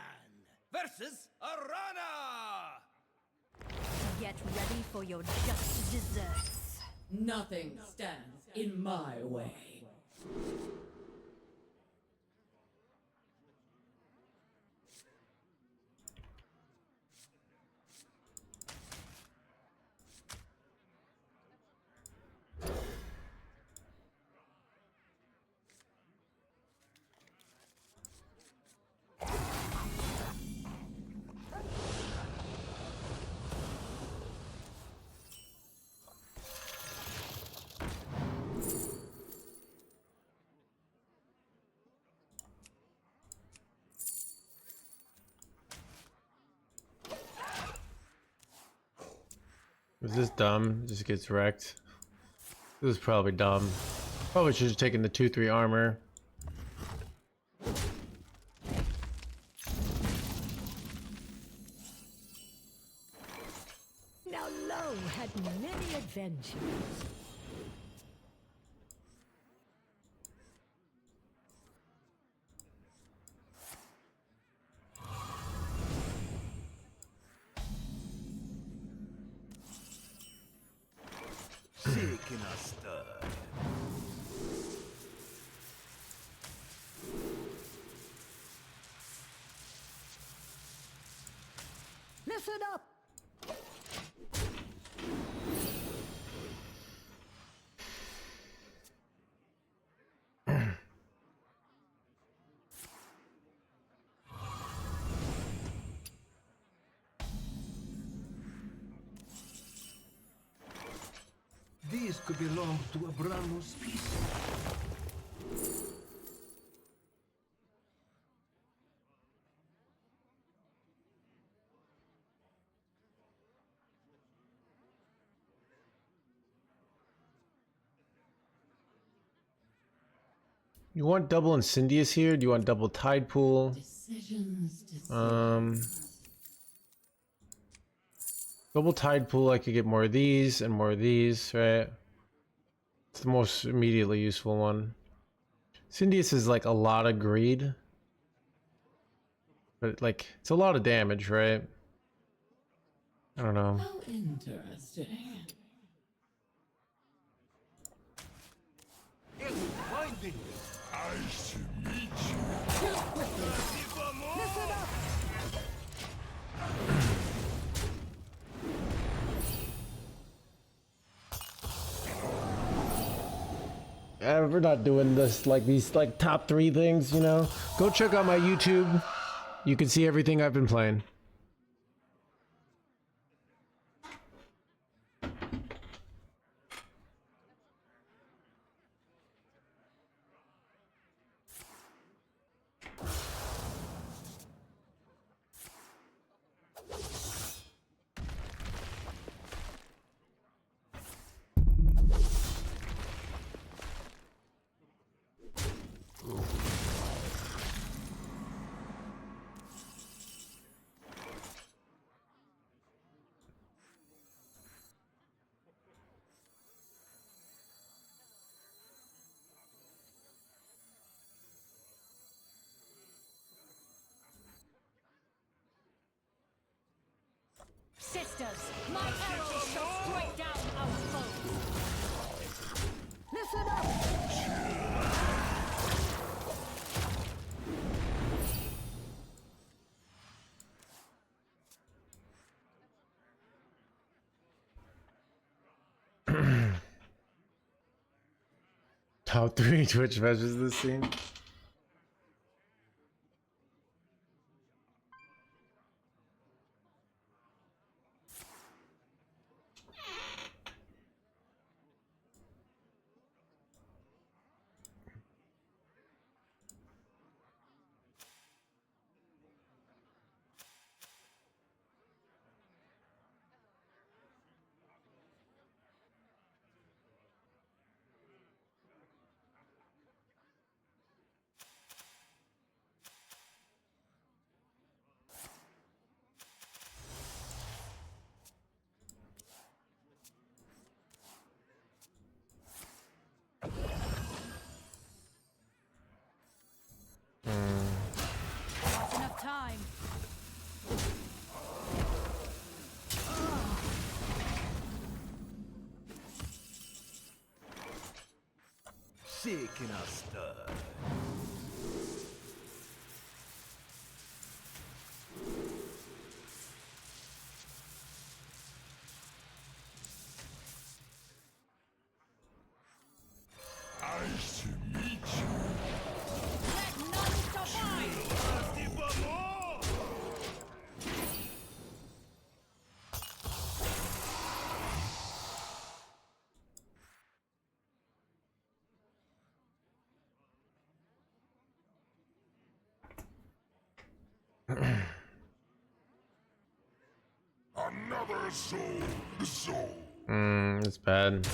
versus Arana! Get ready for your just desserts. Nothing stands in my way. Was this dumb? Just gets wrecked. This is probably dumb. Probably should have taken the 2/3 armor. Now Lo had many adventures. Shaking a stir. Listen up! These could belong to a brand new species. You want double Incendious here? Do you want double Tide Pool? Double Tide Pool, I could get more of these and more of these, right? It's the most immediately useful one. Incendious is like a lot of greed. But like, it's a lot of damage, right? I don't know. How interesting. I should meet you. Listen up! We're not doing this like these like top 3 things, you know. Go check out my YouTube. You can see everything I've been playing. Sisters, my arrows shall strike down our foes. Listen up! Top 3 Twitch measures this scene. shaking our stud. Nice to meet you. Let none survive! Thirsty for more? Another soul. It's bad.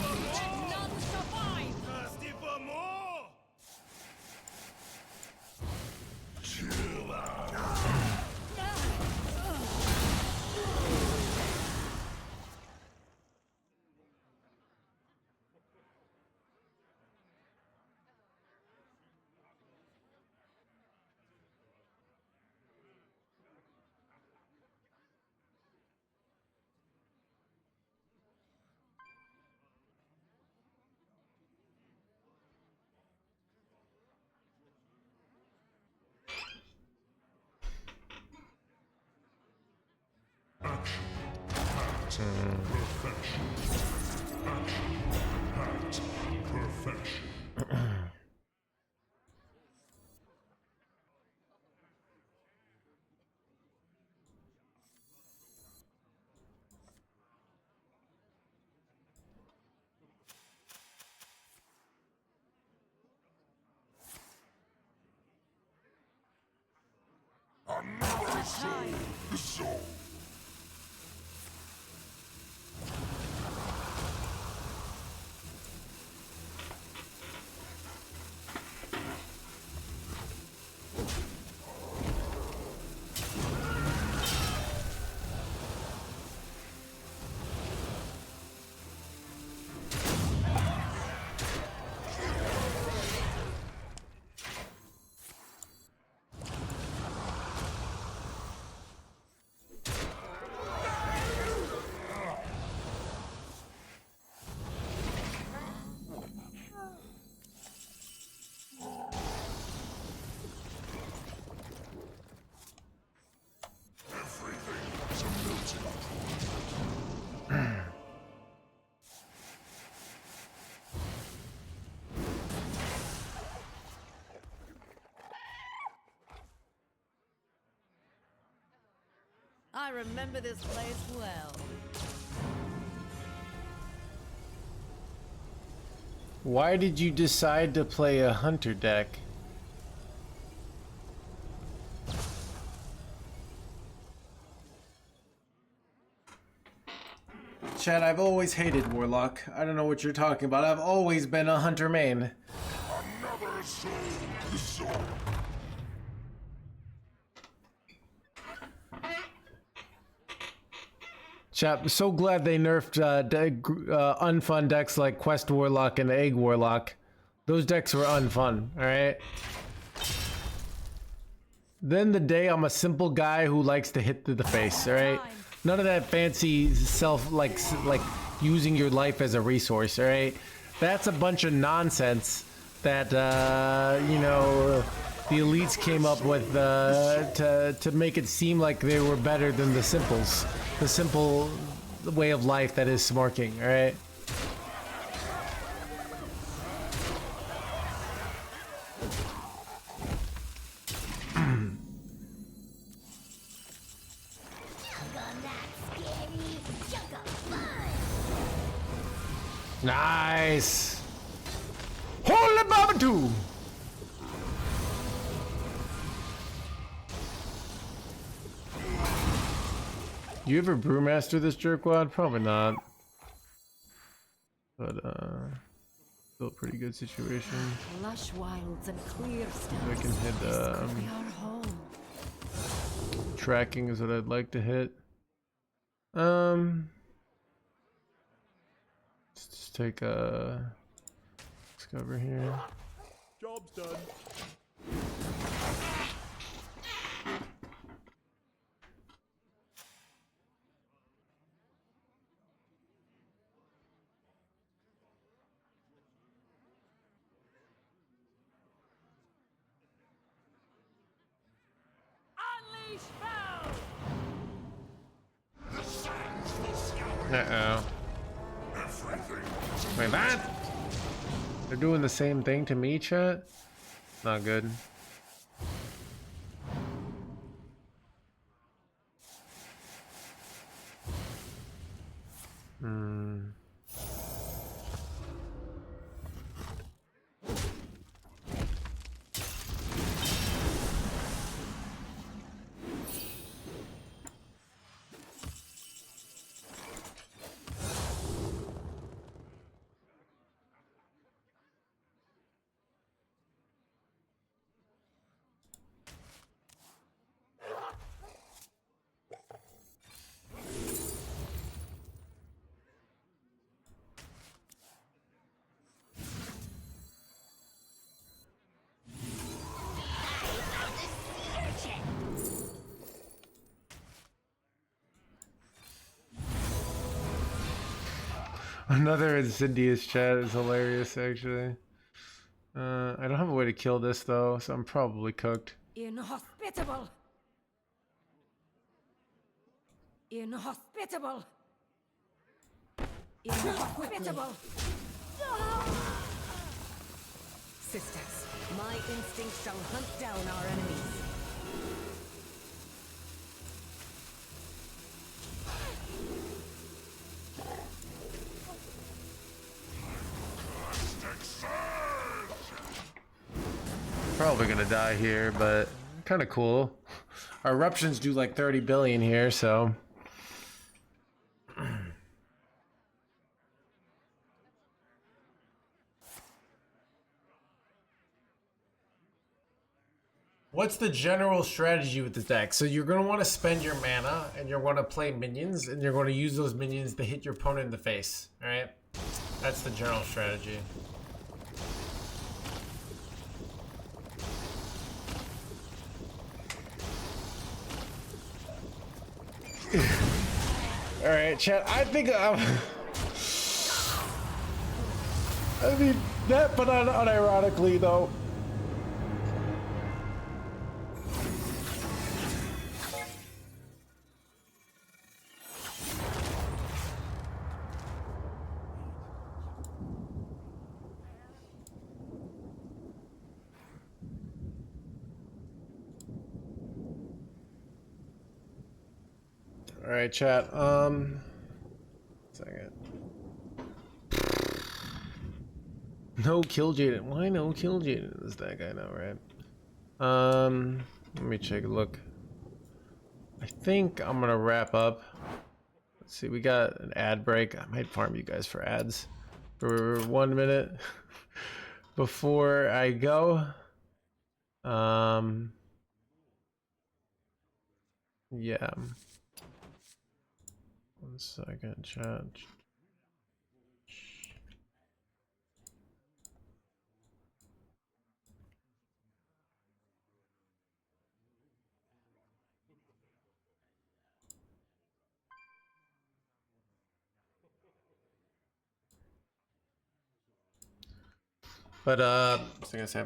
Let none survive! Thirsty for more? Chill out. Perfection. Another soul. I remember this place well. Why did you decide to play a hunter deck? Chad, I've always hated Warlock. I don't know what you're talking about. I've always been a hunter main. Another soul. Chap, I'm so glad they nerfed unfun decks like Quest Warlock and Egg Warlock. Those decks were unfun, alright? Then the day I'm a simple guy who likes to hit to the face, alright? None of that fancy like using your life as a resource, alright? That's a bunch of nonsense that, you know, the elites came up with to make it seem like they were better than the simples. The simple way of life that is smarking, alright? Nice! Holy Babadoo! You ever brewmaster this jerkwad? Probably not. But still a pretty good situation. Lush wilds and clear steps. I can hit This could be our home. tracking is what I'd like to hit. Let's just take a discover here. Job's done. Unleash hell! Uh-oh. Wait, that? They're doing the same thing to me, chat? Not good. Another insidious chat is hilarious, actually. I don't have a way to kill this, though, so I'm probably cooked. Inhospitable! Inhospitable! Inhospitable! Sisters, my instinct shall hunt down our enemies. Probably gonna die here, but kind of cool. Our eruptions do like 30 billion here, so. What's the general strategy with this deck? So you're going to want to spend your mana, and you're going to play minions, and you're going to use those minions to hit your opponent in the face, alright? That's the general strategy. Alright, chat, I think I mean, that, but unironically, though. All right, chat. Second. No kill Jaden. Why no kill Jaden in this deck? I know, right? Let me take a look. I think I'm gonna wrap up. Let's see. We got an ad break. I might farm you guys for ads for 1 minute before I go. Yeah. 1 second, chat. But what's I gonna say?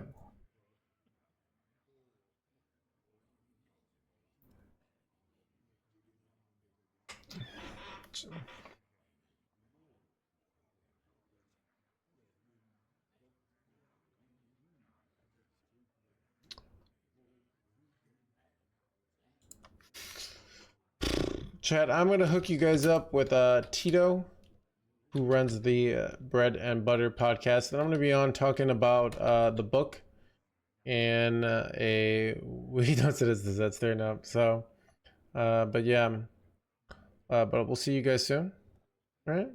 Chat, I'm gonna hook you guys up with Tito, who runs the Bread and Butter podcast, and I'm gonna be on talking about the book and we don't say this, that's there now. So, but yeah, but we'll see you guys soon. All right.